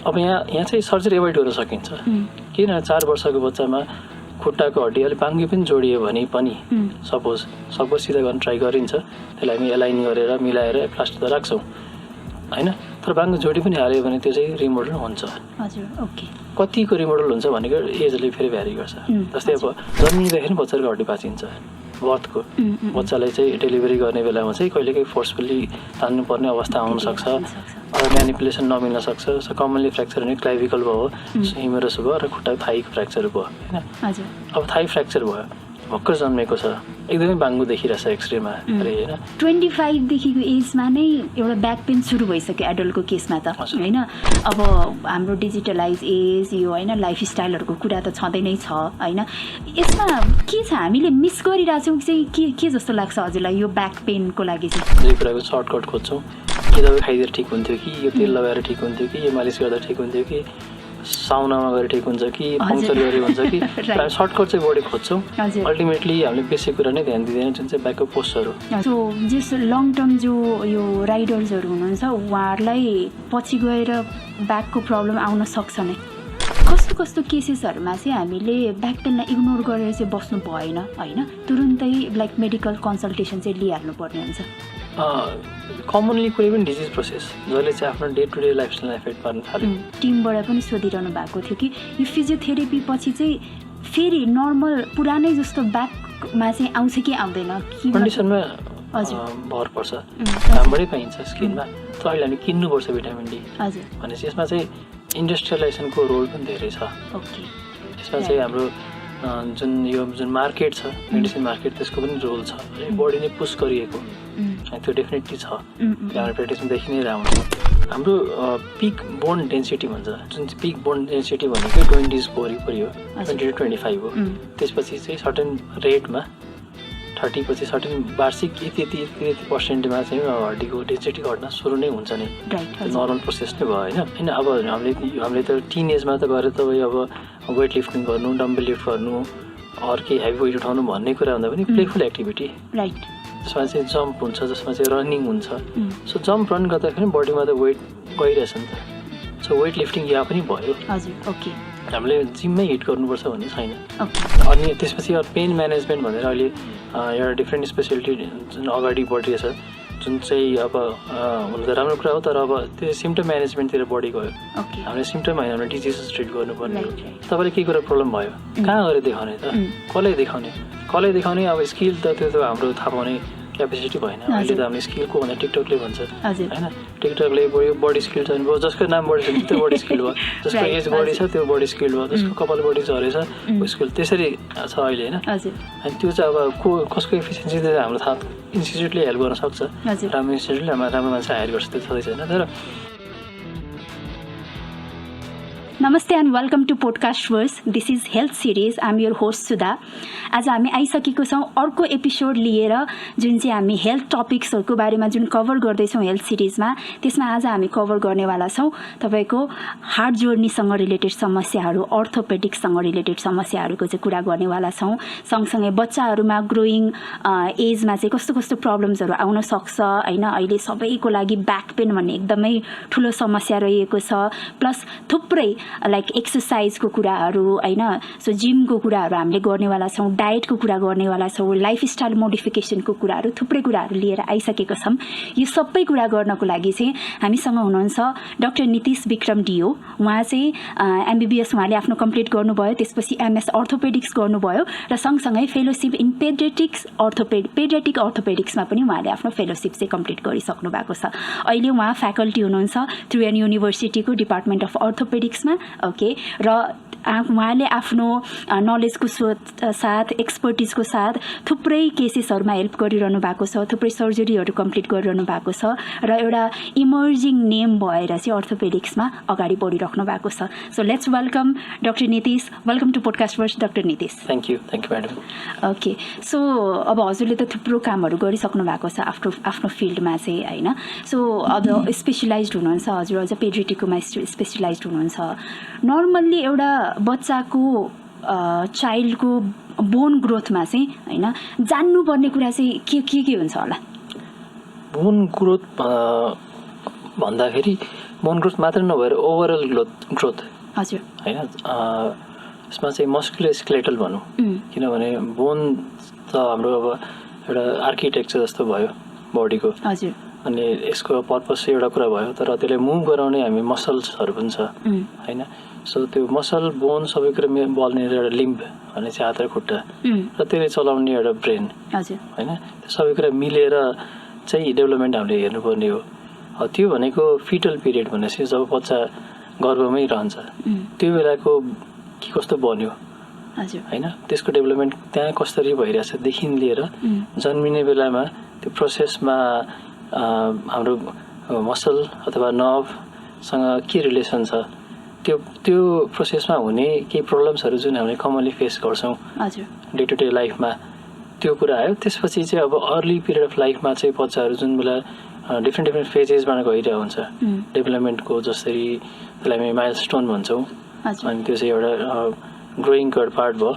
अब यहाँ चाहिँ सर्जरी एभोइड गर्न सकिन्छ किन 4 वर्षको बच्चामा खुट्टाको हड्डी अलिक बाङ्गी पनि जोडियो भने पनि सपोज सिधा गर्न ट्राई गरिन्छ त्यसलाई हामी एलाइन गरेर मिलाएर प्लास्टर त राख्छौँ होइन तर बाङ्गो जोडी पनि हाल्यो भने त्यो चाहिँ रिमोडल हुन्छ कतिको रिमोडल हुन्छ भनेको एजले फेरि भ्यारी गर्छ जस्तै अब जन्मिँदाखेरि बच्चाको हड्डी भाँचिन्छ बर्थको बच्चालाई चाहिँ डेलिभरी गर्ने बेलामा चाहिँ कहिलेकाहीँ फोर्सफुल्ली तान्नुपर्ने अवस्था आउनसक्छ म्यानिपुलेसन नमिल्न सक्छ कमनली फ्र्याक्चर हुने क्लाइभिकल भयो ह्युमेरस भयो र खुट्टा थाइको फ्र्याक्चर भयो होइन अब थाइ फ्र्याक्चर भयो भर्खर जन्मेको छ एकदमै बाङ्गो देखिरहेछ एक्सरेमा अरे होइन 25 देखिको एजमा नै एउटा ब्याक पेन सुरु भइसक्यो एडल्टको केसमा त होइन अब हाम्रो डिजिटलाइज एज यो होइन लाइफस्टाइलहरूको कुरा त छँदै नै छ होइन यसमा के छ हामीले मिस गरिरहेछौँ चाहिँ के जस्तो लाग्छ हजुरलाई यो ब्याक पेनको लागि चाहिँ यो कुराको सर्टकट खोज्छौँ यो दबाई खाइदिएर ठिक हुन्थ्यो कि यो तेल लगाएर ठिक हुन्थ्यो कि यो मालिस गर्दा ठिक हुन्थ्यो कि साउनामा गएर ठिक हुन्छ कि पङ्क्चर गरे हुन्छ कि सर्टकट चाहिँ बडी खोज्छौँ अल्टिमेटली हामीले बेसिक कुरा नै ध्यान दिँदैन जुन चाहिँ ब्याकको पोस्चर हो सो जस लङ टर्म जो यो राइडर्सहरू हुनुहुन्छ उहाँहरूलाई पछि गएर ब्याकको प्रब्लम आउन सक्छ नै कस्तो केसेसहरूमा चाहिँ हामीले ब्याक पेनलाई इग्नोर गरेर चाहिँ बस्नु भएन होइन तुरुन्तै लाइक मेडिकल कन्सल्टेसन चाहिँ लिइहाल्नु पर्ने हुन्छ कमनली कुनै पनि डिजिज प्रोसेस जसले चाहिँ आफ्नो डे टु डे लाइफस्टाइललाई एफेक्ट पार्न थाल्यो टिमबाट पनि सोधिरहनु भएको थियो कि यो फिजियोथेरापी पछि चाहिँ फेरि नर्मल पुरानै जस्तो ब्याकमा चाहिँ आउँछ कि आउँदैन कन्डिसनमा भर पर्छ राम्रै पाइन्छ स्किनमा तर अहिले हामी किन्नुपर्छ भिटामिन डी भनेपछि यसमा चाहिँ इन्डस्ट्रियलाइजेसनको रोल पनि धेरै छ यसमा चाहिँ हाम्रो जुन मार्केट छ मेडिसिन मार्केट त्यसको पनि रोल छ बडी नै पुस गरिएको त्यो डेफिनेटली छ हाम्रो प्र्याक्टिसमा देखि नै रहेको हुन्छ हाम्रो पिक बोन डेन्सिटी भन्छ जुन चाहिँ पिक बोन डेन्सिटी भनेकै 20s वरिपरि हो 20 to 25 हो त्यसपछि चाहिँ सर्टेन रेटमा 30 पछि सर्टेन वार्षिक यति पर्सेन्टमा चाहिँ हड्डीको डेन्सिटी घट्न सुरु नै हुन्छ नै नर्मल प्रोसेस नै भयो होइन अब हामीले त टिन एजमा त गएर तपाईँ अब वेट लिफ्टिङ गर्नु डम्बल लिफ्ट गर्नु अरू केही हेभी वेट उठाउनु भन्ने कुरा हुँदा पनि प्लेफुल एक्टिभिटी जसमा चाहिँ जम्प हुन्छ जसमा चाहिँ रनिङ हुन्छ सो जम्प रन गर्दाखेरि बडीमा त वेट गइरहेछ नि त सो वेट लिफ्टिङ यहाँ पनि भयो हामीले जिममै हिट गर्नुपर्छ भन्ने छैन अनि त्यसपछि पेन म्यानेजमेन्ट भनेर अहिले एउटा डिफ्रेन्ट स्पेसियालिटी जुन अगाडि बढिरहेछ जुन चाहिँ अब हुनु त राम्रो कुरा हो तर अब त्यो सिम्टम म्यानेजमेन्टतिर बढी गयो हामीले सिम्टम होइन हामीले डिजिजेस ट्रिट गर्नुपर्ने हो तपाईँले के कुरा प्रब्लम भयो कहाँ गएर देखाउने त कसलाई देखाउने अब स्किल त त्यो त हाम्रो थाहा पाउने क्यापेसिटी भएन अहिले त हामीले स्किलको भन्दा टिकटकले भन्छ होइन टिकटकले बडी स्किल छ भने जसको नाम बडी छ त्यो बडी स्किल भयो जसको एज बडी छ त्यो बडी स्किल भयो जसको कपाल बडी झरेछ स्किल त्यसरी छ अहिले होइन अनि त्यो चाहिँ अब कसको एफिसियन्सी चाहिँ हाम्रो थाहा इन्स्टिट्युटले हेल्प गर्न सक्छ राम्रो इन्स्टिट्युटले राम्रो मान्छे हायर गर्छ त्यो छँदै छैन तर नमस्ते and welcome to podcast verse this is health series I am your host Sudha आज हामी आइसकेको छौँ अर्को एपिसोड लिएर जुन चाहिँ हामी हेल्थ टपिक्सहरूको बारेमा जुन कभर गर्दैछौँ हेल्थ सिरिजमा त्यसमा आज हामी कभर गर्नेवाला छौँ तपाईँको हार्ट जोर्नीसँग रिलेटेड समस्याहरू अर्थोपेडिक्ससँग रिलेटेड समस्याहरूको चाहिँ कुरा गर्नेवाला छौँ सँगसँगै बच्चाहरूमा ग्रोइङ एजमा चाहिँ कस्तो कस्तो प्रब्लम्सहरू आउन सक्छ होइन अहिले सबैको लागि ब्याक पेन भन्ने एकदमै ठुलो समस्या रहेको छ प्लस थुप्रै लाइक एक्सर्साइजको कुराहरू होइन सो जिमको कुराहरू हामीले गर्नेवाला छौँ डायटको कुरा गर्नेवाला छौँ लाइफस्टाइल मोडिफिकेसनको कुराहरू थुप्रै कुराहरू लिएर आइसकेको छौँ यो सबै कुरा गर्नको लागि चाहिँ हामीसँग हुनुहुन्छ डाक्टर नितिश विक्रम डिओ उहाँ चाहिँ एमबिबिएस उहाँले आफ्नो कम्प्लिट गर्नुभयो त्यसपछि एमएस अर्थोपेडिक्स गर्नुभयो र सँगसँगै फेलोसिप इन पेडियाट्रिक अर्थोपेडिक्समा पनि उहाँले आफ्नो फेलोसिप चाहिँ कम्प्लिट गरिसक्नु भएको छ अहिले उहाँ फ्याकल्टी हुनुहुन्छ थ्रु एन युनिभर्सिटीको डिपार्टमेन्ट अफ अर्थोपेडिक्समा ओके र उहाँले आफ्नो नलेजको साथ एक्सपर्टिजको साथ थुप्रै केसेसहरूमा हेल्प गरिरहनु भएको छ थुप्रै सर्जरीहरू कम्प्लिट गरिरहनु भएको छ र एउटा इमर्जिङ नेम भएर चाहिँ अर्थोपेडिक्समा अगाडि बढिराख्नु भएको छ so let's welcome doctor Nitish welcome to podcast verse doctor Nitish thank you madam okay so अब हजुरले त थुप्रो कामहरू गरिसक्नु भएको छ आफ्नो फिल्डमा चाहिँ होइन सो अब स्पेसलाइज्ड हुनुहुन्छ हजुर अझ पेडियाट्रिकमा स्पेसलाइज्ड हुनुहुन्छ नर्मल्ली एउटा बच्चाको चाइल्डको बोन ग्रोथमा चाहिँ होइन जान्नुपर्ने कुरा चाहिँ के हुन्छ होला बोन ग्रोथ भन्दाखेरि बोन ग्रोथ मात्र नभएर ओभरअल ग्रोथ हजुर होइन यसमा चाहिँ मस्कुलोस्केलेटल भनौँ किनभने बोन त हाम्रो अब एउटा आर्किटेक्चर जस्तो भयो बडीको हजुर अनि यसको पर्पस चाहिँ एउटा कुरा भयो तर त्यसले मुभ गराउने हामी मसल्सहरू पनि छ होइन सो त्यो मसल बोन सबै कुरा बल्ने एउटा लिम्ब भने चाहिँ हात र खुट्टा र त्यसले चलाउने एउटा ब्रेन होइन त्यो सबै कुरा मिलेर चाहिँ डेभलपमेन्ट हामीले हेर्नुपर्ने हो त्यो भनेको फिटल पिरियड भनेपछि जब बच्चा गर्भमै रहन्छ त्यो बेलाको के कस्तो बन्यो होइन त्यसको डेभलपमेन्ट त्यहाँ कसरी भइरहेछ देखि लिएर जन्मिने बेलामा त्यो प्रोसेसमा हाम्रो मसल अथवा नर्भसँग के रिलेसन छ त्यो प्रोसेसमा हुने केही प्रब्लम्सहरू जुन हामीले कमनली फेस गर्छौँ डे टु डे लाइफमा त्यो कुरा आयो त्यसपछि चाहिँ अब अर्ली पिरियड अफ लाइफमा चाहिँ बच्चाहरू जुन बेला डिफ्रेन्ट फेजेसबाट गइरहेको हुन्छ डेभलपमेन्टको जसरी त्यसलाई हामी माइलस्टोन भन्छौँ अनि त्यो चाहिँ एउटा ग्रोइङ पार्ट भयो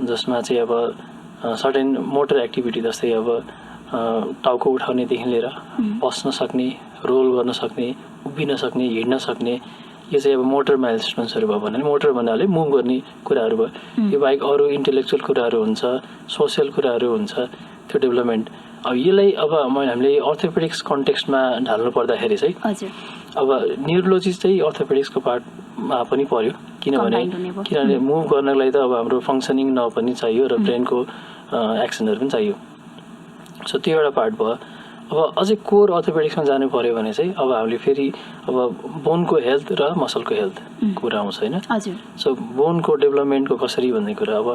जसमा चाहिँ अब सर्टेन मोटर एक्टिभिटी जस्तै अब टाउको उठाउनेदेखि लिएर बस्न सक्ने रोल गर्न सक्ने उभिन सक्ने हिँड्न सक्ने यो चाहिँ अब मोटर माइलस्टोन्सहरू भयो भने मोटर भन्नाले मुभ गर्ने कुराहरू भयो यो बाहेक अरू इन्टेलेक्चुअल कुराहरू हुन्छ सोसियल कुराहरू हुन्छ त्यो डेभलपमेन्ट अब यसलाई अब हामीले अर्थोपेडिक्स कन्टेक्स्टमा ढाल्नु पर्दाखेरि चाहिँ अब न्युरोलोजी चाहिँ अर्थोपेडिक्सको पार्टमा पनि पर्यो किनभने मुभ गर्नको लागि त अब हाम्रो फङ्सनिङ नर्भ पनि चाहियो र ब्रेनको एक्सनहरू पनि चाहियो सो त्यो एउटा पार्ट भयो अब अझै कोर अर्थोपेडिक्समा जानु पर्यो भने चाहिँ अब हामीले फेरि अब बोनको हेल्थ र मसलको हेल्थ कुरा आउँछ होइन सो बोनको डेभलपमेन्टको कसरी भन्ने कुरा अब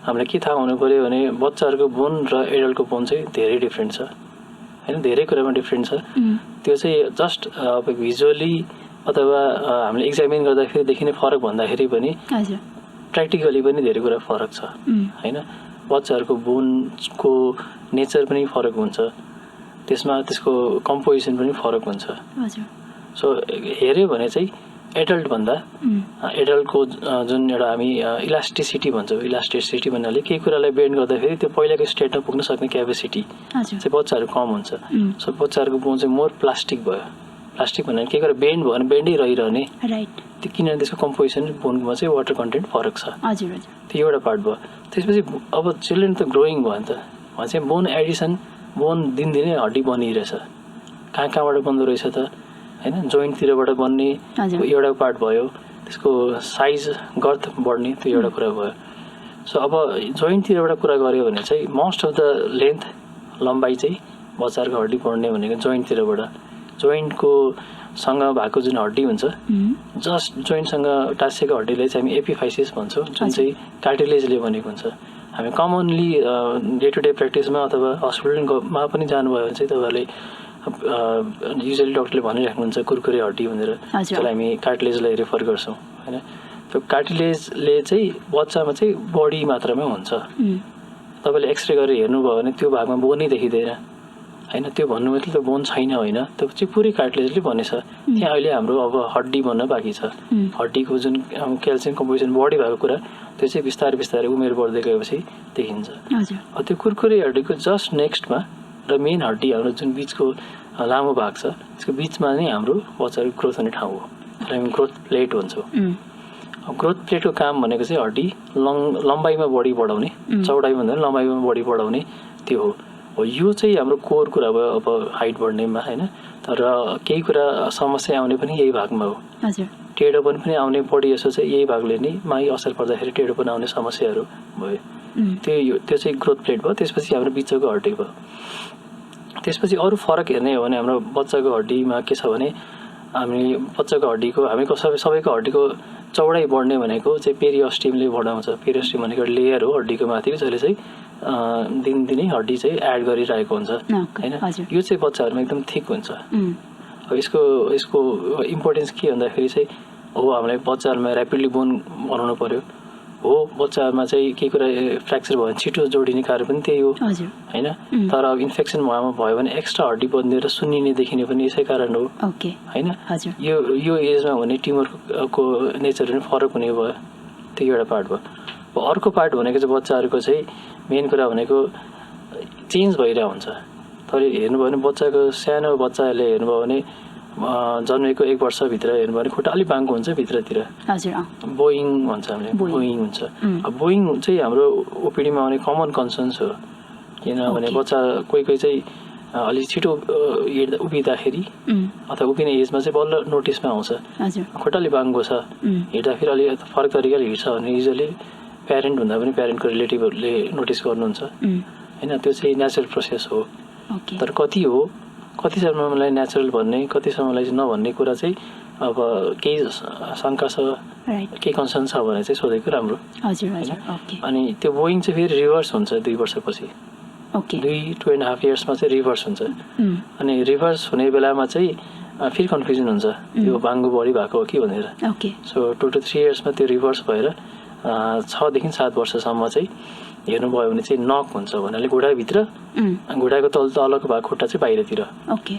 हामीलाई के थाहा हुनु पर्यो भने बच्चाहरूको बोन र एडल्टको बोन चाहिँ धेरै डिफ्रेन्ट छ होइन धेरै कुरामा डिफ्रेन्ट छ त्यो चाहिँ जस्ट अब भिजुअली अथवा हामीले एक्जामिन गर्दाखेरि देखिने फरक भन्दाखेरि पनि प्र्याक्टिकली पनि धेरै कुरा फरक छ होइन बच्चाहरूको बोनको नेचर पनि फरक हुन्छ त्यसमा त्यसको कम्पोजिसन पनि फरक हुन्छ सो हेऱ्यो भने चाहिँ एडल्टभन्दा एडल्टको जुन एउटा हामी इलास्टिसिटी भन्छौँ इलास्टिसिटी भन्नाले केही कुरालाई बेन्ड गर्दाखेरि त्यो पहिलाको स्टेटमा पुग्न सक्ने क्यापेसिटी चाहिँ बच्चाहरू कम हुन्छ सो बच्चाहरूको बोन चाहिँ मोर प्लास्टिक भयो प्लास्टिक भन्नाले केही कुरा बेन्ड भयो भने बेन्डै रहिरहने त्यो किनभने त्यसको कम्पोजिसन बोनमा चाहिँ वाटर कन्टेन्ट फरक छ त्यो एउटा पार्ट भयो त्यसपछि अब चिल्ड्रेन त ग्रोइङ भयो नि त उहाँ चाहिँ बोन एडिसन बोन दिनदिनै हड्डी बनिरहेछ कहाँबाट बन्दो रहेछ त होइन जोइन्टतिरबाट बन्ने एउटा पार्ट भयो त्यसको साइज गर्थ बढ्ने त्यो एउटा कुरा भयो सो अब जोइन्टतिरबाट कुरा गऱ्यो भने चाहिँ मोस्ट अफ द लेन्थ लम्बाइ चाहिँ बच्चाहरूको हड्डी बढ्ने भनेको जोइन्टतिरबाट जोइन्टको सँग भएको जुन हड्डी हुन्छ जस्ट जोइन्टसँग टाँसिएको हड्डीलाई चाहिँ हामी एपिफाइसिस भन्छौँ जुन चाहिँ कार्टिलेजले बनेको हुन्छ हामी कमनली डे टु डे प्र्याक्टिसमा अथवा हस्पिटलमा पनि जानुभयो भने चाहिँ तपाईँहरूले युजली डक्टरले भनिराख्नुहुन्छ कुरकुरे हड्डी भनेर जसलाई हामी कार्टिलेजलाई रेफर गर्छौँ होइन त्यो कार्टिलेजले चाहिँ बच्चामा चाहिँ बडी मात्रामा हुन्छ तपाईँले एक्सरे गरेर हेर्नुभयो भने त्यो भागमा बोनै देखिँदैन होइन त्यो भन्नु मतलब त्यो बोन छैन होइन त्यो चाहिँ पुरै कार्टिलेजले बनेछ त्यहाँ अहिले हाम्रो अब हड्डी बन्न बाँकी छ हड्डीको जुन क्याल्सियम कम्पोजिसन बढी भएको कुरा त्यो चाहिँ बिस्तारै उमेर बढ्दै गएपछि देखिन्छ त्यो कुरकुरे हड्डीको जस्ट नेक्स्टमा र मेन हड्डी हाम्रो जुन बिचको लामो भाग छ त्यसको बिचमा नै हाम्रो बच्चाको ग्रोथ हुने ठाउँ हो त्यसलाई हामी ग्रोथ प्लेट भन्छौँ ग्रोथ प्लेटको काम भनेको चाहिँ हड्डी लम्बाइमा बढी बढाउने चौडाइ भन्दा लम्बाइमा बढी बढाउने त्यो हो यो चाहिँ हाम्रो कोर कुरा भयो अब हाइट बढ्नेमा होइन तर केही कुरा समस्या आउने पनि यही भागमा हो टेढोपन पनि आउने बढी यसो चाहिँ यही भागले नै माई असर पर्दाखेरि टेढोपन आउने समस्याहरू भयो त्यो चाहिँ ग्रोथ प्लेट भयो त्यसपछि हाम्रो बिचको हड्डी भयो त्यसपछि अरू फरक हेर्ने हो भने हाम्रो बच्चाको हड्डीमा के छ भने हामी बच्चाको हड्डीको हामीको सबैको हड्डीको चौडाइ बढ्ने भनेको चाहिँ पेरिअस्टिमले बढाउँछ पेरिअस्टिम भनेको लेयर हो हड्डीको माथि जसले चाहिँ दिनदिनै हड्डी चाहिँ एड गरिरहेको हुन्छ होइन यो चाहिँ बच्चाहरूमा एकदम थिक हुन्छ अब यसको इम्पोर्टेन्स के भन्दाखेरि चाहिँ हो हामीलाई बच्चाहरूमा ऱ्यापिडली बोन बनाउनु पर्यो हो बच्चाहरूमा चाहिँ केही कुरा फ्र्याक्चर भयो भने छिटो जोडिने कार्य पनि त्यही हो होइन तर अब इन्फेक्सन भयो भने एक्स्ट्रा हड्डी बनिएर सुन्निने देखिने पनि यसै कारण हो होइन यो एजमा हुने ट्युमरको नेचर पनि फरक हुने भयो त्यो एउटा पार्ट भयो अर्को पार्ट भनेको चाहिँ बच्चाहरूको चाहिँ मेन कुरा भनेको चेन्ज भइरहेको हुन्छ तर हेर्नुभयो भने बच्चाको सानो बच्चाहरूले हेर्नुभयो भने जन्मेको 1 वर्षभित्र हेर्नु भने खुट्टा अलिक बाङ्गो हुन्छ भित्रतिर। हजुर बोइङ भन्छ हामीले, बोइङ हुन्छ। बोइङ चाहिँ हाम्रो ओपिडीमा आउने कमन कन्सर्न्स हो, किनभने बच्चा कोही कोही चाहिँ अलिक छिटो उभिँदाखेरि अथवा उभिने एजमा चाहिँ बल्ल नोटिसमा आउँछ खुट्टा अलिक बाङ्गो छ, हिँड्दाखेरि अलिक फरक तरिकाले हिँड्छ भने युजली प्यारेन्ट हुँदा पनि प्यारेन्टको रिलेटिभहरूले नोटिस गर्नुहुन्छ होइन। त्यो चाहिँ नेचुरल प्रोसेस हो। तर कति हो, कति समयलाई नेचुरल भन्ने, कति समयलाई चाहिँ नभन्ने कुरा चाहिँ अब केही शङ्का छ, केही कन्सर्न छ भने चाहिँ सोधेको राम्रो। अनि त्यो बोइङ चाहिँ फेरि रिभर्स हुन्छ 2 वर्षपछि, 2.5 इयर्समा चाहिँ रिभर्स हुन्छ। अनि रिभर्स हुने बेलामा चाहिँ फेरि कन्फ्युजन हुन्छ त्यो बाङ्गो बढी भएको हो कि भनेर। सो 2 to 3 इयर्समा त्यो रिभर्स भएर 6 देखि 7 वर्षसम्म चाहिँ हेर्नुभयो भने चाहिँ नक हुन्छ भन्नाले घुँडाभित्र, घुँडाको तलको भाग खुट्टा चाहिँ बाहिरतिर।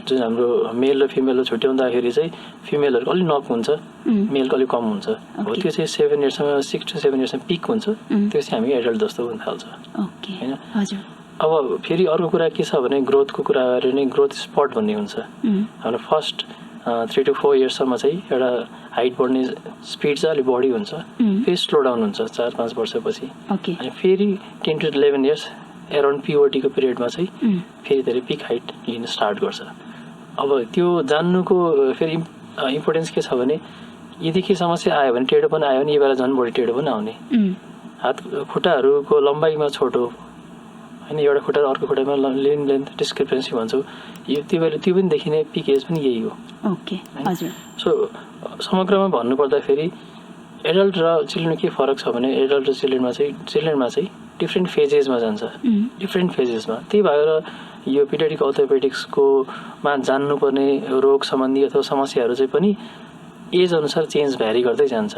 जुन हाम्रो मेल र फिमेल छुट्याउँदाखेरि चाहिँ फिमेलहरूको अलिक नक हुन्छ, मेलको अलिक कम हुन्छ। हो त्यो चाहिँ 7 इयर्समा 6 to 7 इयर्समा पिक हुन्छ, त्यो चाहिँ हामी एडल्ट जस्तो हुन थाल्छ होइन। अब फेरि अर्को कुरा के छ भने ग्रोथको कुरा गऱ्यो भने ग्रोथ स्पट भन्ने हुन्छ। हाम्रो फर्स्ट 3 to 4 इयर्ससम्म चाहिँ एउटा हाइट बढ्ने स्पिड चाहिँ अलिक बढी हुन्छ, फेरि स्लो डाउन हुन्छ 4-5 वर्षपछि। अनि फेरि 10 to 11 इयर्स एराउन्ड पिओटीको पिरियडमा चाहिँ फेरि धेरै पिक हाइट लिन स्टार्ट गर्छ। अब त्यो जान्नुको फेरि इम्पोर्टेन्स के छ भने यदि के समस्या आयो भने टेढो पनि आयो भने यो बेला झन् बढी टेढो पनि आउने, हात खुट्टाहरूको लम्बाइमा छोटो होइन, एउटा खुट्टा अर्को खुट्टामा लेन्थ डिस्क्रिपेन्सी भन्छौँ, यो त्यो बेला त्यो पनि देखिने पिक एज पनि यही हो। सो समग्रमा भन्नुपर्दाखेरि एडल्ट र चिल्ड्रेन के फरक छ भने एडल्ट र चिल्ड्रेनमा चाहिँ डिफ्रेन्ट फेजेसमा जान्छ, डिफ्रेन्ट फेजेसमा। त्यही भएर यो पिडियाट्रिक अर्थोपेडिक्सकोमा जान्नुपर्ने रोग सम्बन्धी अथवा समस्याहरू चाहिँ पनि एज अनुसार चेन्ज भ्यारी गर्दै जान्छ।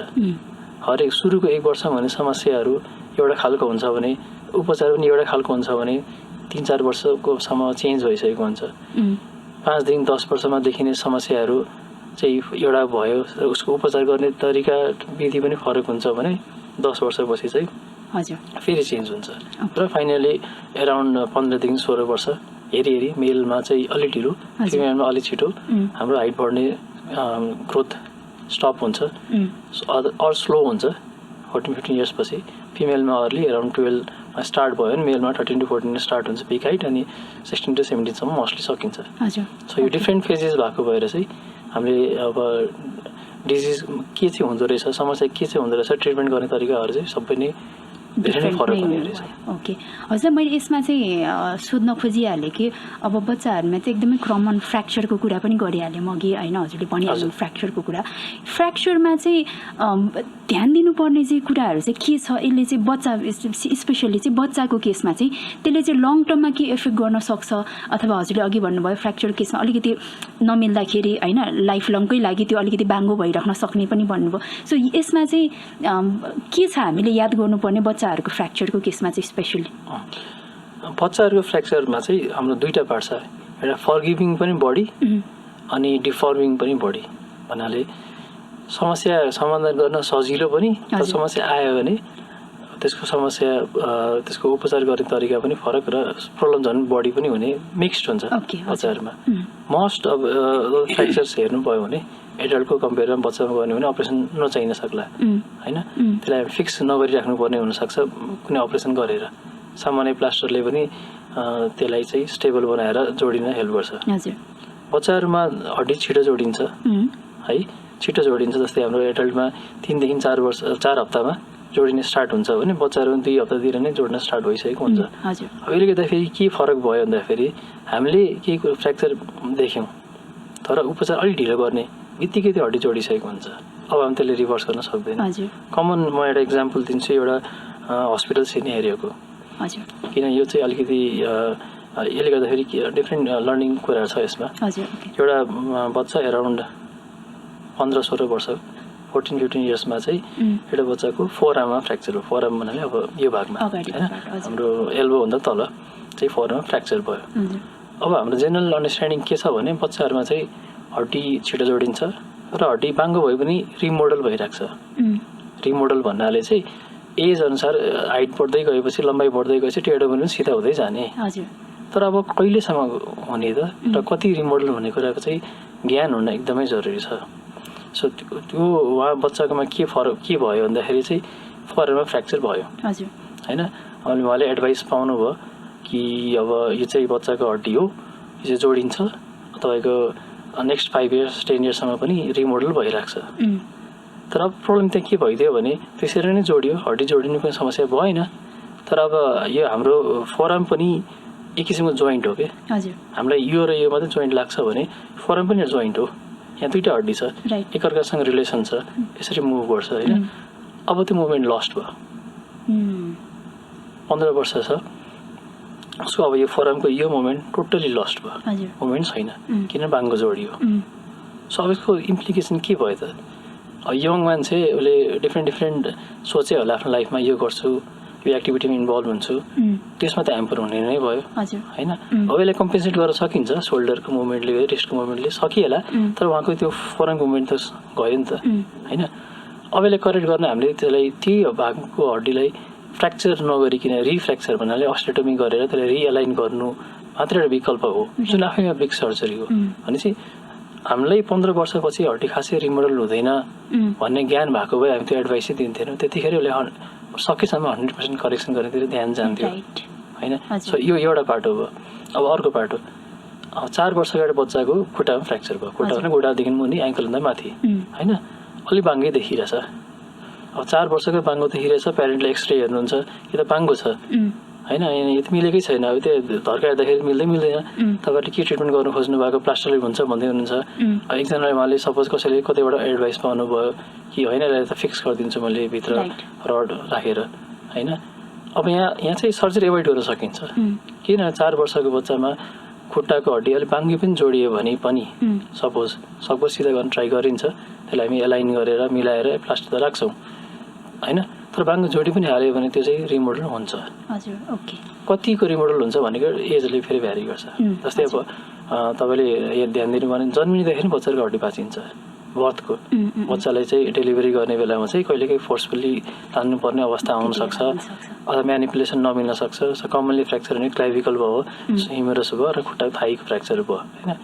हरेक सुरुको 1 वर्ष भने समस्याहरू एउटा खालको हुन्छ भने उपचार पनि एउटा खालको हुन्छ भने 3-4 वर्षकोसम्म चेन्ज भइसकेको हुन्छ। 5 देखि 10 वर्षमा देखिने समस्याहरू चाहिँ एउटा भयो, उसको उपचार गर्ने तरिका विधि पनि फरक हुन्छ भने 10 वर्षपछि चाहिँ फेरि चेन्ज हुन्छ। र फाइनली एराउन्ड 15 देखि 16 वर्ष हेरी मेलमा चाहिँ अलिक ढिलो, फिमेलमा अलिक छिटो हाम्रो हाइट बढ्ने ग्रोथ स्टप हुन्छ अर स्लो हुन्छ 14-15 इयर्स पछि। फिमेलमा अर्ली एराउन्ड 12 स्टार्ट भयो भने मेलमा 13 to 14 स्टार्ट हुन्छ पिक हाइट, अनि 16 to 17 सम्म मोस्टली सकिन्छ। सो यो डिफ्रेन्ट फेजेस भएको भएर चाहिँ हामीले अब डिजिज के चाहिँ हुँदो रहेछ, समस्या के चाहिँ हुँदो रहेछ, ट्रिटमेन्ट गर्ने तरिकाहरू चाहिँ सबै नै धेरै नै फरक हुने रहेछ। हजुर मैले यसमा चाहिँ सोध्न खोजिहालेँ कि अब बच्चाहरूमा चाहिँ एकदमै कमन फ्र्याक्चरको कुरा पनि गरिहालेँ म अघि होइन, हजुरले भनिहाल्नु फ्र्याक्चरको कुरा। फ्र्याक्चरमा चाहिँ ध्यान दिनुपर्ने चाहिँ कुराहरू चाहिँ के छ, यसले चाहिँ बच्चा स्पेसल्ली चाहिँ बच्चाको केसमा चाहिँ त्यसले चाहिँ लङ टर्ममा के इफेक्ट गर्न सक्छ, अथवा हजुरले अघि भन्नुभयो फ्र्याक्चर केसमा अलिकति नमिल्दाखेरि होइन लाइफ लङकै लागि त्यो अलिकति बाङ्गो भइराख्न सक्ने पनि भन्नुभयो। सो यसमा चाहिँ के छ हामीले याद गर्नुपर्ने बच्चाहरूको फ्र्याक्चरको केसमा चाहिँ स्पेसली? बच्चाहरूको फ्र्याक्चरमा चाहिँ हाम्रो 2टा पार्ट छ, एउटा फर्गिभिङ पनि बढी अनि डिफर्मिङ पनि बढी। भन्नाले समस्या समाधान गर्न सजिलो पनि, तर समस्या आयो भने त्यसको उपचार गर्ने तरिका पनि फरक र प्रब्लम झन् बढी पनि हुने मिक्स्ड हुन्छ बच्चाहरूमा। मोस्ट अब फ्र्याक्चर्स हेर्नुभयो भने एडल्टको कम्पेयरमा बच्चामा गर्ने भने अपरेसन नचाहिन सक्ला होइन, त्यसलाई फिक्स नगरिराख्नु पर्ने हुनसक्छ कुनै अपरेसन गरेर। सामान्य प्लास्टरले पनि त्यसलाई चाहिँ स्टेबल बनाएर जोडिन हेल्प गर्छ। बच्चाहरूमा हड्डी छिटो जोडिन्छ है, छिटो जोडिन्छ। जस्तै हाम्रो एडल्टमा 3 देखि 4 हप्तामा जोडिने स्टार्ट हुन्छ भने बच्चाहरू 2 हप्तातिर नै जोड्न स्टार्ट भइसकेको हुन्छ। अब यसले गर्दाखेरि के फरक भयो भन्दाखेरि हामीले केही फ्र्याक्चर देख्यौँ तर उपचार अलिक ढिलो गर्ने बित्तिकै त्यो हड्डी जोडिसकेको हुन्छ, अब हामी त्यसले रिभर्स गर्न सक्दैन। कमन म एउटा इक्जाम्पल दिन्छु एउटा हस्पिटल सिनेरियोको, किन यो चाहिँ अलिकति यसले गर्दाखेरि डिफ्रेन्ट लर्निङ कुराहरू छ यसमा। एउटा बच्चा एराउन्ड 15-16 वर्ष 14-15 इयर्समा चाहिँ एउटा बच्चाको फोरआर्ममा फ्र्याक्चर हो। फोरआर्म भन्नाले अब यो भागमा होइन, हाम्रो एल्बोभन्दा तल चाहिँ फोरआर्ममा फ्र्याक्चर भयो। अब हाम्रो जेनरल अन्डरस्ट्यान्डिङ के छ भने बच्चाहरूमा चाहिँ हड्डी छिटो जोडिन्छ र हड्डी बाङ्गो भए पनि रिमोडल भइरहेको छ। रिमोडल भन्नाले चाहिँ एज अनुसार हाइट बढ्दै गएपछि लम्बाइ बढ्दै गएपछि टेढो पनि सिधा हुँदै जाने। तर अब कहिलेसम्म हुने त र कति रिमोडल हुने कुराको चाहिँ ज्ञान हुन एकदमै जरुरी छ। सो त्यो उहाँ बच्चाकोमा के भयो भन्दाखेरि चाहिँ फोरममा फ्र्याक्चर भयो हजुर हैन। अनि उहाँले एडभाइस पाउनुभयो कि अब यो चाहिँ बच्चाको हड्डी हो, यो चाहिँ जोडिन्छ, तपाईँको नेक्स्ट 5 इयर्स 10 इयर्ससम्म पनि रिमोडल भइराख्छ। तर अब प्रब्लम चाहिँ के भइदियो भने त्यसरी नै जोडियो, हड्डी जोडिनु पनि समस्या भएन। तर अब यो हाम्रो फोरम पनि एक किसिमको जोइन्ट हो के। हजुर हामीलाई यो र यो मात्रै जोइन्ट लाग्छ भने फोरम पनि जोइन्ट हो, यहाँ दुईटा हड्डी छ, एकअर्कासँग रिलेसन छ, यसरी मुभ गर्छ होइन। अब त्यो मुभमेन्ट लस्ट भयो, 15 वर्ष छ उसको। अब यो फोरमको यो मुभमेन्ट टोटली लस्ट भयो, मुभमेन्ट छैन, किन बाङ्गो जोडियो। सो अब यसको इम्प्लिकेसन के भयो त? यङ मान्छे उसले डिफ्रेन्ट सोचे होला आफ्नो लाइफमा, यो गर्छु, यो एक्टिभिटीमा इन्भल्भ हुन्छु, त्यसमा त ह्याम्पर हुने नै भयो होइन। अब यसलाई कम्पेन्सेट गर्न सकिन्छ, सोल्डरको मुभमेन्टले, रिस्टको मुभमेन्टले सकिएला, तर उहाँको त्यो फोरमको मुभमेन्ट त गयो नि त होइन। अब यसलाई करेक्ट गर्न हामीले त्यसलाई त्यही भागको हड्डीलाई फ्र्याक्चर नगरिकन रिफ्र्याक्चर भन्नाले अस्टेटोमी गरेर त्यसलाई रिएलाइन गर्नु मात्र एउटा विकल्प हो, जुन आफैमा बिग सर्जरी हो। भनेपछि हामीलाई 15 वर्षपछि हड्डी खासै रिमोडल हुँदैन भन्ने ज्ञान भएको भए हामी त्यो एडभाइसै दिन्थेनौँ। त्यतिखेर उसले सकेसम्म 100% करेक्सन गर्नेतिर ध्यान जान्थ्यो होइन। सो यो एउटा पाटो भयो। अब अर्को पाटो, 4 वर्षको एउटा बच्चाको खुट्टामा फ्र्याक्चर भयो, खुट्टा भने खुट्टादेखि मुनि एङ्कलभन्दा माथि होइन, अलि बाङ्गै देखिरहेछ। अब 4 वर्षको बाङ्गो देखिरहेछ, प्यारेन्टले एक्सरे हेर्नुहुन्छ, यो त बाङ्गो छ होइन, यो त मिलेकै छैन। अब त्यो धर्काइदाखेरि मिल्दैन, तपाईँले के ट्रिटमेन्ट गर्नु खोज्नु भएको, प्लास्टरले हुन्छ भन्दै हुनुहुन्छ। एकजनाले उहाँले सपोज कसैले कतैबाट एडभाइस पाउनुभयो कि होइन यसलाई त फिक्स गरिदिन्छु मैले भित्र रड राखेर होइन। अब यहाँ चाहिँ सर्जरी एभोइड गर्न सकिन्छ, किन 4 वर्षको बच्चामा खुट्टाको हड्डी अलिक बाङ्गी पनि जोडियो भने पनि सपोज सिधा गर्न ट्राई गरिन्छ, त्यसलाई हामी एलाइन गरेर मिलाएर प्लास्टर त राख्छौँ होइन। तर बाङ्गो जोडी पनि हाल्यो भने त्यो चाहिँ रिमोडल हुन्छ। हजुर ओके। कतिको रिमोडल हुन्छ भनेको एजले फेरि भ्यारी गर्छ। जस्तै अब तपाईँले ध्यान दिनु भने जन्मिँदाखेरि बच्चाको हड्डी भाँचिन्छ, बर्थको बच्चालाई चाहिँ डेलिभरी गर्ने बेलामा चाहिँ कहिलेकाहीँ फोर्सफुल्ली तान्नुपर्ने अवस्था आउनसक्छ, अथवा म्यानिपुलेसन नमिल्न सक्छ। कमनली फ्र्याक्चर हुने क्लाइभिकल भयो, ह्युमेरस भयो र खुट्टाको थाईको फ्र्याक्चर भयो होइन।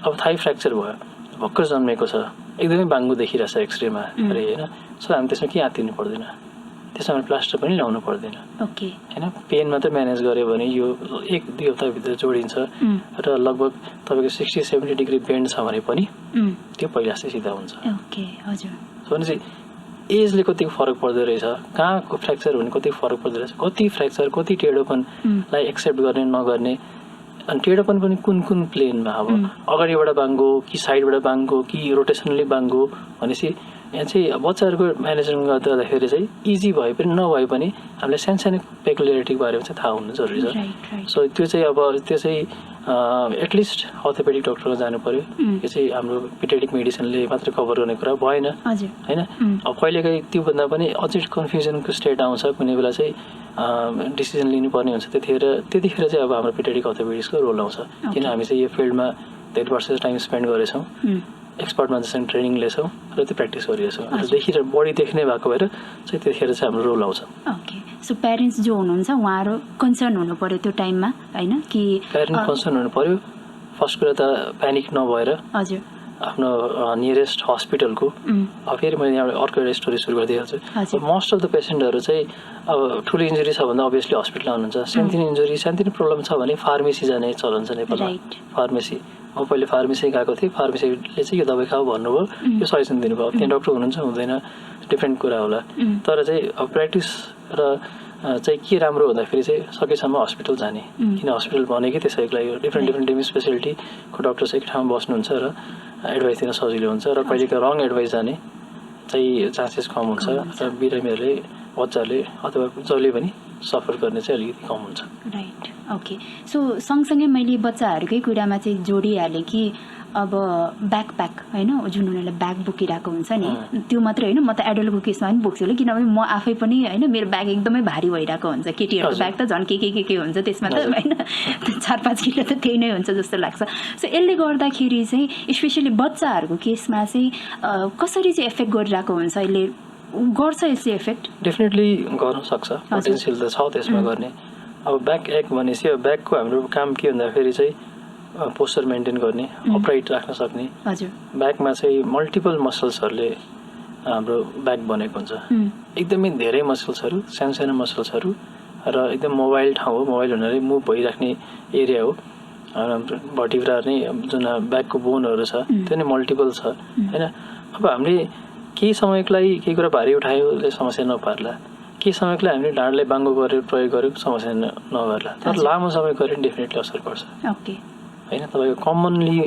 अब थाई फ्र्याक्चर भयो, भर्खर जन्मेको छ, एकदमै बाङ्गो देखिरहेछ एक्सरेमा अरे होइन। सो हामी त्यसमा के आत्तिनु पर्दैन, त्यसमा हामी प्लास्टर पनि लाउनु पर्दैन होइन। पेन मात्रै म्यानेज गऱ्यो भने यो 1-2 हप्ताभित्र जोडिन्छ र लगभग तपाईँको 60-70 डिग्री बेन्ड छ भने पनि त्यो पहिला चाहिँ सिधा हुन्छ। भनेपछि एजले कतिको फरक पर्दो रहेछ, कहाँको फ्र्याक्चर हुने कतिको फरक पर्दो रहेछ, कति फ्र्याक्चर कति टेढोपनलाई एक्सेप्ट गर्ने नगर्ने, अनि टेढोपन पनि कुन प्लेनमा, अब अगाडिबाट बाङ्गो कि साइडबाट बाङ्गो कि रोटेसनली बाङ्गो भनेपछि यहाँ चाहिँ बच्चाहरूको म्यानेजमेन्ट गर्दाखेरि चाहिँ इजी भए पनि नभए पनि हामीले सानो पेकुलियरिटीको बारेमा चाहिँ थाहा हुनु जरुरी छ। सो त्यो चाहिँ अब त्यो चाहिँ एटलिस्ट अर्थोपेडिक डक्टरमा जानु पर्यो। यो चाहिँ हाम्रो पिडियाट्रिक मेडिसिनले मात्र कभर गर्ने कुरा भएन होइन। अब कहिलेकाहीँ त्योभन्दा पनि अझै कन्फ्युजनको स्टेट आउँछ, कुनै बेला चाहिँ डिसिजन लिनुपर्ने हुन्छ, त्यतिखेर चाहिँ अब हाम्रो पिडियाट्रिक अर्थोपेडिक्सको रोल आउँछ। किन हामी चाहिँ यो फिल्डमा धेरै वर्ष टाइम स्पेन्ड गरेछौँ, एक्सपर्ट मान्छेसँग ट्रेनिङ लिएछौँ र त्यो प्र्याक्टिस गरिरहेछौँ। देखिरहेर बडी देख्ने भएको भएर चाहिँ त्यतिखेर चाहिँ हाम्रो रोल आउँछ। ओके। सो प्यारेन्ट्स जो हुनुहुन्छ उहाँहरू कन्सर्न हुनु पर्यो त्यो टाइममा होइन कि प्यारेन्ट कन्सर्न हुनु पर्यो। फर्स्ट कुरा त प्यानिक नभएर हजुर आफ्नो नियरेस्ट हस्पिटलको, अब फेरि मैले यहाँ अर्को एउटा स्टोरी सुरु गरिदिइहाल्छु। मोस्ट अफ द पेसेन्टहरू चाहिँ अब ठुलो इन्जुरी छ भन्दा अभियसली हस्पिटल आउनुहुन्छ, सानोतिनो इन्जुरी सानोतिनो प्रब्लम छ भने फार्मेसी जाने चलन छ नेपालमा। फार्मेसी म पहिले फार्मेसी गएको थिएँ, फार्मेसीले चाहिँ यो दबाई खाऊ भन्नुभयो, यो सजेसन दिनुभयो। त्यहाँ डक्टर हुनुहुन्छ हुँदैन डिफ्रेन्ट कुरा होला, तर चाहिँ अब प्र्याक्टिस र चाहिँ के राम्रो हुँदाखेरि चाहिँ सकेसम्म हस्पिटल जाने। किन हस्पिटल भनेकै त्यसैको लागि डिफ्रेन्ट डिम स्पेसिलिटीको डक्टर चाहिँ एक ठाउँमा बस्नुहुन्छ र एडभाइस दिन सजिलो हुन्छ, र कहिलेकाहीँ रङ एडभाइस जाने चाहिँ चान्सेस कम हुन्छ र बिरामीहरूले बच्चाहरूले अथवा जसले पनि सफर गर्ने चाहिँ अलिकति कम हुन्छ। Right okay. सो सँगसँगै मैले बच्चाहरूकै कुरामा चाहिँ जोडिहालेँ कि अब ब्याकप्याक होइन, जुन उनीहरूलाई ब्याग बोकिरहेको हुन्छ नि त्यो मात्रै होइन, म त एडल्टको केसमा पनि बोक्छु होला, किनभने म आफै पनि होइन मेरो ब्याग एकदमै भारी भइरहेको हुन्छ। केटीहरूको ब्याग त झन् के हुन्छ त्यसमा त होइन, 4-5 किलो त त्यही नै हुन्छ जस्तो लाग्छ। सो यसले गर्दाखेरि चाहिँ स्पेसली बच्चाहरूको केसमा चाहिँ कसरी चाहिँ एफेक्ट गरिरहेको हुन्छ, यसले गर्छ यसले एफेक्ट? डेफिनेटली गर्न सक्छ, पोटेन्सियल त छ त्यसमा गर्ने। अब ब्याक एक भनेपछि अब ब्याकको हाम्रो काम के भन्दाखेरि चाहिँ पोस्चर मेन्टेन गर्ने, अपराइट राख्न सक्ने। हजुर। ब्याकमा चाहिँ मल्टिपल मसल्सहरूले हाम्रो ब्याक बनेको हुन्छ। एकदमै धेरै मसल्सहरू, सानो सानो मसल्सहरू र एकदम मोबाइल ठाउँ हो। मोबाइल हुनाले मुभ भइराख्ने एरिया हो। हाम्रो भर्टिब्रा नै जुन ब्याकको बोनहरू छ त्यो नै मल्टिपल छ होइन। अब हामीले केही समयको लागि केही कुरा भारी उठायो समस्या नपार्ला, केही समयको लागि हामीले ढाडलाई बाङ्गो गरेर प्रयोग गरेर समस्या नगर्ला, तर लामो समय गऱ्यो डेफिनेटली असर पर्छ होइन। तपाईँको कमनली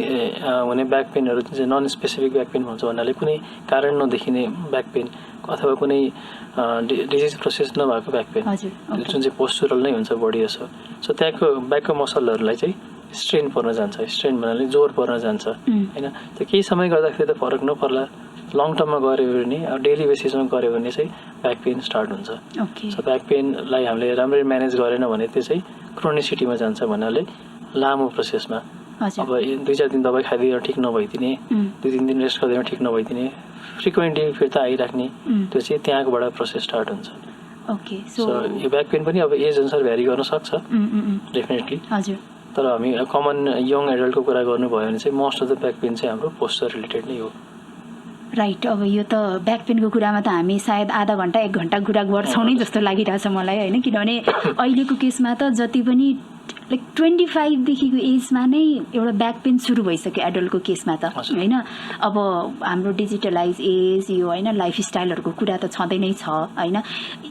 हुने ब्याक पेनहरू जुन चाहिँ नन स्पेसिफिक ब्याक पेन भन्छ भन्नाले कुनै कारण नदेखिने ब्याक पेन अथवा कुनै डिजिज प्रोसेस नभएको ब्याक पेन जुन चाहिँ पोस्चुरल नै हुन्छ बडी जसो। सो त्यहाँको ब्याकको मसलहरूलाई चाहिँ स्ट्रेन पर्न जान्छ। स्ट्रेन भन्नाले जोर पर्न जान्छ होइन। त्यो केही समय गर्दाखेरि त फरक नपर्ला, लङ टर्ममा गऱ्यो भने अब डेली बेसिसमा गऱ्यो भने चाहिँ ब्याक पेन स्टार्ट हुन्छ। सो ब्याक पेनलाई हामीले राम्ररी म्यानेज गरेन भने त्यो चाहिँ क्रोनिसिटीमा जान्छ भन्नाले लामो प्रोसेसमा अब 2-4 दिन दबाई खाइदिएर ठिक नभइदिने, 2-3 दिन रेस्ट गर्दैन ठिक नभइदिने, फ्रिक्वेन्टली फिर्ता आइराख्ने, त्यो चाहिँ त्यहाँकोबाट प्रोसेस स्टार्ट हुन्छ। सो यो ब्याक पेन पनि अब एज अनुसार भ्यारी गर्न सक्छ डेफिनेटली। तर हामी कमन यङ एडल्टको कुरा गर्नुभयो भने चाहिँ most of the back pain चाहिँ हाम्रो पोस्चर रिलेटेड नै हो। राइट। अब यो त ब्याक पेनको कुरामा त हामी सायद आधा घन्टा 1 घन्टा कुरा गर्छौँ नै जस्तो लागिरहेछ मलाई होइन। किनभने अहिलेको केसमा त जति पनि लाइक 25 देखिको एजमा नै एउटा ब्याक पेन सुरु भइसक्यो एडल्टको केसमा त होइन। अब हाम्रो डिजिटलाइज एज यो होइन लाइफस्टाइलहरूको कुरा त छँदै नै छ होइन।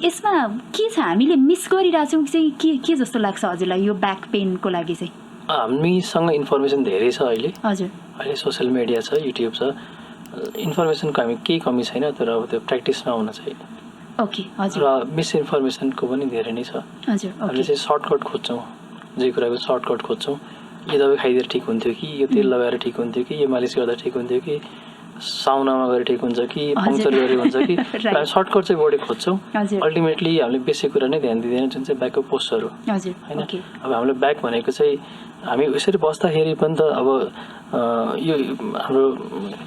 यसमा के छ हामीले मिस गरिरहेछौँ चाहिँ के जस्तो लाग्छ हजुरलाई यो ब्याक पेनको लागि चाहिँ? हामीसँग इन्फर्मेसन धेरै छ अहिले। हजुर। अहिले सोसियल मिडिया छ, युट्युब छ, इन्फर्मेसनको हामी केही कमी छैन, तर अब त्यो प्र्याक्टिसमा हुन चाहिँ हजुर। र मिसइन्फर्मेसनको पनि धेरै नै छ। हजुर। हामीले चाहिँ सर्टकट खोज्छौँ, जे कुराको सर्टकट खोज्छौँ। यो दबाई खाइदिएर ठिक हुन्थ्यो कि, यो तेल लगाएर ठिक हुन्थ्यो कि, यो मालिस गर्दा ठिक हुन्थ्यो कि, साउनामा गएर ठिक हुन्छ कि, पङ्क्चर गरेर हुन्छ कि, हामी सर्टकट चाहिँ बढी खोज्छौँ। अल्टिमेटली हामीले बेसिक कुरा नै ध्यान दिँदैन जुन चाहिँ ब्याकको पोस्चर हो होइन। अब हाम्रो ब्याक भनेको चाहिँ हामी यसरी बस्दाखेरि पनि त अब यो हाम्रो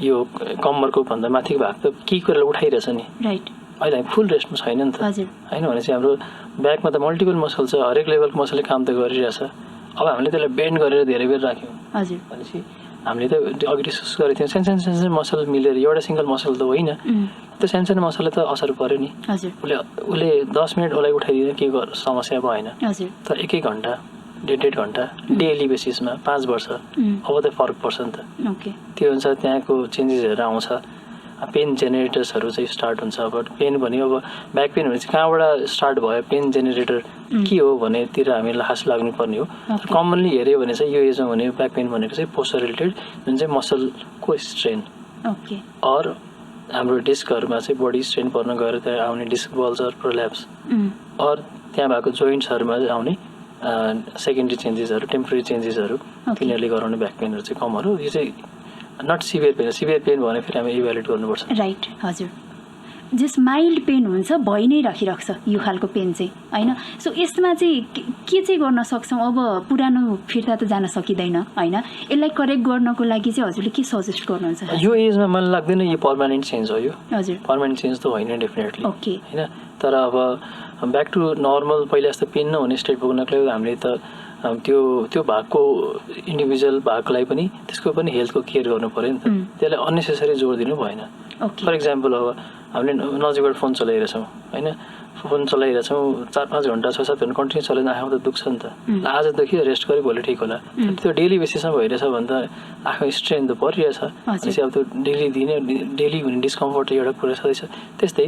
यो कम्मरको भन्दा माथिको भाग त केही कुराले उठाइरहेछ नि। अहिले हामी फुल रेस्टमा छैन नि त होइन। भनेपछि हाम्रो ब्याकमा त मल्टिपल मसल छ, हरेक लेभलको मसलले काम त गरिरहेछ। अब हामीले त्यसलाई बेन्ड गरेर धेरै बेर राख्यौँ भनेपछि हामीले त अघि डिस्कस गरेको थियौँ सानो मसल मिलेर एउटा सिङ्गल मसल त होइन, त्यो सानो मसलले त असर पर्यो नि। उसले 10 मिनट उसलाई उठाइदिँदा के समस्या भएन, तर 1-1 घन्टा 1.5 घन्टा डेली बेसिसमा 5 वर्ष अब त फरक पर्छ नि त। त्यो अनुसार त्यहाँको चेन्जेसहरू आउँछ। पेन जेनेरेटर्सहरू चाहिँ स्टार्ट हुन्छ। अब पेन भन्यो, अब ब्याक पेन भने चाहिँ कहाँबाट स्टार्ट भयो, पेन जेनेरेटर के हो भनेतिर हामी खास लाग्नुपर्ने हो। कमनली हेऱ्यो भने चाहिँ यो एजमा भने ब्याक पेन भनेको चाहिँ पोस्चर रिलेटेड जुन चाहिँ मसलको स्ट्रेन अर हाम्रो डिस्कहरूमा चाहिँ बडी स्ट्रेन पर्न गएर त्यहाँ आउने डिस्क बल्जर प्रोल्याप्स अर त्यहाँ भएको जोइन्ट्सहरूमा आउने सेकेन्डरी चेन्जेसहरू, टेम्पोरेरी चेन्जेसहरू, तिनीहरूले गराउने ब्याक पेनहरू चाहिँ कमन हो। यो चाहिँ not severe pain. Severe pain भने फेरि हामी इभ्यालुएट गर्नुपर्छ। राइट। हजुर। जस्ट माइल्ड पेन हुन्छ, भइ नै राखिरहेको छ यो खालको पेन चाहिँ होइन। सो यसमा चाहिँ के चाहिँ गर्न सक्छौँ? अब पुरानो फिर्ता त जान सकिँदैन होइन। यसलाई करेक्ट गर्नको लागि चाहिँ हजुरले के सजेस्ट गर्नुहुन्छ? यो एजमा मलाई लाग्दैन यो पर्मानेन्ट चेन्ज हो। यो हजुर पर्मानेन्ट चेन्ज त होइन डेफिनेटली होइन। तर अब ब्याक टु नर्मल पहिला जस्तो पेन नहुने स्टेट पुग्नको लागि हामीले त त्यो भागको इन्डिभिजुअल भागलाई पनि त्यसको पनि हेल्थको केयर गर्नु पऱ्यो नि त। त्यसलाई अननेसेसरी जोड दिनु भएन। फर इक्जाम्पल अब हामीले नजिकबाट फोन चलाइरहेछौँ होइन, फोन चलाइरहेछौँ 4-5 घन्टा 6-7 घन्टा कन्टिन्यू चलाइँदा आँखा त दुख्छ नि त। आज देखि रेस्ट गऱ्यो भोलि ठिक होला। त्यो डेली बेसिसमा भइरहेछ भने त आँखा स्ट्रेन त परिरहेछ। त्यसै अब त्यो डेली हुने डिस्कम्फर्ट एउटा कुरा छँदैछ। त्यस्तै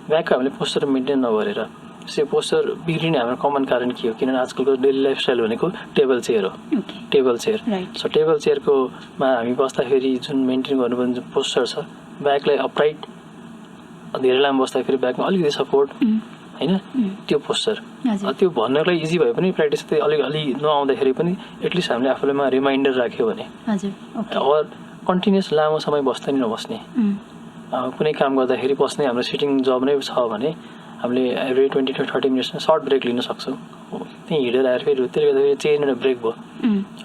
ब्याकको हामीले पोस्चर मेन्टेन नगरेर त्यसै पोस्चर बिग्रिने हाम्रो कमन कारण के हो? किनभने आजकलको डेली लाइफस्टाइल भनेको टेबल चेयर हो। Table chair. सो टेबल चेयरकोमा हामी बस्दाखेरि जुन मेन्टेन गर्नुपर्ने जुन पोस्चर छ, ब्याकलाई अपराइट धेरै लामो बस्दाखेरि ब्याकमा अलिकति सपोर्ट होइन, त्यो पोस्चर त्यो भन्नको लागि इजी भए पनि प्र्याक्टिस चाहिँ अलि नआउँदाखेरि पनि एटलिस्ट हामीले आफूलाईमा रिमाइन्डर राख्यो भने अर कन्टिन्युस लामो समय बस्दै नै नबस्ने। कुनै काम गर्दाखेरि बस्ने हाम्रो सिटिङ जब नै छ भने हामीले एभ्री 20 to 30 मिनट्समा सर्ट ब्रेक लिन सक्छौँ। त्यहीँ हिँडेर आएर फेरि त्यसले गर्दाखेरि चेन एउटा ब्रेक भयो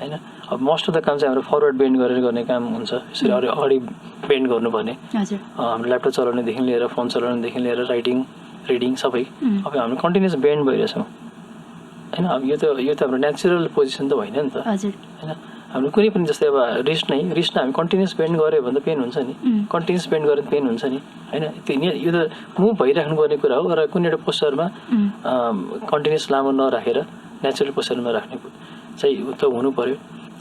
होइन। अब मोस्ट अफ द काम चाहिँ हाम्रो फरवर्ड बेन्ड गरेर गर्ने काम हुन्छ। यसरी अगाडि बेन्ड गर्नुपर्ने। हाम्रो ल्यापटप चलाउनेदेखि लिएर फोन चलाउनेदेखि लिएर राइटिङ रिडिङ सबै अब हामी कन्टिन्युस बेन्ड भइरहेछौँ होइन। अब यो त हाम्रो नेचुरल पोजिसन त होइन नि त होइन। हाम्रो कुनै पनि जस्तै अब रिस्ट हामी कन्टिन्युस बेन्ड गऱ्यो भने त पेन हुन्छ नि, कन्टिन्युस बेन्ड गऱ्यो भने पेन हुन्छ नि होइन। यो त मुभ भइराख्नु पर्ने कुरा हो। र कुनै एउटा पोस्चरमा कन्टिन्युस लामो नराखेर नेचुरल पोस्चरमा राख्ने चाहिँ त हुनु पर्यो।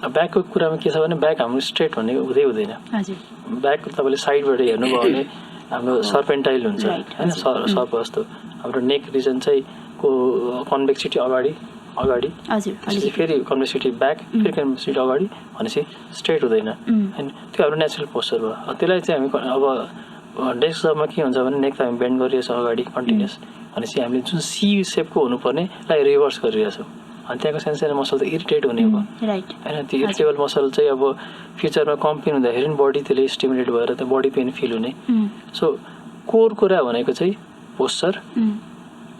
ब्याकको कुरामा के छ भने ब्याक हाम्रो स्ट्रेट भन्ने हुँदैन। ब्याक तपाईँले साइडबाट हेर्नुभयो भने हाम्रो सर्पेन्टाइल हुन्छ होइन, सर्प जस्तो। हाम्रो नेक रिजन चाहिँ को कन्भेक्सिटी अगाडि फेरि कन्भेक्सिटी ब्याक, फेरि कन्भेक्सिटी अगाडि भनेपछि स्ट्रेट हुँदैन होइन। त्यो हाम्रो नेचुरल पोस्चर भयो। त्यसलाई चाहिँ हामी अब डेस्क जबमा के हुन्छ भने नेक त हामी बेन्ड गरिरहेछ अगाडि कन्टिन्युस भनेपछि हामीले जुन सी सेपको हुनुपर्नेलाई रिभर्स गरिरहेछौँ। अनि त्यहाँको सेन्सरी मसल त इरिटेट हुने भयो होइन। त्यो इरिटेबल मसल चाहिँ अब फ्युचरमा कम पेन हुँदाखेरि पनि बडी त्यसले स्टिमुलेट भएर त बडी पेन फिल हुने। सो कोर कुरा भनेको चाहिँ पोस्चर,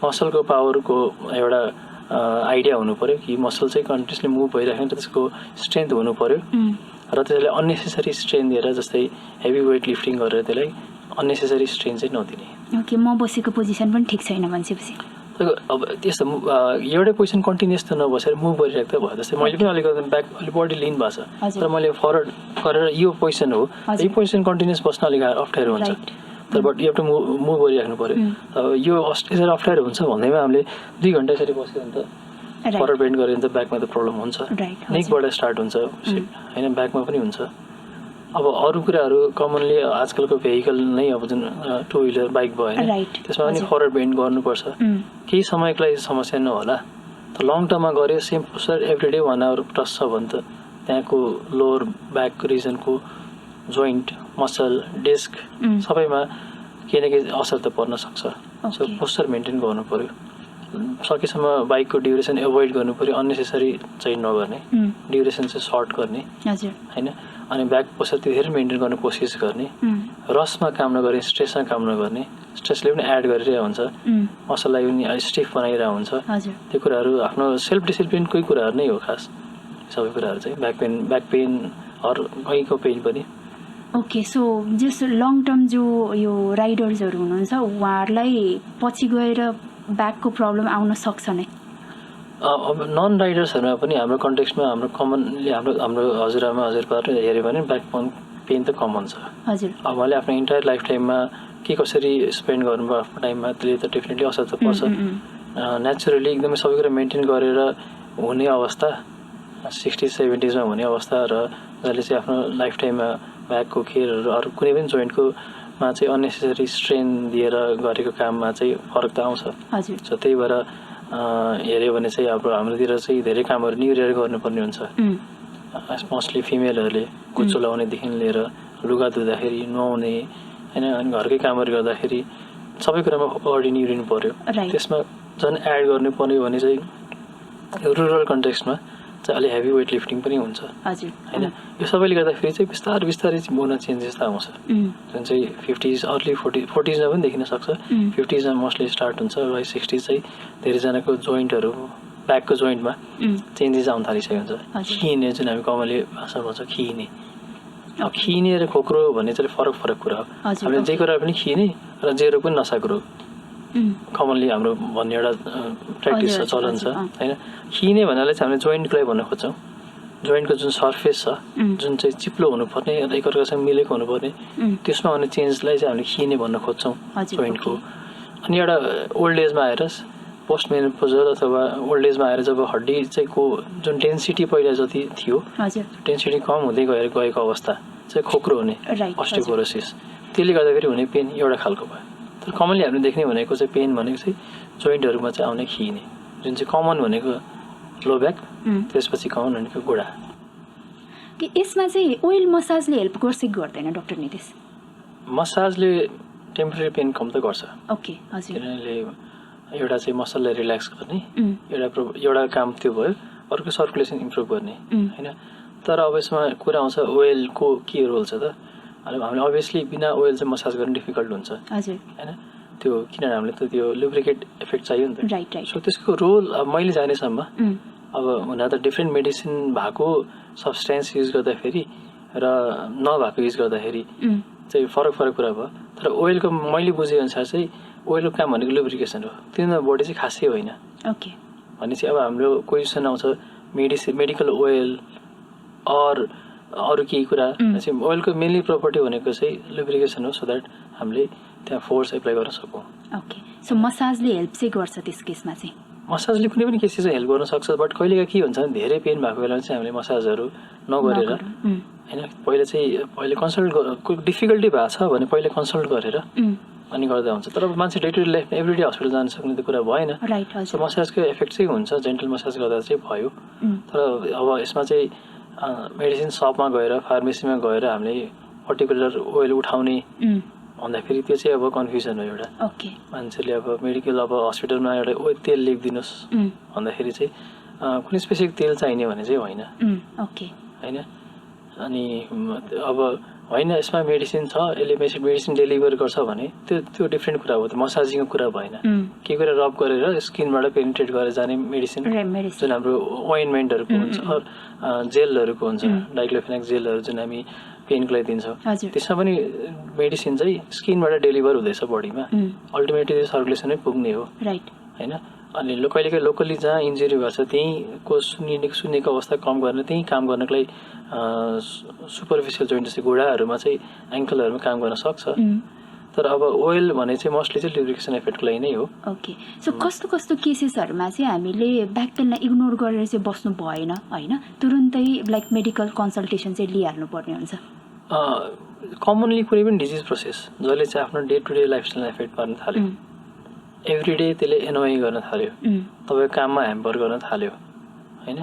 मसलको पावरको एउटा आइडिया हुनु पर्यो कि मसल चाहिँ कन्टिन्युसली मुभ भइराख्यो र त्यसको स्ट्रेन्थ हुनु पर्यो र त्यसलाई अन्नेसेसरी स्ट्रेन दिएर जस्तै हेभी वेट लिफ्टिङ गरेर त्यसलाई अन्नेसेसरी स्ट्रेन चाहिँ नदिने। ओके, म बसेको पोजिसन पनि ठिक छैन भनेपछि अब त्यस्तो एउटै पोजिसन कन्टिन्युस त नबसेर मुभ गरिराख्दा भयो। जस्तै मैले पनि अलिकति ब्याक अलिक बडी लिन भएको छ तर मैले फरवर्ड गरेर यो पोजिसन हो, यो पोजिसन कन्टिन्युस बस्न अलिक अप्ठ्यारो हुन्छ तर बट यो एउटा मुभ गरिराख्नु पर्यो। अब यो यसरी अप्ठ्यारो हुन्छ भन्दैमा हामीले 2 घन्टा यसरी बस्यो भने त फरवर्ड बेन्ड गऱ्यो भने त ब्याकमा त प्रब्लम हुन्छ, नेकबाट स्टार्ट हुन्छ होइन, ब्याकमा पनि हुन्छ। अब अरू कुराहरू कमनली आजकलको भेहिकल नै अब जुन 2 व्हिलर बाइक भयो होइन, त्यसमा पनि फरवर्ड बेन्ड गर्नुपर्छ। केही समयको लागि समस्या नहोला त लङ टर्ममा गऱ्यो same posture every day 1 hour touch छ भने त त्यहाँको लोवर ब्याक रिजनको जोइन्ट, मसल, डिस्क सबैमा केही न केही असर त पर्न सक्छ। सो पोस्चर मेन्टेन गर्नु पर्यो। सकेसम्म बाइकको ड्युरेसन एभोइड गर्नु पर्यो, अन्नेसेसरी चाहिँ नगर्ने, ड्युरेसन चाहिँ सर्ट गर्ने होइन। अनि ब्याक पोस्चर धेरै मेन्टेन गर्ने कोसिस गर्ने, रसमा काम नगर्ने, स्ट्रेसमा काम नगर्ने। स्ट्रेसले पनि एड गरिरहेको हुन्छ, मसललाई पनि स्टिफ बनाइरहेको हुन्छ। त्यो कुराहरू आफ्नो सेल्फ डिसिप्लिनकै कुराहरू नै हो खास सबै कुराहरू चाहिँ। ब्याक पेन अरू कहीँको पेन पनि। ओके, सो जस्तो लङ टर्म जो यो राइडर्सहरू हुनुहुन्छ उहाँहरूलाई पछि गएर ब्याकको प्रब्लम आउन सक्छ नै। अब नन राइडर्सहरूमा पनि हाम्रो कन्टेक्स्टमा हाम्रो कमनली हाम्रो हजुरआमा हजुरबाले हेऱ्यो भने ब्याक पेन त कमन छ। अब मैले आफ्नो इन्टायर लाइफ टाइममा के कसरी स्पेन्ड गर्नुभयो आफ्नो टाइममा त्यसले त डेफिनेटली असर त पर्छ। नेचुरली एकदमै सबै कुरा मेन्टेन गरेर हुने अवस्था 60s-70s हुने अवस्था र जसले चाहिँ आफ्नो लाइफ टाइममा ब्याकको केयरहरू अरू कुनै पनि जोइन्टकोमा चाहिँ अन्नेसेसरी स्ट्रेन दिएर गरेको काममा चाहिँ फरक त आउँछ। सो त्यही भएर हेऱ्यो भने चाहिँ अब हाम्रोतिर चाहिँ धेरै कामहरू निहुरेर गर्नुपर्ने हुन्छ। मोस्टली फिमेलहरूले कुच्चो लगाउनेदेखि लिएर लुगा धुँदाखेरि, नुहाउने होइन, अनि घरकै कामहरू गर्दाखेरि सबै कुरामा बडी निहुरिनु पर्यो। त्यसमा झन् एड गर्नुपर्ने भने चाहिँ रुरल कन्टेक्स्टमा चाहिँ अलि हेभी वेट लिफ्टिङ पनि हुन्छ होइन। यो सबैले गर्दाखेरि चाहिँ बिस्तारै चाहिँ बोनस चेन्जेस त आउँछ जुन चाहिँ 50s अर्ली 40s पनि देखिन सक्छ। 50s मोस्टली स्टार्ट हुन्छ। बाइ 60s चाहिँ धेरैजनाको जोइन्टहरू ब्याकको जोइन्टमा चेन्जेस आउन थालिसकेको हुन्छ। खिने जुन हामी कमनली भाषा भन्छ खिने, अब खिने र खोक्रो भन्ने चाहिँ फरक कुरा हो। हामीले जे कुरा पनि खिने र जेरो पनि नसाको रोग कमनली हाम्रो भन्ने एउटा प्र्याक्टिस छ, चलन छ होइन। खिने भन्नाले चाहिँ हामीले जोइन्टको लागि भन्न खोज्छौँ। जोइन्टको जुन सर्फेस छ जुन चाहिँ चिप्लो हुनुपर्ने र एकअर्कासँग मिलेको हुनुपर्ने त्यसमा हुने चेन्जलाई चाहिँ हामीले खिने भन्न खोज्छौँ जोइन्टको। अनि एउटा ओल्ड एजमा आएर पोस्ट मेनोपोजल अथवा ओल्ड एजमा आएर जब हड्डी चाहिँ को जुन डेन्सिटी पहिला जति थियो डेन्सिटी कम हुँदै गएको अवस्था चाहिँ खोक्रो हुने अस्टियोपोरोसिस, त्यसले गर्दाखेरि हुने पेन एउटा खालको भयो। तर कमनली हामीले देख्ने भनेको चाहिँ पेन भनेको चाहिँ जोइन्टहरूमा चाहिँ आउने खिने, जुन चाहिँ कमन भनेको लो ब्याक, त्यसपछि कमन भनेको गोडा। यसमा चाहिँ ओइल मसाजले हेल्प गर्छ कि गर्दैन डाक्टर नितेश? मसाजले टेम्परेरी पेन कम त गर्छ। ओके, हजुर। किनभने एउटा चाहिँ मसललाई रिल्याक्स गर्ने एउटा काम त्यो भयो, अर्को सर्कुलेसन इम्प्रुभ गर्ने होइन। तर अब यसमा कुरा आउँछ ओइलको के रोल छ त। अनि हामीले अभियसली बिना ओइल चाहिँ मसाज गर्न डिफिकल्ट हुन्छ होइन। त्यो किनभने हामीले त त्यो लुब्रिकेट इफेक्ट चाहियो नि त। सो त्यसको रोल अब मैले जानेसम्म अब हुन त डिफ्रेन्ट मेडिसिन भएको सब्सटेन्स युज गर्दाखेरि र नभएको युज गर्दाखेरि चाहिँ फरक कुरा भयो। तर ओइलको मैले बुझेअनुसार चाहिँ ओइलको काम भनेको लुब्रिकेसन हो, त्यो बडी चाहिँ खासै होइन। ओके, भनेपछि अब हाम्रो क्वेसन आउँछ मेडिकल ओइल अरू केही कुरा चाहिँ ओइलको मेनली प्रोपर्टी भनेको चाहिँ लुब्रिकेसन हो, सो द्याट हामीले त्यहाँ फोर्स एप्लाई गर्न सकौँ। ओके, सो मसाजले हेल्प चाहिँ गर्छ त्यस केसमा चाहिँ? मसाजले कुनै पनि केस चाहिँ हेल्प गर्न सक्छ, बट कहिलेका के हुन्छ भने धेरै पेन भएको बेलामा चाहिँ हामीले मसाजहरू नगरेर होइन, पहिले कन्सल्ट डिफिकल्टी भएको छ भने पहिले कन्सल्ट गरेर अनि गर्दा हुन्छ। तर अब मान्छे डे टु डे लाइफमा एभ्रिडे हस्पिटल जान सक्ने त कुरा भएन। सो मसाजको इफेक्ट चाहिँ हुन्छ, जेन्टल मसाज गर्दा चाहिँ भयो। तर अब यसमा चाहिँ मेडिसिन सपमा गएर फार्मेसीमा गएर हामीले पर्टिकुलर ओइल उठाउने भन्दाखेरि त्यो चाहिँ अब कन्फ्युजन हो एउटा। मान्छेले अब मेडिकल अब हस्पिटलमा एउटा ओइल तेल लेखिदिनुहोस् भन्दाखेरि चाहिँ कुनै स्पेसिफिक तेल चाहिने भने चाहिँ होइन होइन। अनि अब होइन यसमा मेडिसिन छ, यसले मेडिसिन डेलिभर गर्छ भने त्यो डिफ्रेन्ट कुरा हो, त्यो मसाजिङको कुरा भएन। केही कुरा रब गरेर स्किनबाट पेनिट्रेट गरेर जाने मेडिसिन जुन हाम्रो ओइन्टमेन्टहरूको हुन्छ, जेलहरूको हुन्छ, डाइक्लोफेनाक जेलहरू जुन हामी पेनको लागि दिन्छौँ, त्यसमा पनि मेडिसिन चाहिँ स्किनबाट डेलिभर हुँदैछ बडीमा, अल्टिमेटली त्यो सर्कुलेसनै पुग्ने हो होइन। अनि कहिलेकाहीँ लोकली जहाँ इन्जुरी भएको छ त्यहीँको सुन्नेको अवस्था कम गर्न, त्यहीँ काम गर्नको लागि सुपरफिसियल जोइन्ट जस्तै घुँडाहरूमा चाहिँ एङ्कलहरूमा काम गर्न सक्छ। तर अब ओइल भने चाहिँ मोस्टली चाहिँ लुब्रिकेसन इफेक्टको लागि नै हो। ओके, सो कस्तो कस्तो केसेसहरूमा चाहिँ हामीले ब्याक पेनलाई इग्नोर गरेर चाहिँ बस्नु भएन होइन, तुरुन्तै लाइक मेडिकल कन्सल्टेसन चाहिँ लिइहाल्नु पर्ने हुन्छ? कमनली कुनै पनि डिजिज प्रोसेस जसले चाहिँ आफ्नो डे टु डे लाइफस्टाइललाई इफेक्ट पार्न थाल्यो, एभ्री डे त्यसले एनोई गर्न थाल्यो, तपाईँको काममा ह्याम्पर गर्न थाल्यो होइन,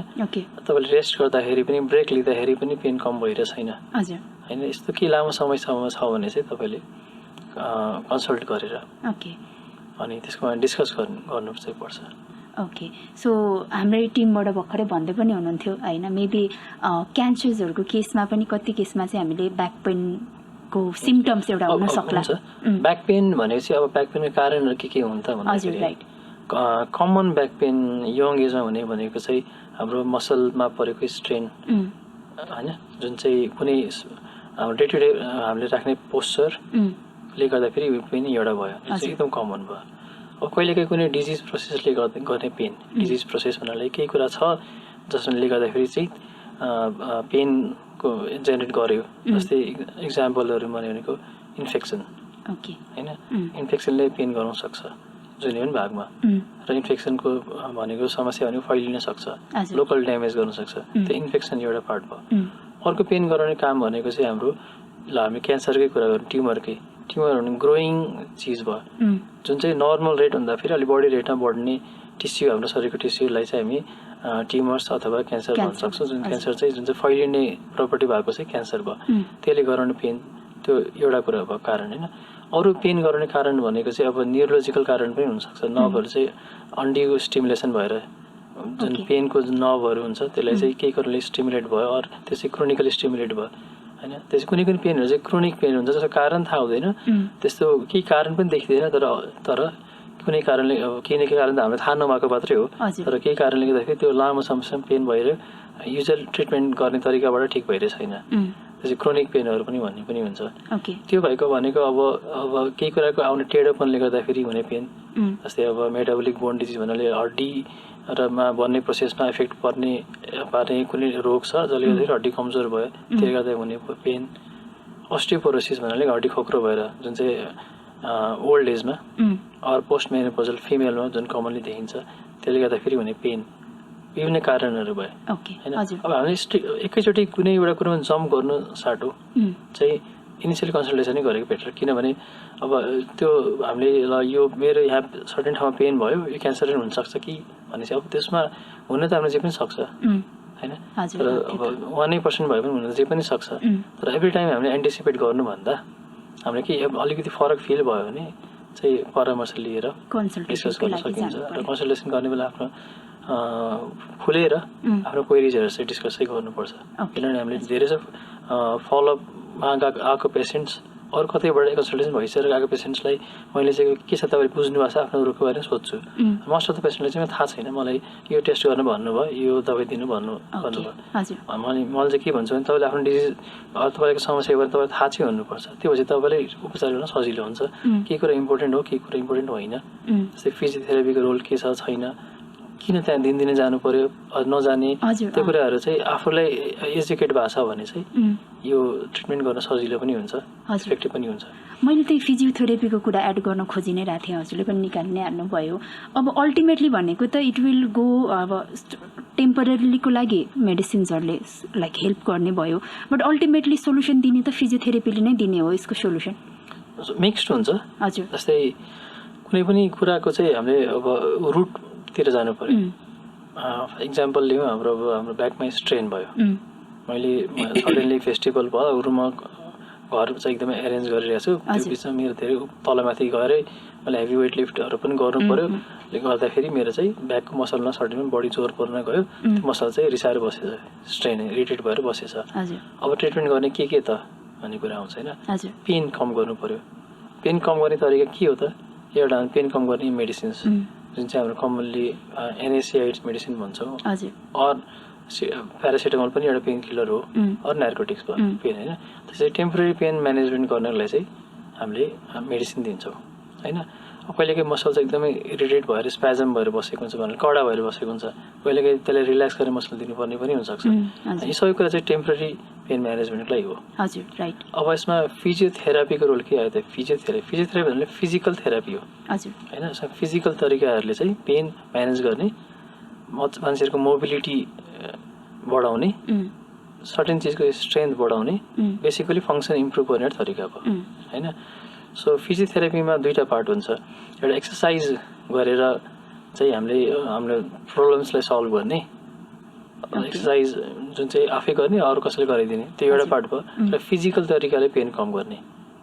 तपाईँले रेस्ट गर्दाखेरि पनि ब्रेक लिँदाखेरि पनि पेन कम भइरहेको छैन होइन, यस्तो केही लामो समयसम्म छ भने चाहिँ तपाईँले कन्सल्ट गरेर अनि त्यसकोमा डिस्कस गर्नु चाहिँ पर्छ। ओके, सो हाम्रै टिमबाट भर्खरै भन्दै पनि हुनुहुन्थ्यो होइन, मेबी क्यान्सर्सहरूको केसमा पनि कति केसमा चाहिँ हामीले ब्याक पेनको सिम्टम्स एउटा हुन सक्ला। ब्याक पेन भनेपछि अब ब्याक पेनको कारणहरू के हुन्छ त भन्दाखेरि कमन ब्याक पेन यङ एजमा भनेको चाहिँ हाम्रो मसलमा परेको स्ट्रेन होइन, जुन चाहिँ कुनै हाम्रो डे टु डे हामीले राख्ने पोस्चरले गर्दाखेरि पेन एउटा भयो, त्यो चाहिँ एकदम कमन भयो। अब कहिलेकाहीँ कुनै डिजिज प्रोसेसले गर्ने पेन, डिजिज प्रोसेस भन्नाले केही कुरा छ जसले गर्दाखेरि चाहिँ पेनको जेनेरेट गर्यो, जस्तै इक्जाम्पलहरू भनेको इन्फेक्सन होइन, इन्फेक्सनले पेन गराउन सक्छ जुनै पनि भागमा, र इन्फेक्सनको भनेको समस्या भनेको फैलिन सक्छ, लोकल ड्यामेज गर्न सक्छ, त्यो इन्फेक्सन एउटा पार्ट भयो। अर्को पेन गराउने काम भनेको चाहिँ हाम्रो हामी क्यान्सरकै कुरा गरौँ, ट्युमर भने ग्रोइङ चिज भयो, जुन चाहिँ नर्मल रेट भन्दा फेरि अलिक बढी रेटमा बढ्ने टिस्यु, हाम्रो शरीरको टिस्युलाई चाहिँ हामी ट्युमर्स अथवा क्यान्सर भन्न सक्छौँ। जुन क्यान्सर चाहिँ जुन चाहिँ फैलिने प्रपर्टी भएको चाहिँ क्यान्सर भयो, त्यसले गराउने पेन त्यो एउटा कुरा भयो कारण होइन। अरू पेन गराउने कारण भनेको चाहिँ अब न्युरोलोजिकल कारण पनि हुनसक्छ, नर्भहरू चाहिँ अन्डियो स्टिमुलेसन भएर जुन पेनको जुन नर्भहरू हुन्छ त्यसलाई चाहिँ केही कारणले स्टिमुलेट भयो, अरू त्यो चाहिँ क्रोनिकली स्टिमुलेट भयो होइन। त्यसै कुनै पनि पेनहरू चाहिँ क्रोनिक पेन हुन्छ जसको कारण थाहा हुँदैन, त्यस्तो केही कारण पनि देखिँदैन, तर कुनै कारणले अब केही न केही कारण त हामीलाई थाहा नभएको मात्रै हो, तर केही कारणले गर्दाखेरि त्यो लामो समयसम्म पेन भएर युजल ट्रिटमेन्ट गर्ने तरिकाबाट ठिक भइरहेको छैन, त्यसै क्रोनिक पेनहरू पनि भन्ने पनि हुन्छ। त्यो भएको भनेको अब केही कुराको आउने टेढोपनले गर्दाखेरि हुने पेन, जस्तै अब मेटाबोलिक बोन डिजिज भन्नाले हड्डी र बन्ने प्रोसेसमा इफेक्ट पार्ने कुनै रोग छ जसले गर्दाखेरि हड्डी कमजोर भयो, त्यसले गर्दा हुने पेन। अस्टियोपोरोसिस भन्नाले हड्डी खोक्रो भएर जुन चाहिँ ओल्ड एजमा अरू पोस्ट मेनोपोजल फिमेलमा जुन कमनली देखिन्छ, त्यसले गर्दाखेरि हुने पेन, विभिन्न कारणहरू भयो होइन। अब हामीले एकैचोटि कुनै एउटा कुरोमा जम्प गर्नु साटो चाहिँ इनिसियल कन्सल्टेसनै गरेको बेटर, किनभने अब त्यो हामीले ल यो मेरो यहाँ सर्टेन ठाउँमा पेन भयो, यो क्यान्सर पनि हुनसक्छ कि भनेपछि अब त्यसमा हुन त हामीले जे पनि सक्छ होइन, तर अब 1% भयो भने हुन त जे पनि सक्छ, तर एभ्री टाइम हामीले एन्टिसिपेट गर्नुभन्दा हामीले के अलिकति फरक फिल भयो भने चाहिँ परामर्श लिएर डिस्कस गर्न सकिन्छ। र कन्सल्टेसन गर्ने बेला आफ्नो खुलेर आफ्नो क्वेरिजहरू चाहिँ डिस्कस चाहिँ गर्नुपर्छ, किनभने हामीले धेरै फलोअपमा आएको पेसेन्ट्स अरू कतैबाट कन्सल्टेसन भइसकेर आएको पेसेन्ट्सलाई मैले चाहिँ के छ तपाईँले बुझ्नु भएको छ आफ्नो रोगको बारेमा सोध्छु। मोस्ट अफ द पेसेन्टलाई चाहिँ थाहा छैन, मलाई यो टेस्ट गर्नु भन्नुभयो, यो दबाई दिनु भन्नुभयो, मैले चाहिँ के भन्छु भने तपाईँले आफ्नो डिजिज तपाईँको समस्या बारे तपाईँलाई थाहा चाहिँ हुनुपर्छ, त्यो भएपछि तपाईँले उपचार गर्न सजिलो हुन्छ। के कुरा इम्पोर्टेन्ट हो, के कुरा इम्पोर्टेन्ट होइन, जस्तै फिजियोथेरापीको रोल के छ छैन, किन त्यहाँ दिनदिनै जानु पर्यो नजाने त्यो कुराहरू चाहिँ आफूलाई एजुकेट भएको छ भने चाहिँ यो ट्रिटमेन्ट गर्न सजिलो पनि हुन्छ, इफेक्टिभ पनि हुन्छ। मैले त्यही फिजियोथेरापीको कुरा एड गर्न खोजि नै रहेको थिएँ, हजुरले पनि निकाल्ने हाल्नुभयो। अब अल्टिमेटली भनेको त इट विल गो अब टेम्पररीको लागि मेडिसिन्सहरूले लाइक हेल्प गर्ने भयो, बट अल्टिमेटली सोल्युसन दिने त फिजियोथेरापीले नै दिने हो यसको सोल्युसन। मिक्स्ड हुन्छ। हजुर। जस्तै कुनै पनि कुराको चाहिँ हामीले अब रुटतिर जानु पर्यो। इक्जाम्पल लिउँ, हाम्रो ब्याकमा स्ट्रेन भयो, मैले सडनली फेस्टिभल भयो, रुममा घर चाहिँ एकदमै एरेन्ज गरिरहेको छु, त्यो बिचमा मेरो धेरै तलमाथि गएरै मैले हेभी वेट लिफ्टहरू पनि गर्नु पर्यो, गर्दाखेरि मेरो चाहिँ ब्याकको मसलमा सडनली बढी जोर पर्न गयो, त्यो मसल चाहिँ रिसाएर बसेछ, स्ट्रेन इरिटेट भएर बसेछ। अब ट्रिटमेन्ट गर्ने के त भन्ने कुरा आउँछ होइन। पेन कम गर्नु पर्यो। पेन कम गर्ने तरिका के हो त? एउटा पेन कम गर्ने मेडिसिन्स जुन चाहिँ हाम्रो कमनली एनएसएआइड्स मेडिसिन भन्छौँ, अर प्यारासिटामोल पनि एउटा पेन किलर हो, अरू नार्कोटिक्स भयो पेन होइन। त्यसरी टेम्पोरेरी पेन म्यानेजमेन्ट गर्नलाई चाहिँ हामीले मेडिसिन दिन्छौँ होइन। कहिलेकाहीँ मसल चाहिँ एकदमै इरिटेट भएर स्प्याजम भएर बसेको हुन्छ भने कडा भएर बसेको हुन्छ, कहिलेकाहीँ त्यसलाई रिल्याक्स गरेर मसल दिनुपर्ने पनि हुनसक्छ। यी सबै कुरा चाहिँ टेम्पोरेरी पेन म्यानेजमेन्टलाई हो। हजुर, राइट। अब यसमा फिजियोथेरापीको रोल के आयो त? फिजियोथेरापी भन्नाले फिजिकल थेरापी हो होइन। फिजिकल तरिकाहरूले चाहिँ पेन म्यानेज गर्ने, मान्छेहरूको मोबिलिटी बढाउने, सर्टेन चिजको स्ट्रेन्थ बढाउने, बेसिकली फङ्सन इम्प्रुभ गर्ने तरिका भयो होइन। सो फिजियोथेरापीमा दुईवटा पार्ट हुन्छ। एउटा एक्सर्साइज गरेर चाहिँ हामीले हाम्रो प्रब्लम्सलाई सल्भ गर्ने, एक्सर्साइज जुन चाहिँ आफै गर्ने अरू कसैले गराइदिने, त्यो एउटा पार्ट भयो। र फिजिकल तरिकाले पेन कम गर्ने,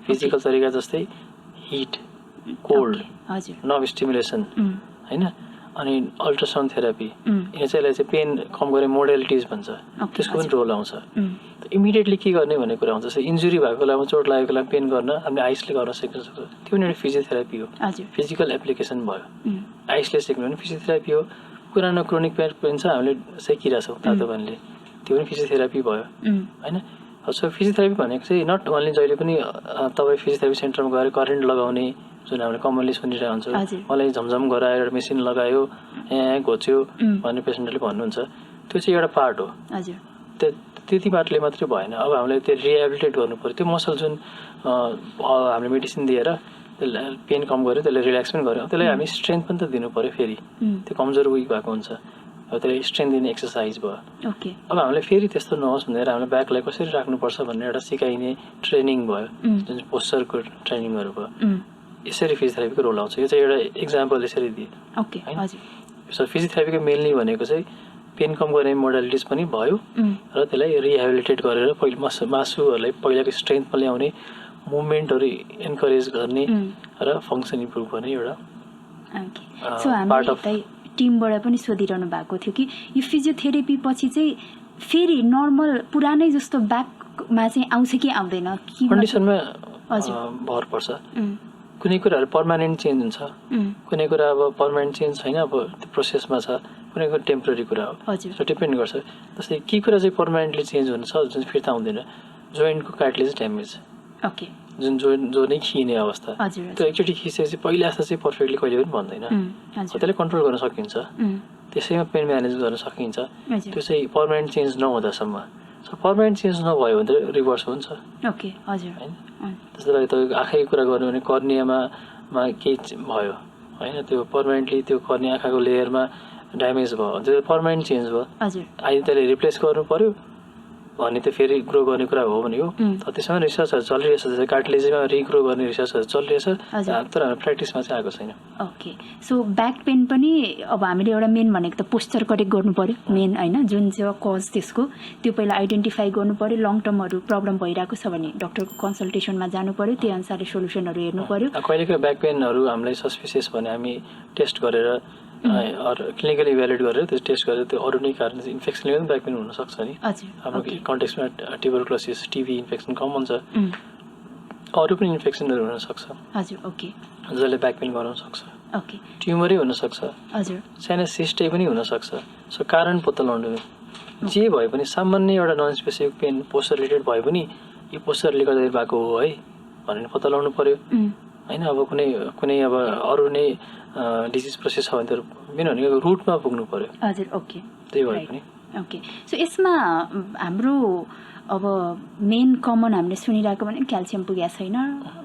फिजिकल तरिका जस्तै हिट, कोल्ड, नर्भ स्टिमुलेसन होइन, अनि अल्ट्रासाउन्ड थेरापी, यो चाहिँ यसलाई चाहिँ पेन कम गर्ने मोडालिटिज भन्छ, त्यसको पनि रोल आउँछ। इमिडिएटली के गर्ने भन्ने कुरा आउँछ। जस्तै इन्जुरी भएको बेलामा, चोट लागेको बेलामा पेन गर्न हामीले आइसले गर्न सक्छ, त्यो पनि एउटा फिजियोथेरापी हो, फिजिकल एप्लिकेसन भयो। आइसले सिक्नु भने फिजियोथेरापी हो। पुरानो क्रोनिक पेन छ, हामीले सेकिरहेछौँ तातो पानीले, त्यो पनि फिजियोथेरापी भयो होइन। सो फिजियोथेरापी भनेको चाहिँ नट ओन्ली जहिले पनि तपाईँ फिजियोथेरापी सेन्टरमा गएर करेन्ट लगाउने जुन हामीले कमनली सुनिरहेको हुन्छौँ, मलाई झमझम गरायो, एउटा मेसिन लगायो, घोच्यो भन्ने पेसेन्टहरूले भन्नुहुन्छ, त्यो चाहिँ एउटा पार्ट हो। त्यति पार्टले मात्रै भएन। अब हामीले त्यो रिहेबिलिटेट गर्नु पऱ्यो। त्यो मसल जुन हामीले मेडिसिन दिएर त्यसलाई पेन कम गऱ्यो, त्यसलाई रिल्याक्स पनि गऱ्यो, त्यसलाई हामी स्ट्रेन्थ पनि त दिनु पऱ्यो। फेरि त्यो कमजोर विक भएको हुन्छ, अब त्यसलाई स्ट्रेन्थ दिने एक्सर्साइज भयो। अब हामीले फेरि त्यस्तो नहोस् भनेर हामीले ब्याकलाई कसरी राख्नुपर्छ भन्ने एउटा सिकाइने ट्रेनिङ भयो, जुन पोस्चरको ट्रेनिङहरू भयो। यसरी फिजियोथेरापीको रोल आउँछ। यो चाहिँ एउटा इक्जाम्पल यसरी दिए होइन। सो फिजियोथेरापीको मेनली भनेको चाहिँ पेन कम गर्ने मोडालिटिज पनि भयो, र त्यसलाई रिहेबिलिटेट गरेर मासुहरूलाई पहिलाको स्ट्रेन्थमा ल्याउने, मुभमेन्टहरू इन्करेज गर्ने र फङ्सन इम्प्रुभ गर्ने एउटा पार्ट अफ। टिमबाट पनि सोधिरहनु भएको थियो कि यो फिजियोथेरापी पछि चाहिँ फेरि नर्मल पुरानै जस्तो ब्याकमा चाहिँ आउँछ कि आउँदैन, कन्डिसनमा भर पर्छ। कुनै कुराहरू पर्मानेन्ट चेन्ज हुन्छ, कुनै कुरा अब पर्मानेन्ट चेन्ज छैन, अब त्यो प्रोसेसमा छ, कुनै कुरा टेम्पोरेरी कुरा हो, सो डिपेन्ड गर्छ। जस्तै के कुरा चाहिँ पर्मानेन्टली चेन्ज हुन्छ जुन फिर्ता आउँदैन, जोइन्टको कार्टिलेज ड्यामेज, जो नै खिने अवस्था, त्यो एकचोटि खिचेपछि पहिला जस्तो चाहिँ पर्फेक्टली कहिले पनि भन्दैन, त्यसलाई कन्ट्रोल गर्न सकिन्छ, त्यसैमा पेन म्यानेज गर्न सकिन्छ। त्यो चाहिँ पर्मानेन्ट चेन्ज नहुँदासम्म। सो पर्मानेन्ट चेन्ज नभयो भने त रिभर्स हुन्छ होइन। जस्तै तपाईँको आँखाको कुरा गर्नु भने कर्नियामा केही भयो होइन, त्यो पर्मानेन्टली त्यो कर्निया आँखाको लेयरमा ड्यामेज भयो, त्यो पर्मानेन्ट चेन्ज भयो। अहिले त्यसले रिप्लेस गर्नु पर्यो भने त फेरि ग्रो गर्ने कुरा हो भने हो, त्यसमा रिसर्चहरू चलिरहेछ, जस्तै कार्टिलेजमा रिग्रो गर्ने रिसर्चहरू चलिरहेछ, तर हाम्रो प्र्याक्टिसमा चाहिँ आएको छैन। ओके, सो ब्याक पेन पनि अब हामीले एउटा मेन भनेको त पोस्चर करेक्ट गर्नु पर्यो मेन होइन, जुन चाहिँ कज त्यसको त्यो पहिला आइडेन्टिफाई गर्नु पर्यो। लङ टर्महरू प्रब्लम भइरहेको छ भने डक्टरको कन्सल्टेसनमा जानु पर्यो, त्यही अनुसारले सोल्युसनहरू हेर्नु पर्यो। कहिलेकाहीँ ब्याक पेनहरू हामीलाई सस्पिसियस भने हामी टेस्ट गरेर क्लिनिकली इभ्यालुएट गरेर त्यो टेस्ट गरेर त्यो अरू नै कारण इन्फेक्सनले पनि ब्याक पेन हुनसक्छ नि। हाम्रो कन्टेक्समा ट्युबरक्लोसिस, टिबी इन्फेक्सन कमन छ, अरू पनि इन्फेक्सनहरू हुनसक्छ जसले ब्याक पेन गराउन सक्छ। ट्युमरै हुनसक्छ, सानो सिस्टै पनि हुनसक्छ। सो कारण पत्ता लगाउनु जे भए पनि सामान्य एउटा non specific pain posture related भए पनि यो पोस्चरले गर्दाखेरि भएको हो है भनेर पत्ता लगाउनु पर्यो। होइन। अब कुनै अब अरू नै डिजिज प्रोसेस छ भने त मेन भनेको रुटमा पुग्नु पर्यो। हजुर, ओके, त्यही भएर पनि ओके। सो यसमा हाम्रो अब मेन कमन हामीले सुनिरहेको भने क्याल्सियम पुगेको छैन,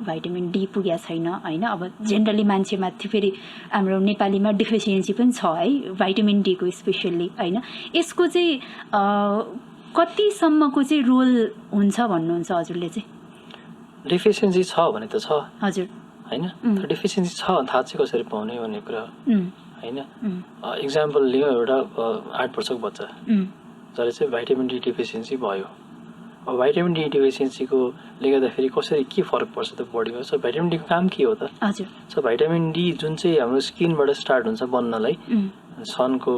भाइटामिन डी पुगेको छैन होइन। अब जेनरली मान्छेमाथि फेरि हाम्रो नेपालीमा डिफिसियन्सी पनि छ है, भाइटामिन डीको स्पेसल्ली होइन। यसको चाहिँ कतिसम्मको चाहिँ रोल हुन्छ भन्नुहुन्छ हजुरले चाहिँ? डिफिसियन्सी छ भने त छ हजुर होइन, तर डिफिसियन्सी छ भने थाहा चाहिँ कसरी पाउने भन्ने कुरा होइन। इक्जाम्पल लियो, एउटा 8 वर्षको बच्चा जसले चाहिँ भाइटामिन डी डिफिसियन्सी भयो। अब भाइटामिन डी डिफिसियन्सीले गर्दाखेरि कसरी के फरक पर्छ त बडीमा? सो भाइटामिन डीको काम के हो त? हजुर। सो भाइटामिन डी जुन चाहिँ हाम्रो स्किनबाट स्टार्ट हुन्छ बन्नलाई, सनको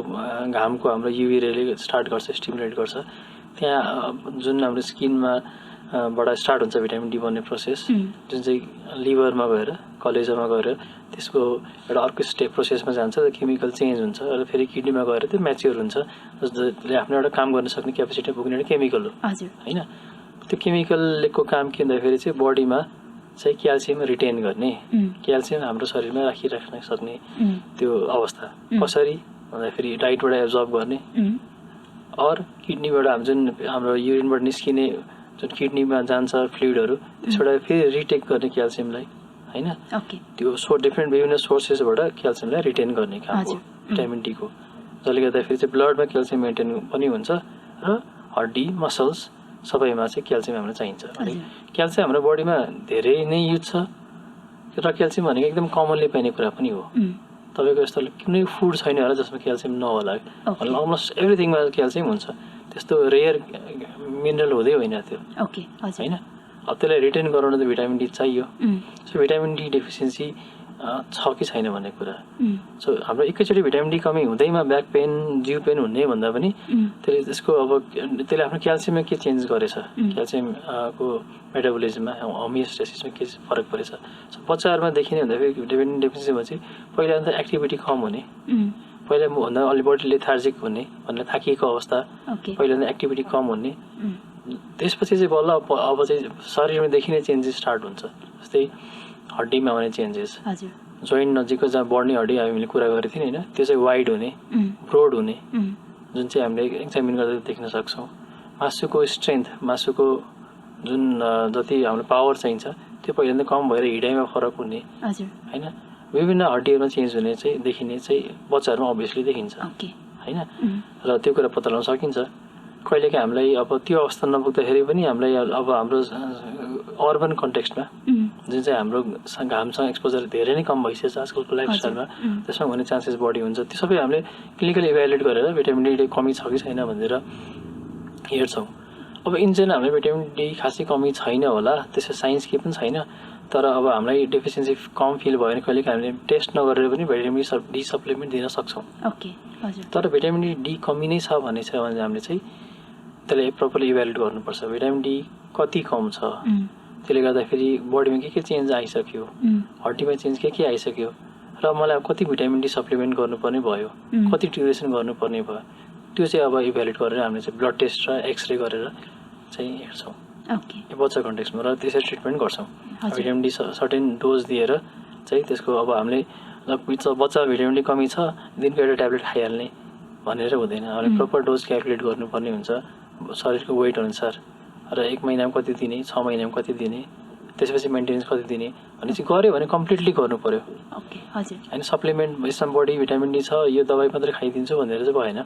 घामको हाम्रो युभी रेले स्टार्ट गर्छ, स्टिमुलेट गर्छ। त्यहाँ जुन हाम्रो स्किनमा बाट स्टार्ट हुन्छ भिटामिन डी बन्ने प्रोसेस, जुन चाहिँ लिभरमा गएर कलेजोमा गएर त्यसको एउटा अर्को स्टेप प्रोसेसमा जान्छ, केमिकल चेन्ज हुन्छ र फेरि किडनीमा गएर त्यो म्याच्योर हुन्छ, जसले आफ्नो एउटा काम गर्न सक्ने क्यापेसिटी पुग्ने एउटा केमिकल हो होइन। त्यो केमिकलको काम के भन्दाखेरि चाहिँ बडीमा चाहिँ क्याल्सियम रिटेन गर्ने, क्याल्सियम हाम्रो शरीरमा राखिराख्न सक्ने त्यो अवस्था कसरी भन्दाखेरि डाइटबाट एब्जर्ब गर्ने, अर किडनीबाट जुन हाम्रो युरिनबाट निस्किने जुन किडनीमा जान्छ फ्लुइडहरू, त्यसबाट फेरि रिटेक गर्ने क्याल्सियमलाई होइन। त्यो डिफ्रेन्ट विभिन्न सोर्सेसबाट क्याल्सियमलाई रिटेन गर्ने काम हो भिटामिन डीको, जसले गर्दाखेरि चाहिँ ब्लडमा क्याल्सियम मेन्टेन पनि हुन्छ र हड्डी मसल्स सबैमा चाहिँ क्याल्सियम हामीलाई चाहिन्छ। क्याल्सियम हाम्रो बडीमा धेरै नै युज छ र क्याल्सियम भनेको एकदम कमनली पाइने कुरा पनि हो। तपाईँको यस्तो कुनै फुड छैन होला जसमा क्याल्सियम नहोला, अलमोस्ट एभ्रिथिङमा क्याल्सियम हुन्छ। त्यस्तो रेयर मिनरल हुँदै होइन त्यो होइन। अब त्यसलाई रिटेन गराउन त भिटामिन डी चाहियो। सो भिटामिन डी डेफिसियन्सी छ कि छैन भन्ने कुरा। सो हाम्रो एकैचोटि भिटामिन डी कमी हुँदैमा ब्याक पेन, जिउ पेन हुने भन्दा पनि त्यसले त्यसको अब त्यसले आफ्नो क्याल्सियममा के चेन्ज गरेछ, क्याल्सियमको मेटाबोलिजममा, होमियोस्टेसिसमा के फरक परेछ। सो बच्चाहरूमा देखिने भन्दाखेरि भिटामिन डी डेफिसियन्सीमा चाहिँ पहिला त एक्टिभिटी कम हुने, पहिला भन्दा अलि बडी लेथार्जिक हुने, भन्दा थाकिएको अवस्था, पहिला त एक्टिभिटी कम हुने, त्यसपछि चाहिँ बल्ल अब चाहिँ शरीरमा देखिने चेन्जेस स्टार्ट हुन्छ। जस्तै हड्डीमा हुने चेन्जेस, जोइन्ट नजिकको जहाँ बढ्ने हड्डी हामीले कुरा गरेको थियौँ होइन, त्यो चाहिँ वाइड हुने, ब्रोड हुने, जुन चाहिँ हामीले एक्जामिन गर्दा देख्न सक्छौँ। मासुको स्ट्रेन्थ, मासुको जुन जति हामीलाई पावर चाहिन्छ त्यो पहिला कम भएर हिडाइमा फरक हुने होइन। विभिन्न हड्डीहरूमा चेन्ज हुने चाहिँ देखिने चाहिँ बच्चाहरूमा अभियसली देखिन्छ होइन। र त्यो कुरा पत्ता लगाउन सकिन्छ। कहिलेकाहीँ हामीलाई अब त्यो अवस्था नपुग्दाखेरि पनि हामीलाई अब हाम्रो अर्बन कन्टेक्स्टमा जुन चाहिँ हाम्रो घामसँग एक्सपोजर धेरै नै कम भइसकेको छ आजकलको लाइफस्टाइलमा, त्यसमा हुने चान्सेस बढी हुन्छ। त्यो सबै हामीले क्लिनिकल इभ्यालुएट गरेर भिटामिन डी कमी छ कि छैन भनेर हेर्छौँ। अब इन जेनरल हामीले भिटामिन डी खासै कमी छैन होला, त्यसको साइन्स केही पनि छैन, तर अब हामीलाई डेफिसियन्सी कम फिल भयो भने कहिलेकाहीँ हामीले टेस्ट नगरेर पनि भिटामिन डी सप्लिमेन्ट दिन सक्छौँ। तर भिटामिन डी कमी नै छ भने हामीले चाहिँ त्यसलाई प्रपरली इभ्यालुएट गर्नुपर्छ। भिटामिन डी कति कम छ, त्यसले गर्दाखेरि बडीमा के चेन्ज आइसक्यो, हड्डीमा चेन्ज के आइसक्यो, र मलाई कति भिटामिन डी सप्लिमेन्ट गर्नुपर्ने भयो, कति ड्युरेसन गर्नुपर्ने भयो, त्यो चाहिँ अब इभ्यालुएट गरेर हामीले चाहिँ ब्लड टेस्ट र एक्सरे गरेर चाहिँ हेर्छौँ बच्चा कन्टेक्समा, र त्यसरी ट्रिटमेन्ट गर्छौँ। भिटामिन डी सर्टेन डोज दिएर चाहिँ त्यसको अब हामीले बच्चा भिटामिन डी कमी छ दिनको एउटा ट्याब्लेट खाइहाल्ने भनेर हुँदैन। हामीले प्रपर डोज क्यालकुलेट गर्नुपर्ने हुन्छ शरीरको वेट अनुसार, र 1 महिनामा कति दिने, 6 महिनामा कति दिने, त्यसपछि मेन्टेनेन्स कति दिने भने चाहिँ गऱ्यो भने कम्प्लिटली गर्नु पर्यो होइन। सप्लिमेन्ट यसमा बडी भिटामिन डी छ यो दबाई मात्रै खाइदिन्छु भनेर चाहिँ भएन।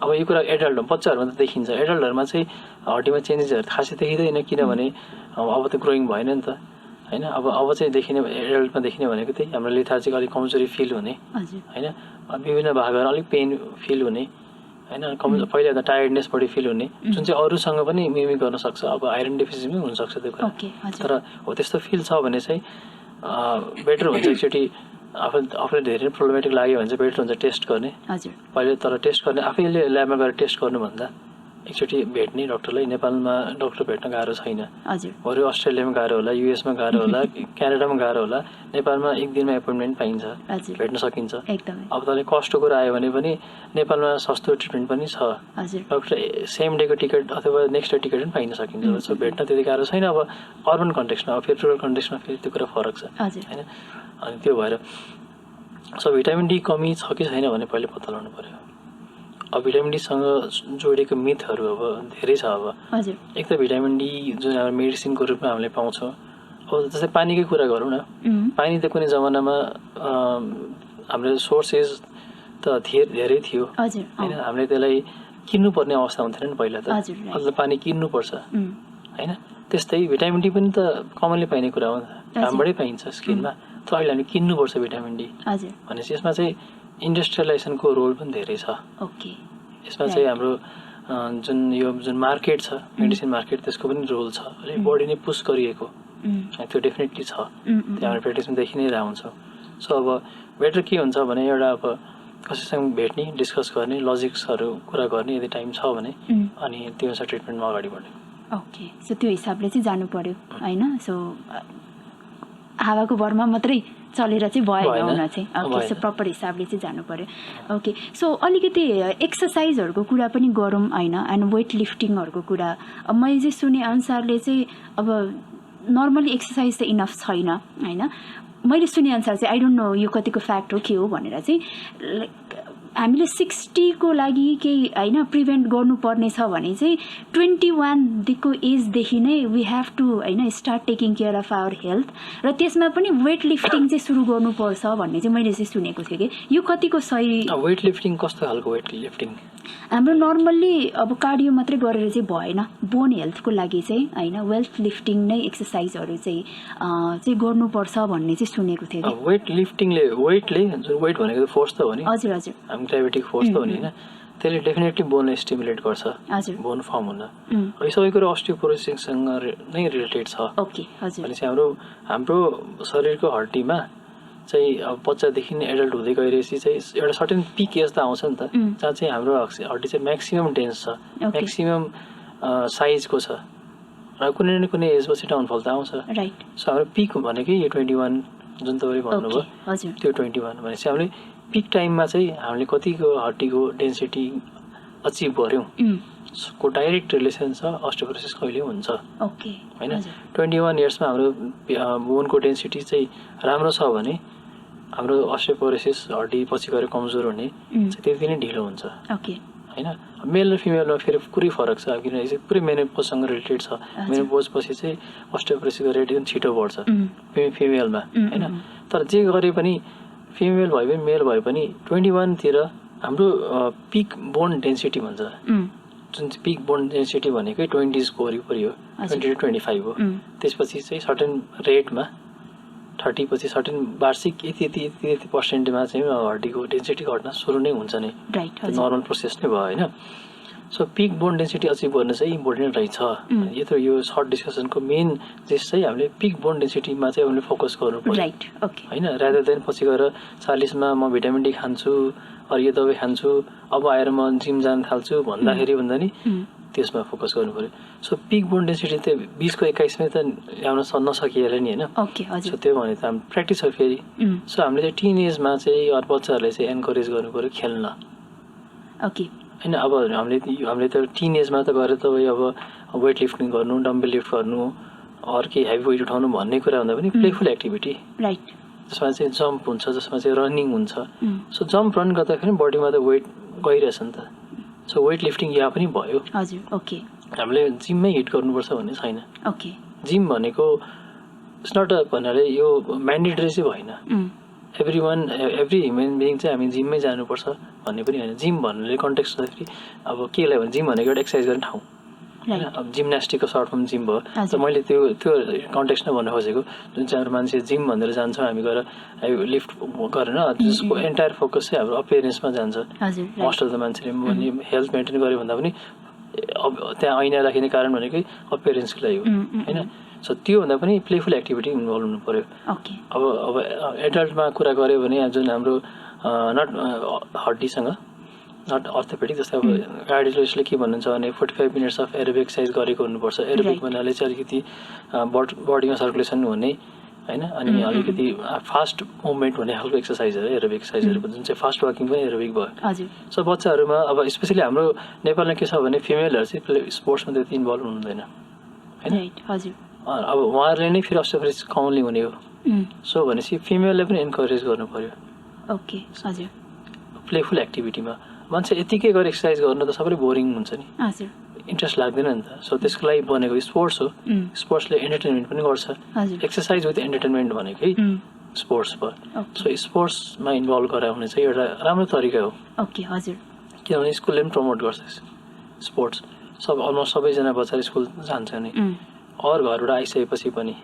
अब यो कुरा एडल्ट बच्चाहरूमा त देखिन्छ, एडल्टहरूमा चाहिँ हड्डीमा चेन्जेसहरू खासै देखिँदैन, किनभने अब त ग्रोइङ भएन नि त होइन। अब चाहिँ देखिने एडल्टमा देखिने भनेको त्यही हाम्रो लेथार्जिक अलिक कमजोरी फिल हुने होइन, विभिन्न भागहरू अलिक पेन फिल हुने होइन, पहिला त टायर्डनेस बढी फिल हुने, जुन चाहिँ अरूसँग पनि मिमिक गर्न सक्छ। अब आइरन डेफिसियन्सी पनि हुनसक्छ त्यो कुरा, तर हो त्यस्तो फिल छ भने चाहिँ बेटर हुन्छ। एकचोटि आफूलाई धेरै प्रब्लमेटिक लाग्यो भने चाहिँ बेटर हुन्छ टेस्ट गर्ने पहिले, तर टेस्ट गर्ने आफैले ल्याबमा गएर टेस्ट गर्नुभन्दा एकचोटि भेट्ने डक्टरलाई नेपालमा डक्टर भेट्न गाह्रो छैन। हजुर बरु अस्ट्रेलियामा गाह्रो होला, युएसमा गाह्रो होला, क्यानाडामा गाह्रो होला, नेपालमा एक दिनमा एपोइन्टमेन्ट पाइन्छ, हजुर भेट्न सकिन्छ। एकदमै अब तपाईँले कस्टको कुरा आयो भने पनि नेपालमा सस्तो ट्रिटमेन्ट पनि छ। हजुर डक्टर सेम डेको टिकट अथवा नेक्स्ट डे टिकट पनि पाइन सकिन्छ। सो भेट्न त्यति गाह्रो छैन। अब अर्बन कन्टेक्स्टमा, अब फेरि रुरल कन्टेक्स्टमा फेरि त्यो कुरा फरक छ हजुर होइन। अनि त्यो भएर सो भिटामिन डी कमी छ कि छैन भने पहिले पत्ता लगाउनु पऱ्यो। अब भिटामिन डीसँग जोडिएको मिथहरू अब धेरै छ। अब हजुर एक त भिटामिन डी जुन हाम्रो मेडिसिनको रूपमा हामीले पाउँछौँ। अब जस्तै पानीकै कुरा गरौँ न, पानी त कुनै जमानामा हाम्रो सोर्सेस त धेरै थियो होइन। हामीले त्यसलाई किन्नुपर्ने अवस्था हुन्थेन नि पहिला त, अहिले पानी किन्नुपर्छ होइन। त्यस्तै भिटामिन डी पनि त कमनली पाइने कुरा हो, घामबाटै पाइन्छ स्किनमा। तर अहिले हामीले किन्नुपर्छ भिटामिन डी भनेपछि यसमा चाहिँ इन्डस्ट्रियलाइजेसनको रोल पनि धेरै छ। यसमा चाहिँ हाम्रो जुन मार्केट छ, मेडिसिन मार्केट, त्यसको पनि रोल छ। अलिक बढी नै पुस गरिएको त्यो डेफिनेटली छ, त्यो हाम्रो प्र्याक्टिसमा देखि नै रहेको हुन्छ। सो अब बेटर के हुन्छ भने एउटा अब कसैसँग भेट्ने, डिस्कस गर्ने, लजिक्सहरू कुरा गर्ने यदि टाइम छ भने, अनि त्यो अनुसार ट्रिटमेन्टमा अगाडि बढ्ने। ओके, सो त्यो हिसाबले चाहिँ जानु पर्यो होइन। सो हावाको भरमा मात्रै चलेर चाहिँ भएन हुन चाहिँ। ओके, सो प्रपर हिसाबले चाहिँ जानु पर्यो। ओके, सो अलिकति एक्सर्साइजहरूको कुरा पनि गरौँ होइन, एन्ड वेट लिफ्टिङहरूको कुरा। मैले चाहिँ सुने अनुसारले चाहिँ अब नर्मली एक्सर्साइज त इनफ छैन होइन। मैले सुने अनुसार चाहिँ आई डोन्ट नो यो कतिको फ्याक्ट हो के हो भनेर चाहिँ, हामीले 60 को लागि केही होइन प्रिभेन्ट गर्नुपर्ने छ भने चाहिँ 21 एजदेखि नै वी हेभ टु होइन start taking care of our health. र त्यसमा पनि वेट लिफ्टिङ चाहिँ सुरु गर्नुपर्छ भन्ने चाहिँ मैले चाहिँ सुनेको थिएँ कि यो कतिको सही? वेट लिफ्टिङ कस्तो खालको वेट लिफ्टिङ? हाम्रो नर्मल्ली अब कार्डियो मात्रै गरेर चाहिँ भएन, बोन हेल्थको लागि चाहिँ होइन वेट लिफ्टिङ नै एक्सर्साइजहरू चाहिँ गर्नुपर्छ भन्ने चाहिँ सुनेको थिएँ कि। वेट लिफ्टिङले जुन वेट भनेको फोर्स त हो नि। हजुर हजुर, हामी ग्राभिटिक फोर्स त हो नि होइन। त्यसले डेफिनेटली बोनलाई स्टिमुलेट गर्छ, बोन फर्म हुन। यो सबै कुरो अस्टियोपोरोसिससँग नै रिलेटेड छ। ओके हजुर। भनेपछि हाम्रो शरीरको हड्डीमा चाहिँ अब बच्चादेखि एडल्ट हुँदै गइरहेपछि चाहिँ एउटा सर्टेन पिक एज त आउँछ नि त, जहाँ चाहिँ हाम्रो हड्डी चाहिँ म्याक्सिमम डेन्स छ, म्याक्सिमम साइजको छ, र कुनै न कुनै एजपछि डाउनफल त आउँछ। राइट। सो हाम्रो पिक भनेकै यो 21 जुन तपाईँले भन्नुभयो त्यो 21 भनेपछि हामीले पिक टाइममा चाहिँ हामीले कतिको हड्डीको डेन्सिटी अचिभ गऱ्यौँ को डाइरेक्ट रिलेसन छ अस्टियोपोरोसिस कहिले हुन्छ होइन। 21 इयर्समा हाम्रो बोनको डेन्सिटी चाहिँ राम्रो छ भने हाम्रो अस्टियोपोरोसिस हड्डी पछि गएर कमजोर हुने चाहिँ त्यति नै ढिलो हुन्छ होइन। मेल र फिमेलमा फेरि पुरै फरक छ, किनभने पुरै मेनोपोजसँग रिलेटेड छ। मेनोपोज पछि चाहिँ अस्टियोपोरोसिसको रेट एकदम छिटो बढ्छ फिमेलमा होइन। तर जे गरे पनि फिमेल भए पनि मेल भए पनि 21 तिर हाम्रो पिक बोन डेन्सिटी भन्छ, जुन चाहिँ पिक बोन डेन्सिटी भनेकै 20s को वरिपरि हो, 20 to 25 हो। त्यसपछि चाहिँ सर्टेन रेटमा 30 पछि सर्टेन वार्षिक यति पर्सेन्टमा चाहिँ हड्डीको डेन्सिटी घट्न सुरु नै हुन्छ नै, नर्मल प्रोसेस नै भयो होइन। So peak bone density achieve गर्न चाहिँ इम्पोर्टेन्ट रहेछ। यो सर्ट डिस्कसनको मेन चिज चाहिँ हामीले पिक बोन डेन्सिटीमा चाहिँ हामीले फोकस गर्नु पर्यो होइन। रादर देन पछि गएर 40मा म भिटामिन डी खान्छु, अरू यो दबाई खान्छु, अब आएर म जिम जान थाल्छु भन्दाखेरि भन्दा नि त्यसमा फोकस गर्नु पर्यो। सो पिक बोन डेन्सिटी त 20 को 21मै त ल्याउन नसकिएला नि होइन। सो त्यो भने त हाम्रो प्र्याक्टिस हो फेरि। सो हामीले चाहिँ टिन एजमा चाहिँ अरू बच्चाहरूलाई चाहिँ एन्करेज गर्नु पर्यो खेल्न होइन। अब हामीले त टिन एजमा त गएर तपाईँ अब वेट लिफ्टिङ गर्नु, डम्बल लिफ्ट गर्नु, अरू केही हेभी वेट उठाउनु भन्ने कुरा भन्दा पनि प्लेफुल एक्टिभिटी जसमा चाहिँ जम्प हुन्छ, जसमा चाहिँ रनिङ हुन्छ। सो जम्प रन गर्दाखेरि बडीमा त वेट गइरहेछ नि त। सो वेट लिफ्टिङ यहाँ पनि भयो। हामीले जिममै हिट गर्नुपर्छ भन्ने छैन। जिम भनेको इट्स नट अ भन्नाले यो म्यान्डेटरी चाहिँ भएन। एभ्री ह्युमन बिइङ चाहिँ हामी जिममै जानुपर्छ भन्ने पनि होइन। जिम भन्नाले कन्टेक्स्ट फेरि अब केलाई भने जिम भनेको एउटा एक्सर्साइज गर्ने ठाउँ होइन। अब जिम्नास्टिकको सर्ट फर्म जिम भयो। त मैले त्यो कन्टेक्स्टमा भन्नु खोजेको जुन चाहिँ हाम्रो मान्छे जिम भनेर जान्छौँ हामी गएर लिफ्ट गरेर त्यसको एन्टायर फोकस चाहिँ हाम्रो अपियरेन्समा जान्छ। मोस्ट अफ द मान्छेले भने हेल्थ मेन्टेन गऱ्यो भन्दा पनि अब त्यहाँ ऐना राखिने कारण भनेकै अपियरेन्सको लागि हो होइन। सो त्योभन्दा पनि प्लेफुल एक्टिभिटी इन्भल्भ हुनु पऱ्यो। अब एडल्टमा कुरा गऱ्यो भने जुन हाम्रो नट हड्डीसँग नट अर्थोपेडिक जस्तै अब कार्डियोलोजिस्टले के भन्नुहुन्छ भने 45 मिनट्स अफ एरोबिक एक्सर्साइज गरेको हुनुपर्छ। एरोबिक भन्नाले चाहिँ अलिकति बडीमा सर्कुलेसन हुने होइन, अनि अलिकति फास्ट मुभमेन्ट हुने खालको एक्सर्साइजहरू एरोबिक एक्सर्साइजहरू जुन चाहिँ फास्ट वाकिङ पनि एरोबिक भयो। सो बच्चाहरूमा अब स्पेसली हाम्रो नेपालमा के छ भने फिमेलहरू चाहिँ स्पोर्ट्समा त्यति इन्भल्भ हुनुहुँदैन होइन। अब उहाँहरूले नै फेरि अस्टियोपोरोसिस कमनली हुने हो। सो भनेपछि फिमेलले पनि इन्करेज गर्नु पर्यो। ओके हजुर। प्लेफुल एक्टिभिटीमा मान्छे यतिकै गरेर एक्सर्साइज गर्नु त सबैले बोरिङ हुन्छ नि, हजुर, इन्ट्रेस्ट लाग्दैन नि त। सो त्यसको लागि बनेको स्पोर्ट्स हो। स्पोर्ट्सले एन्टरटेनमेन्ट पनि गर्छ। एक्सर्साइज विथ एन्टरटेनमेन्ट भनेकै स्पोर्ट्स भयो। सो स्पोर्ट्समा इन्भल्भ गराउने चाहिँ एउटा राम्रो तरिका हो। ओके हजुर। किनभने स्कुलले पनि प्रमोट गर्छ स्पोर्ट्स। अलमोस्ट सबैजना बच्चा स्कुल जान्छ नि, अरू घरबाट आइसकेपछि पनि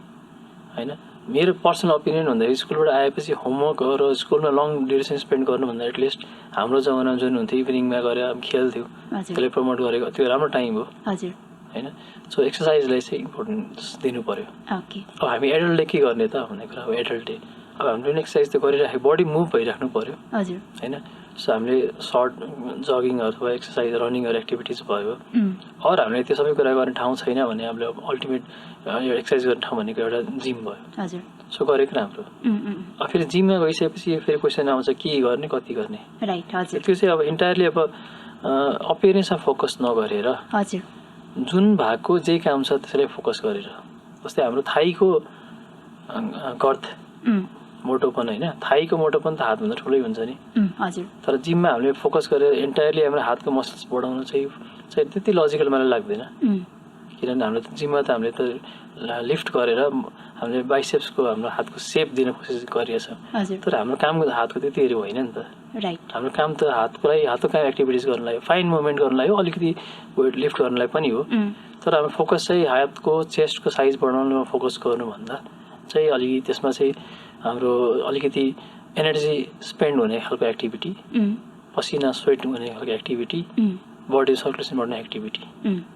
होइन। मेरो पर्सनल ओपिनियन भन्दाखेरि स्कुलबाट आएपछि होमवर्क र स्कुलमा लङ ड्युरेसन स्पेन्ड गर्नुभन्दा एटलिस्ट हाम्रो जमानामा जुन हुन्थ्यो इभिनिङमा गएर खेल्थ्यो, त्यसले प्रमोट गरेको त्यो राम्रो टाइम हो होइन। सो एक्सर्साइजलाई चाहिँ इम्पोर्टेन्स दिनु पर्यो। अब हामी एडल्टले के गर्ने त भन्ने कुरा। अब एडल्टले अब हामीले पनि एक्सर्साइज त गरिराखेको, बडी मुभ भइराख्नु पर्यो होइन। सो हामीले सर्ट जगिङ अथवा एक्सर्साइज रनिङहरू एक्टिभिटिज भयो। अरू हामीले त्यो सबै कुरा गर्ने ठाउँ छैन भने हामीले अल्टिमेट एक्सर्साइज गर्ने ठाउँ भनेको एउटा जिम भयो। सो गरेको राम्रो। अब फेरि जिममा गइसकेपछि फेरि क्वेसन आउँछ के गर्ने कति गर्ने। त्यो चाहिँ अब इन्टायरली अब अपियरेन्समा फोकस नगरेर जुन भएको जे काम छ त्यसलाई फोकस गरेर। जस्तै हाम्रो थाईको गर्थ मोटोपन होइन, थाईको मोटोपन त हातभन्दा ठुलै हुन्छ नि। तर जिममा हामीले फोकस गरेर इन्टायरली हाम्रो हातको मसल्स बढाउनु चाहिँ त्यति लजिकल मलाई लाग्दैन। किनभने हाम्रो जिममा त हामीले त लिफ्ट गरेर हामीले बाइसेप्सको हाम्रो हातको सेप दिन कोसिस गरिरहेछ। तर हाम्रो काम हातको त्यतिहरू होइन नि त। हाम्रो काम त हातको काम एक्टिभिटिज गर्नलाई, फाइन मुभमेन्ट गर्नलाई हो, अलिकति वेट लिफ्ट गर्नलाई पनि हो। तर हाम्रो फोकस चाहिँ हातको चेस्टको साइज बढाउनुमा फोकस गर्नुभन्दा चाहिँ अलिकति त्यसमा चाहिँ हाम्रो अलिकति एनर्जी स्पेन्ड हुने खालको एक्टिभिटी, पसिना स्वेट हुने खालको एक्टिभिटी, बडी सर्कुलेसन बढ्ने एक्टिभिटी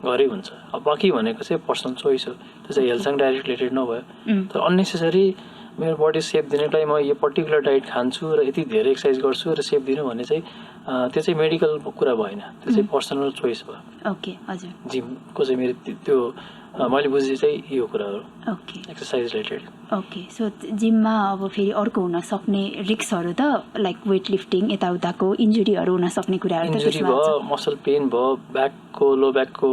गरे हुन्छ। अब बाँकी भनेको चाहिँ पर्सनल चोइस हो, त्यो चाहिँ हेल्थसँग डाइरेक्ट रिलेटेड नभयो। तर अननेसेसरी मेरो बडी सेप दिनको लागि म यो पर्टिकुलर डाइट खान्छु र यति धेरै एक्सर्साइज गर्छु र सेप दिनु भने चाहिँ त्यो चाहिँ मेडिकल कुरा भएन, त्यो चाहिँ पर्सनल चोइस भयो। ओके हजुर। जिमको चाहिँ मेरो त्यो मैले बुझेँ चाहिँ यो कुराहरू एक्सर्साइज रिलेटेड। ओके। सो जिममा अब फेरि अर्को हुन सक्ने रिस्कहरू त लाइक वेट लिफ्टिङ यताउताको इन्जुरीहरू हुन सक्ने कुराहरू इन्जुरी भयो, मसल पेन भयो, ब्याकको लो ब्याकको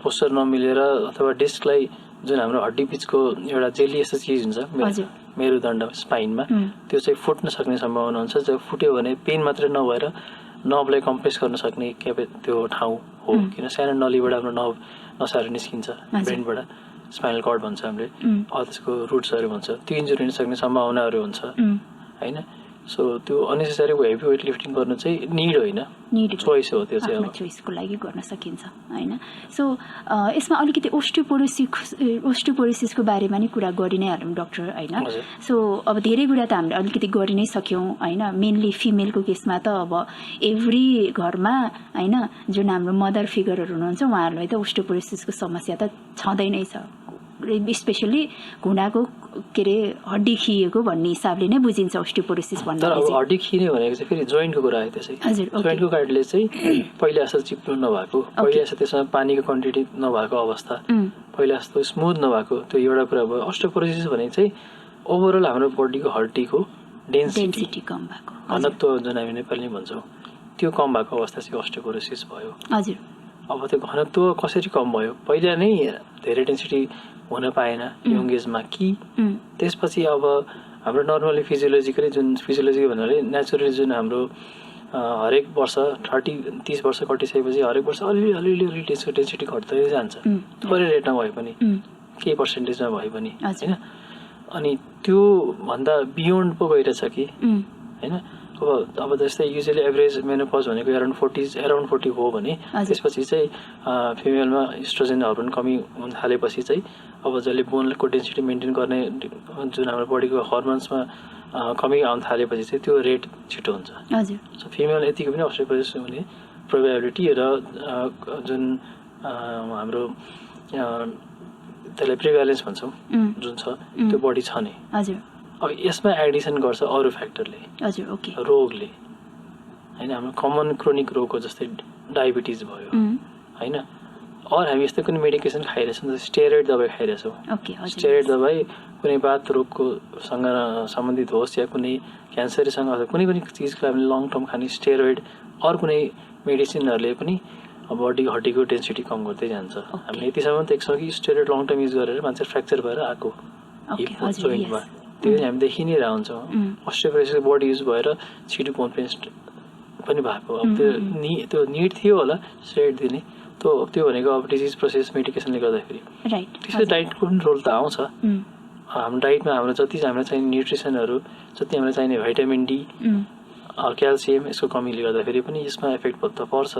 पोस्चर नमिलेर अथवा डिस्कलाई जुन हाम्रो हड्डी बिचको एउटा जेली जस्तो चिज हुन्छ मेरुदण्ड स्पाइनमा, त्यो चाहिँ फुट्न सक्ने सम्भावना हुन्छ। जब फुट्यो भने पेन मात्रै नभएर नर्भलाई कम्प्रेस गर्न सक्ने त्यो ठाउँ हो। किन सानो नलीबाट हाम्रो नर्भ नसाहरू निस्किन्छ ब्रेनबाट, स्पाइनल कर्ड भन्छ हामीले, त्यसको रुट्सहरू भन्छ, त्यो इन्जुरी हुन सक्ने सम्भावनाहरू हुन्छ होइन। सो त्यो अननेसेसरी हेभी वेट लिफ्टिङ गर्नु चाहिँ निड होइन, चोइस हो। त्यो चाहिँ चोइसको लागि गर्न सकिन्छ होइन। सो यसमा अलिकति ओस्टियोपोरोसिसको बारेमा नि कुरा गरि नै हालौँ डक्टर होइन। सो अब धेरै कुरा त हामीले अलिकति गरि नै सक्यौँ होइन। मेनली फिमेलको केसमा त अब एभ्री घरमा होइन जुन हाम्रो मदर फिगरहरू हुनुहुन्छ उहाँहरूलाई त ओस्टियोपोरोसिसको समस्या त छँदै नै छ। स्पेसली घुँडाको के अरे हड्डी खिएको भन्ने हिसाबले नै बुझिन्छ ओस्टियोपोरोसिस भन्ने। तर अब हड्डी खिने भनेको चाहिँ फेरि जोइन्टको कुरा आयो त्यसै। जोइन्टको कार्डले चाहिँ पहिला जस्तो चिप्लो नभएको, पहिला जस्तो त्यसमा पानीको क्वान्टिटी नभएको अवस्था, पहिला जस्तो स्मुथ नभएको, त्यो एउटा कुरा भयो। ओस्टियोपोरोसिस भनेको चाहिँ ओभरअल हाम्रो बडीको हड्डीको डेन्सिटी कम भएको, घनत्व जुन हामी नेपालीमा भन्छौँ त्यो कम भएको अवस्था चाहिँ ओस्टियोपोरोसिस भयो। हजुर। अब त्यो घनत्व कसरी कम भयो? पहिला नै धेरै डेन्सिटी हुन पाएन यङ एजमा कि त्यसपछि अब हाम्रो नर्मली फिजियोलोजिकली भन्नाले नेचुरली जुन हाम्रो हरेक वर्ष 30 वर्ष कटिसकेपछि हरेक वर्ष अलिअलि डेन्सिटी घट्दै जान्छ, थोरै रेटमा भए पनि केही पर्सेन्टेजमा भए पनि होइन। अनि त्यो भन्दा बियोन्ड पो गइरहेछ कि होइन। अब जस्तै युजली एभरेज मेनोपज भनेको अराउन्ड 40 हो भने त्यसपछि चाहिँ फिमेलमा इस्ट्रोजेन हर्मोन कमी हुन थालेपछि चाहिँ अब जसले बोनको डेन्सिटी मेन्टेन गर्ने जुन हाम्रो बडीको हर्मोन्समा कमी आउन थालेपछि चाहिँ त्यो रेट छिटो हुन्छ। सो फिमेल यतिको पनि ओस्टियोपोरोसिस हुने प्रोबेबिलिटी र जुन हाम्रो त्यसलाई प्रिभ्यालेन्स भन्छौँ जुन छ त्यो बढी छ नै। अब यसमा एडिसन गर्छ अरू फ्याक्टरले, रोगले होइन हाम्रो कमन क्रोनिक रोगको जस्तै डायबिटिज भयो होइन अरू हामी यस्तै कुनै मेडिकेसन खाइरहेछौँ स्टेरोइड दबाई खाइरहेछौँ स्टेरोइड दबाई कुनै बात रोगकोसँग सम्बन्धित होस् या कुनै क्यान्सरसँग अथवा कुनै पनि चिजको हामीले लङ टर्म खाने स्टेरोइड अरू कुनै मेडिसिनहरूले पनि बडीको हड्डीको डेन्सिटी कम गर्दै जान्छ हामीले यतिसम्म देख्छौँ कि स्टेरोइड लङ टर्म युज गरेर मान्छे फ्र्याक्चर भएर आएको हिप जोइन्टमा त्यो हामी देखि नै रह हुन्छौँ अस्टियोपोरोसिस बडी युज भएर छिटो बोन पेस्ट पनि भएको अब त्यो निड थियो होला स्टेरोइड दिने त्यो भनेको अब डिजिज प्रोसेस मेडिकेसनले गर्दाखेरि त्यसले डाइटको पनि रोल त आउँछ हाम्रो डाइटमा हाम्रो जति हामीलाई चाहिने न्युट्रिसनहरू जति हामीलाई चाहिने भिटामिन डी क्याल्सियम यसको कमीले गर्दाखेरि पनि यसमा इफेक्ट त पर्छ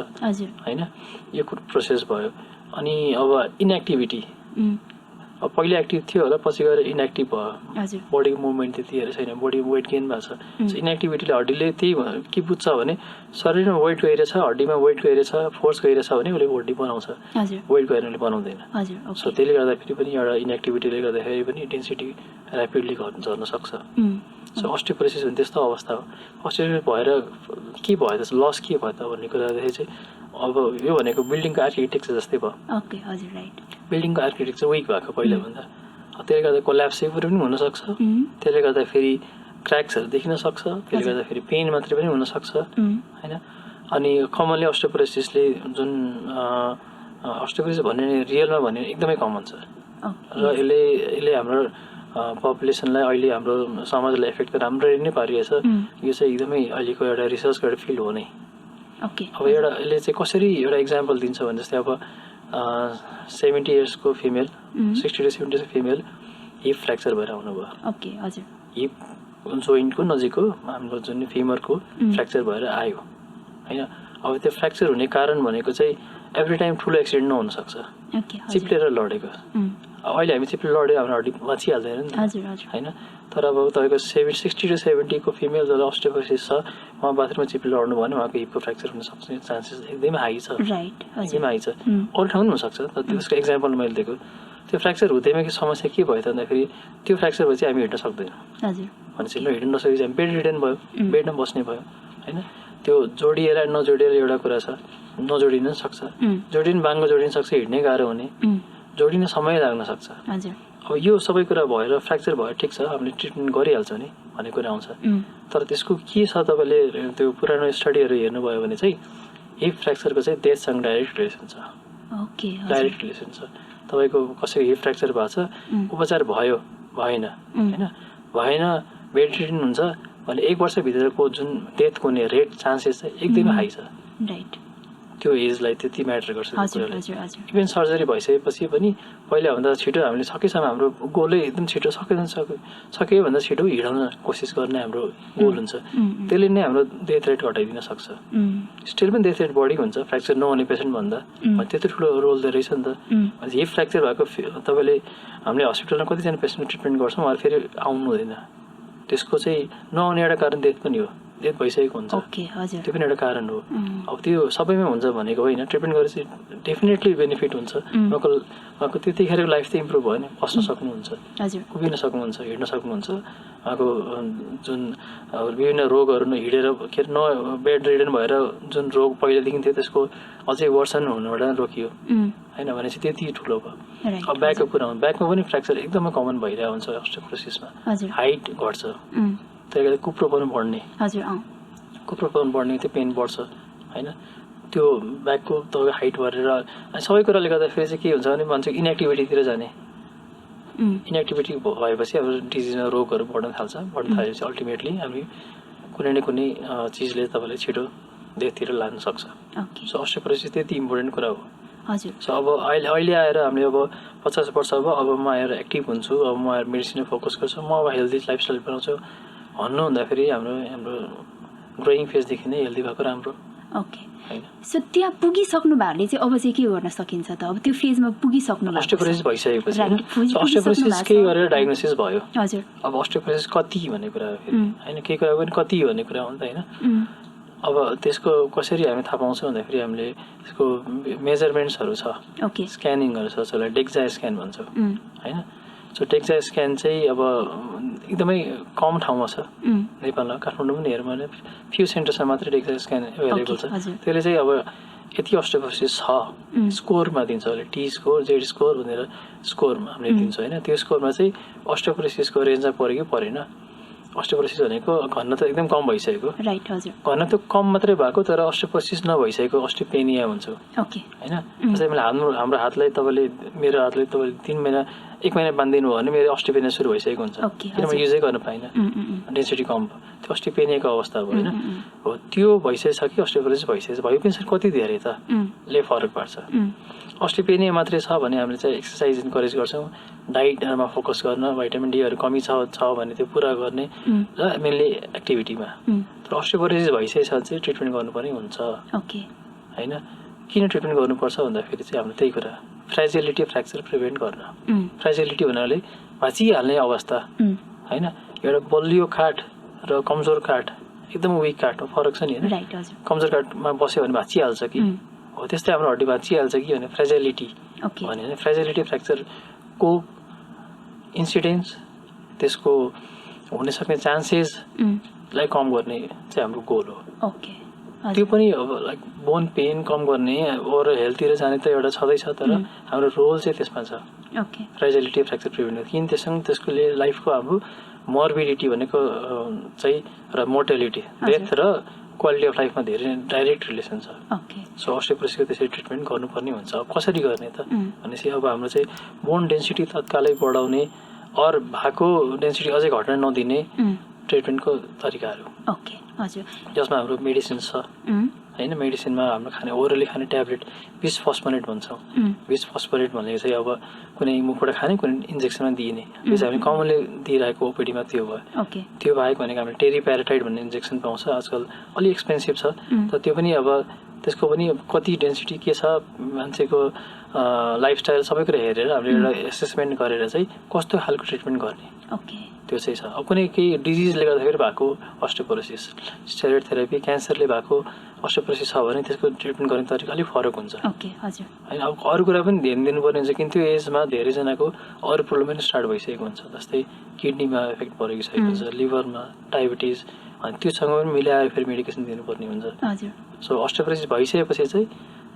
होइन यो प्रोसेस भयो अनि अब इनएक्टिभिटी अब पहिले एक्टिभ थियो होला पछि गएर इनएक्टिभ भयो बडीको मुभमेन्ट त्यति हेरेर छैन बडी वेट गेन भएको छ इनएक्टिभिटीले हड्डीले त्यही के बुझ्छ भने शरीरमा वेट गइरहेछ हड्डीमा वेट गइरहेछ फोर्स गइरहेछ भने उसले बडी बनाउँछ वेट गएर उसले बनाउँदैन सो त्यसले गर्दाखेरि पनि एउटा इनएक्टिभिटीले गर्दाखेरि पनि डेन्सिटी ऱ्यापिडली झर्न सक्छ सो अस्टियोपोरोसिस भने त्यस्तो अवस्था हो अस्टियोपोरोसिस भएर के भयो त लस के भयो त भन्ने कुरादाखेरि चाहिँ अब यो भनेको बिल्डिङको आर्किटेक्चर जस्तै भयो बिल्डिङको आर्किटेक्चर विक भएको पहिलाभन्दा त्यसले गर्दा कोल्याप्सेबल पनि हुनसक्छ त्यसले गर्दा फेरि क्र्याक्सहरू देखिन सक्छ त्यसले गर्दा फेरि पेन मात्रै पनि हुनसक्छ होइन अनि कमनली अस्टियोपोरोसिसले जुन अस्टियोपोरोसिस भन्ने रियलमा भने एकदमै कमन छ र यसले हाम्रो पपुलेसनलाई अहिले हाम्रो समाजलाई एफेक्ट त राम्ररी नै पारिरहेछ यो चाहिँ एकदमै अहिलेको एउटा रिसर्चको एउटा फिल्ड हो नै अब एउटा यसले चाहिँ कसरी एउटा इक्जाम्पल दिन्छ भने जस्तै अब 70 इयर्सको female 60 to 70 female hip fracture भएर आउनुभयो हिप जोइन्टको नजिकको हाम्रो जुन फिमरको फ्र्याक्चर भएर आयो होइन अब त्यो फ्र्याक्चर हुने कारण भनेको चाहिँ एभ्री टाइम ठुलो एक्सिडेन्ट नहुनसक्छ चिप्लेर लडेको अहिले हामी चिप्लेर लड्यो हाम्रो हड्डी बाँचिहाल्दैन नि त होइन तर अब तपाईँको 60 to 70 को फिमेल जसलाई अस्टियोपोरोसिस छ उहाँ बाथरुममा चिप्लेर लड्नु भयो भने उहाँको हिपको फ्र्याक्चर हुन सक्ने चान्सेस एकदमै हाई छ एकदमै हाई छ अरू ठाउँ पनि हुनसक्छ तर त्यसको एक्जाम्पल मैले दिएको त्यो फ्र्याक्चर हुँदैमा कि समस्या के भयो त भन्दाखेरि त्यो फ्र्याक्चर भएपछि हामी हिँड्न सक्दैनौँ भनेपछि ल हिँड्न नसकेपछि हामी बेड रिडन भयो बेडमा बस्ने भयो होइन त्यो जोडिएर नजोडिएर एउटा कुरा छ नजोडिन सक्छ जोडिन बाङ्गो जोडिन सक्छ हिँड्नै गाह्रो हुने जोडिन समय लाग्न सक्छ अब यो सबै कुरा भएर फ्र्याक्चर भयो ठिक छ हामीले ट्रिटमेन्ट गरिहाल्छौँ नि भन्ने कुरा आउँछ तर त्यसको के छ तपाईँले त्यो पुरानो स्टडीहरू हेर्नुभयो भने चाहिँ हिप फ्र्याक्चरको चाहिँ डेथसँग डाइरेक्ट रिलेसन छ डाइरेक्ट रिलेसन छ तपाईँको कसैको हिप फ्र्याक्चर भएको छ उपचार भयो भएन होइन भएन बेड रिडन हुन्छ भने 1 वर्षभित्रको जुन डेथको हुने रेट चान्सेस चाहिँ एकदमै हाई छ त्यो एजलाई त्यति म्याटर गर्छ इभन सर्जरी भइसकेपछि पनि पहिलाभन्दा छिटो हामीले सकेसम्म हाम्रो गोलै एकदम छिटो सक्यो भन्दा छिटो हिँडाउन कोसिस गर्ने हाम्रो गोल हुन्छ त्यसले नै हाम्रो डेथ रेट घटाइदिन सक्छ स्टिल पनि डेथ रेट बढी हुन्छ फ्र्याक्चर नहुने पेसेन्ट भन्दा त्यति ठुलो रोल दिएर रहेछ नि त हिप फ्र्याक्चर भएको तपाईँले हामीले हस्पिटलमा कतिजना पेसेन्टको ट्रिटमेन्ट गर्छौँ उहाँहरू फेरि आउनु हुँदैन त्यसको चाहिँ नआउने एउटा कारण डेथ पनि हो डेथ भइसकेको हुन्छ त्यो पनि एउटा कारण हो अब त्यो सबैमा हुन्छ भनेको होइन ट्रिटमेन्ट गरेपछि डेफिनेटली बेनिफिट हुन्छ उहाँको त्यतिखेरको लाइफ चाहिँ इम्प्रुभ भयो भने बस्न सक्नुहुन्छ उभिन सक्नुहुन्छ हिँड्न सक्नुहुन्छ उहाँको जुन विभिन्न रोगहरू हिँडेर के अरे न बेड रिडन भएर जुन रोग पहिलादेखि थियो त्यसको अझै वर्सन हुनुबाट रोकियो होइन भनेपछि त्यति ठुलो भयो अब ब्याकको कुरा हो ब्याकमा पनि फ्र्याक्चर एकदमै कमन भइरहेको हुन्छ अस्टियोपोरोसिसमा हाइट घट्छ त्यसले गर्दा कुप्रोपन बढ्ने कुप्रोपन बढ्ने त्यो पेन बढ्छ होइन त्यो ब्याकको तपाईँको हाइट बढेर सबै कुराले गर्दाखेरि चाहिँ के हुन्छ भने मान्छेको इनएक्टिभिटीतिर जाने इनएक्टिभिटी भएपछि अब डिजिजमा रोगहरू बढ्न थालेपछि अल्टिमेटली हामी कुनै न कुनै चिजले तपाईँलाई छिटो डेथतिर लान सक्छ सो अस्टियोपोरोसिस त्यति इम्पोर्टेन्ट कुरा हो सो अब अहिले आएर हामीले अब 50 वर्ष अब म आएर एक्टिभ हुन्छु अब म आएर मेडिसिनमा फोकस गर्छु म अब हेल्दी लाइफस्टाइल बनाउँछु भन्नु हुँदाखेरि हाम्रो ग्रोइङ फेजदेखि नै हेल्दी भएको राम्रो सो त्यहाँ पुगिसक्नु भएकोले चाहिँ अब चाहिँ के गर्न सकिन्छ त अब त्यो फेजमा पुगिसक्नु भएको अस्टियोपोरोसिस भइसकेपछि अस्टियोपोरोसिस केही गरेर डायग्नोसिस भयो अब अस्टियोपोरोसिस कति भन्ने कुरा हो फेरि होइन केही कुरा पनि कति भन्ने कुरा हो नि त होइन अब त्यसको कसरी हामी थाहा पाउँछौँ भन्दाखेरि हामीले त्यसको मेजरमेन्ट्सहरू छ स्क्यानिङहरू छ जसलाई डेक्जा स्क्यान भन्छौँ होइन सो डेक्सा स्क्यान चाहिँ अब एकदमै कम ठाउँमा छ नेपालमा, काठमाडौँ पनि हेरौँ भने फ्यु सेन्टर्समा मात्रै डेक्सा स्क्यान एभाइलेबल छ। त्यसले चाहिँ अब यति अस्टियोपोरोसिस छ स्कोरमा दिन्छ अहिले, टी स्कोर जेड स्कोर भनेर स्कोरमा हामीले दिन्छ होइन। त्यो स्कोरमा चाहिँ अस्टियोपोरोसिसको रेन्जमा पऱ्यो कि परेन। अस्टियोपोरोसिस भनेको घनत्व एकदम कम भइसकेको, राइट हजुर, घनत्व कम मात्रै भएको तर अस्टियोपोरोसिस नभइसकेको अस्टियोपेनिया हुन्छ होइन। जस्तै मैले हाम्रो हातलाई तपाईँले, मेरो हातलाई तपाईँले 3 महिना 1 महिना बाँधिदिनु भयो भने मेरो अस्टियोपेनिया सुरु भइसकेको हुन्छ, किनभने युजै गर्न पाइनँ, डेन्सिटी कम भयो, त्यो अस्टियोपेनियाको अवस्था भयो होइन। हो त्यो भइसकेछ कि अस्टियोपोरोसिस भइसकेछ, भयो पनि कति धेरै त ले फरक पार्छ। अस्टियोपेनिया मात्रै छ भने हामीले चाहिँ एक्सर्साइज इन्करेज गर्छौँ, डाइटमा फोकस गर्न, भाइटामिन डीहरू कमी छ भने त्यो पुरा गर्ने र मेनली एक्टिभिटीमा। तर अस्टियोपोरोसिस भइसकेछ भने चाहिँ ट्रिटमेन्ट गर्नुपर्ने हुन्छ होइन। किन ट्रिटमेन्ट गर्नुपर्छ भन्दाखेरि चाहिँ हाम्रो त्यही कुरा, फ्रेजिलिटी फ्र्याक्चर प्रिभेन्ट गर्न। फ्रेजिलिटी भन्नाले भाँचिहाल्ने अवस्था होइन, एउटा बलियो काठ र कमजोर काठ, एकदम विक काठमा फरक छ नि होइन। कमजोर काठमा बस्यो भने भाँचिहाल्छ कि, हो त्यस्तै हाम्रो हड्डी भाँचिहाल्छ कि भने फ्रेजिलिटी भन्यो। फ्रेजिलिटी फ्र्याक्चरको इन्सिडेन्स, त्यसको हुन सक्ने चान्सेसलाई कम गर्ने चाहिँ हाम्रो गोल हो। त्यो पनि अब लाइक बोन पेन कम गर्ने ओभर हेल्थतिर जाने त एउटा छँदैछ, तर हाम्रो रोल चाहिँ त्यसमा छ फ्रेजिलिटी फ्र्याक्चर प्रिभेन्ट। किन त्यससँग त्यसको लाइफको हाम्रो मोर्बिडिटी भनेको चाहिँ र मोर्टेलिटी, डेथ र क्वालिटी अफ लाइफमा धेरै डाइरेक्ट रिलेसन छ। सो अस्टियोपोरोसिसको त्यसरी ट्रिटमेन्ट गर्नुपर्ने हुन्छ। अब कसरी गर्ने त भनेपछि अब हाम्रो चाहिँ बोन डेन्सिटी तत्कालै बढाउने अर भएको डेन्सिटी अझै घट्न नदिने ट्रिटमेन्टको तरिकाहरू जसमा हाम्रो मेडिसिन छ होइन। मेडिसिनमा हाम्रो खाने ओरली खाने ट्याब्लेट बिसफस्फोनेट भन्छौँ। बिसफस्फोनेट भनेको चाहिँ अब कुनै मुखबाट खाने, कुनै इन्जेक्सनमा दिइने, त्यो चाहिँ हामी कमनली दिइरहेको ओपिडीमा त्यो भयो। त्यो बाहेक भनेको हामीले टेरिप्याराटाइड भन्ने इन्जेक्सन पाउँछ आजकल, अलिक एक्सपेन्सिभ छ, तर त्यो पनि अब त्यसको पनि कति डेन्सिटी के छ, मान्छेको लाइफस्टाइल सबै कुरा हेरेर हामीले एउटा एसेसमेन्ट गरेर चाहिँ कस्तो खालको ट्रिटमेन्ट गर्ने त्यो चाहिँ छ। अब कुनै केही डिजिजले गर्दाखेरि भएको अस्टियोपोरोसिस, स्टेरोइड थेरापी, क्यान्सरले भएको अस्टियोपोरोसिस छ भने त्यसको ट्रिटमेन्ट गर्ने तरिका अलिक फरक हुन्छ होइन। अब अरू कुरा पनि ध्यान दिनुपर्ने हुन्छ, किन त्यो एजमा धेरैजनाको अरू प्रब्लम पनि स्टार्ट भइसकेको हुन्छ, जस्तै किडनीमा इफेक्ट परिसकेको हुन्छ, लिभरमा, डायबिटिज, अनि त्योसँग पनि मिलाएर फेरि मेडिकेसन दिनुपर्ने हुन्छ। सो अस्टियोपोरोसिस भइसकेपछि चाहिँ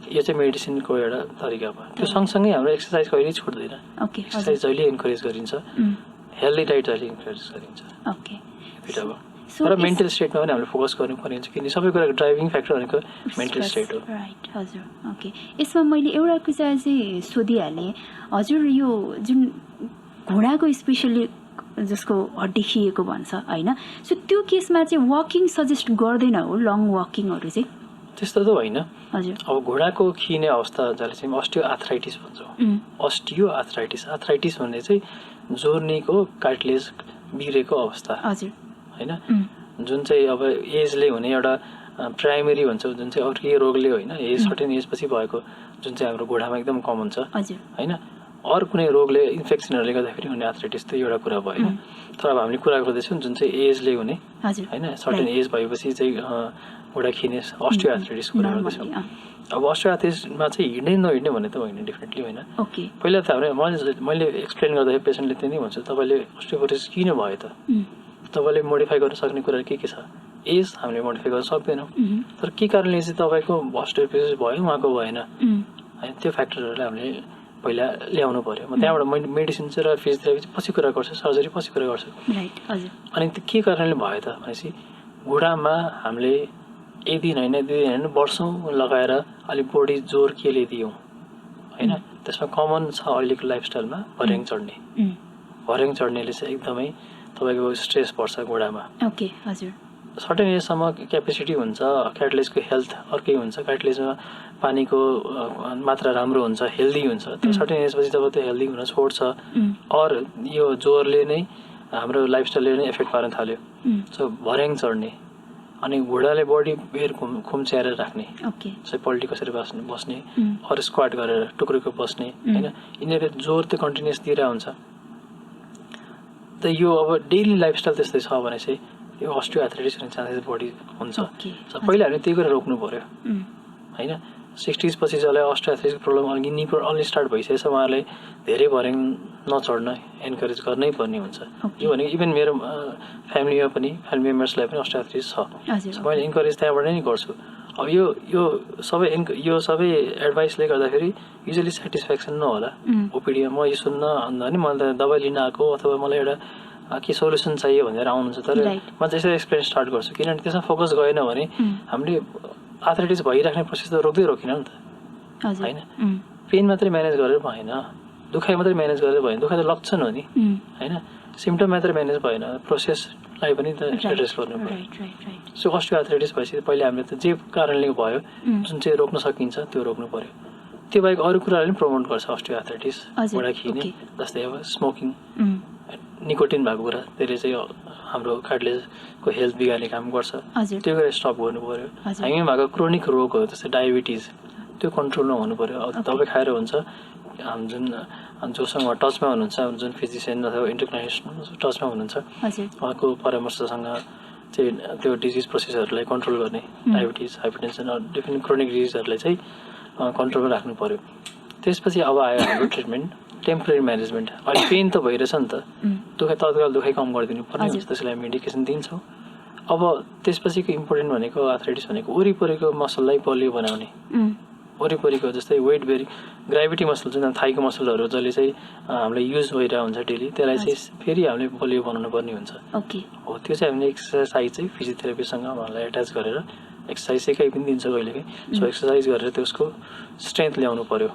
यो चाहिँ मेडिसिनको एउटा तरिका भयो। त्यो सँगसँगै हाम्रो एक्सर्साइज कहिल्यै छुट्दैन, एक्सर्साइज जहिले इन्करेज गरिन्छ, हेल्दी डाइट जहिले इन्करेज गरिन्छ। तर मेन्टल स्टेटमा पनि हामीले फोकस गर्नुपर्ने हुन्छ, किनकि सबै कुराको ड्राइभिङ फ्याक्टर भनेको मेन्टल स्टेट हो। राइट हजुर। यसमा मैले एउटा कुरा चाहिँ सोधिहालेँ हजुर, यो जुन घुँडाको स्पेसली जसको हड्डी खिएको भन्छ होइन, सो त्यो केसमा चाहिँ वकिङ सजेस्ट गर्दैन हो, लङ वकिङहरू चाहिँ? त्यस्तो त होइन हजुर। अब घुँडाको खिने अवस्था जसले चाहिँ अस्टियो आर्थराइटिस भन्छौँ। अस्टियो आर्थराइटिस भन्ने चाहिँ जोर्नीको कार्टिलेज बिग्रेको अवस्था हजुर होइन, जुन चाहिँ अब एजले हुने एउटा प्राइमेरी भन्छ, जुन चाहिँ अरू केही रोगले होइन, एज सर्टेन एजपछि भएको जुन चाहिँ हाम्रो घुँडामा एकदम कम हुन्छ होइन। अरू कुनै रोगले इन्फेक्सनहरूले गर्दाखेरि हुने आर्थराइटिस त एउटा कुरा भयो होइन। तर अब हामीले कुरा गर्दैछौँ जुन चाहिँ एजले हुने होइन, सर्टेन एज भएपछि चाहिँ घुँडा खिने अस्टियो आर्थराइटिस कुरा गर्दैछौँ। अब अस्टियो आर्थराइटिसमा चाहिँ हिँड्ने नहिँड्ने भन्ने त होइन, डेफिनेटली होइन। पहिला त हाम्रो मैले एक्सप्लेन गर्दाखेरि पेसेन्टले त्यही नै भन्छु, तपाईँले अस्टियोपोरोसिस किन भयो त, तपाईँले मोडिफाई गर्न सक्ने कुरा के छ? एज हामीले मोडिफाई गर्न सक्दैनौँ, तर के कारणले चाहिँ तपाईँको अस्टियोपोरोसिस भयो उहाँको भएन होइन, त्यो फ्याक्टरहरूलाई हामीले पहिला ल्याउनु पर्यो। म त्यहाँबाट मेडिसिन चाहिँ र फिजियोथेरापी चाहिँ पछि कुरा गर्छु, सर्जरी पछि कुरा गर्छु। अनि त्यो के कारणले भयो त भनेपछि घुँडामा हामीले एक दिन होइन 2 दिन होइन वर्षौँ लगाएर अलिक बढी जोर केले दियौँ होइन। त्यसमा कमन छ अहिलेको लाइफस्टाइलमा भर्याङ चढ्ने। भर्याङ चढ्नेले चाहिँ एकदमै तपाईँको स्ट्रेस पर्छ घुँडामा। सर्टेन एजसम्म क्यापेसिटी हुन्छ, कार्टिलेजको हेल्थ अर्कै हुन्छ, कार्टिलेजमा पानीको मात्रा राम्रो हुन्छ, हेल्दी हुन्छ। तर सर्टेन एजपछि जब त्यो हेल्दी हुन छोड्छ अर यो जोरले नै हाम्रो लाइफस्टाइलले नै इफेक्ट पार्न थाल्यो, सो भर्याङ चढ्ने अनि घुँडाले बडी बेर खुम्च्याएर राख्ने, चाहिँ पल्टी कसरी बस्ने अरू स्क्वाट गरेर टुक्रेको बस्ने होइन, यिनीहरू जोर त कन्टिन्युस दिइरहेको हुन्छ। त यो अब डेली लाइफस्टाइल त्यस्तै छ भने चाहिँ यो अस्टियो आर्थराइटिस हुने चान्सेस बढी हुन्छ। पहिला हामीले त्यही कुरा रोक्नु पर्यो होइन। 60s पछि जसलाई अस्टियोआर्थराइटिसको प्रब्लम अलिक नि अलि स्टार्ट भइसकेछ उहाँलाई धेरै भर्याङ नचढ्न एन्करेज गर्नै पर्ने हुन्छ। यो भनेको इभन मेरो फ्यामिलीमा पनि फ्यामिली मेम्बर्सलाई पनि अस्टियोआर्थराइटिस छ, मैले इन्करेज त्यहाँबाट नै गर्छु। अब यो सबै एडभाइसले गर्दाखेरि युजली सेटिस्फ्याक्सन नहोला ओपिडीमा, म यो सुन्न भन्दा नि मैले त दबाई लिन आएको अथवा मलाई एउटा के सोल्युसन चाहियो भनेर आउनुहुन्छ। तर म चाहिँ यसरी एक्सप्लेन स्टार्ट गर्छु, किनभने त्यसमा फोकस गएन भने हामीले आर्थराइटिस भइराख्ने प्रोसेस त रोक्दैन नि त होइन। पेन मात्रै म्यानेज गरेर भएन, दुखाइ मात्रै म्यानेज गरेर भएन, दुखाइ त लक्षण हो नि होइन, सिम्टम मात्रै म्यानेज भएन, प्रोसेसलाई पनि त एड्रेस गर्नु पर्यो। सो अस्टियोआर्थराइटिस भएपछि पहिला हामीले त जे कारणले भयो जुन चाहिँ रोक्न सकिन्छ त्यो रोक्नु पर्यो। त्यो बाहेक अरू कुराहरूले पनि प्रमोट गर्छ अस्टियोआर्थराइटिस, बुढा खिने जस्तै अब स्मोकिङ, निकोटिन भएको कुरा त्यसले चाहिँ हाम्रो कार्टिलेजको हेल्थ बिगार्ने काम गर्छ, त्यो कुरा स्टप गर्नु पर्यो। हामीमा भएको क्रोनिक रोगहरू जस्तै डायबिटिज त्यो कन्ट्रोलमा हुनु पर्यो। अब दबाई खाएर हुन्छ, जुन जोसँग टचमा हुनुहुन्छ, जुन फिजिसियन अथवा इन्टरनेसनल टचमा हुनुहुन्छ उहाँको परामर्शसँग चाहिँ त्यो डिजिज प्रोसेसहरूलाई कन्ट्रोल गर्ने, डायबिटिज, हाइपरटेन्सन डिफ्रेन्ट क्रोनिक डिजिजहरूलाई चाहिँ कन्ट्रोलमा राख्नु पर्यो। त्यसपछि अब आयो हाम्रो ट्रिटमेन्ट टेम्पोरेरी म्यानेजमेन्ट। अहिले पेन त भइरहेछ नि त, तत्काल दुखाइ कम गरिदिनु पर्ने हुन्छ, त्यसलाई मेडिकेसन दिन्छौँ। अब त्यसपछिको इम्पोर्टेन्ट भनेको आर्थराइटिस भनेको वरिपरिको मसललाई बलियो बनाउने, वरिपरिको जस्तै वेट बेरिङ ग्राभिटी मसल जुन थाइको मसलहरू जसले चाहिँ हामीलाई युज भइरहेको हुन्छ डेली, त्यसलाई चाहिँ फेरि हामीले बलियो बनाउनु पर्ने हुन्छ। हो त्यो चाहिँ हामीले एक्सर्साइज चाहिँ फिजियोथेरापीसँग उहाँलाई एट्याच गरेर एक्सर्साइज सिकाइ पनि दिन्छ कहिलेकाहीँ। सो एक्सर्साइज गरेर त्यसको स्ट्रेन्थ ल्याउनु पर्यो।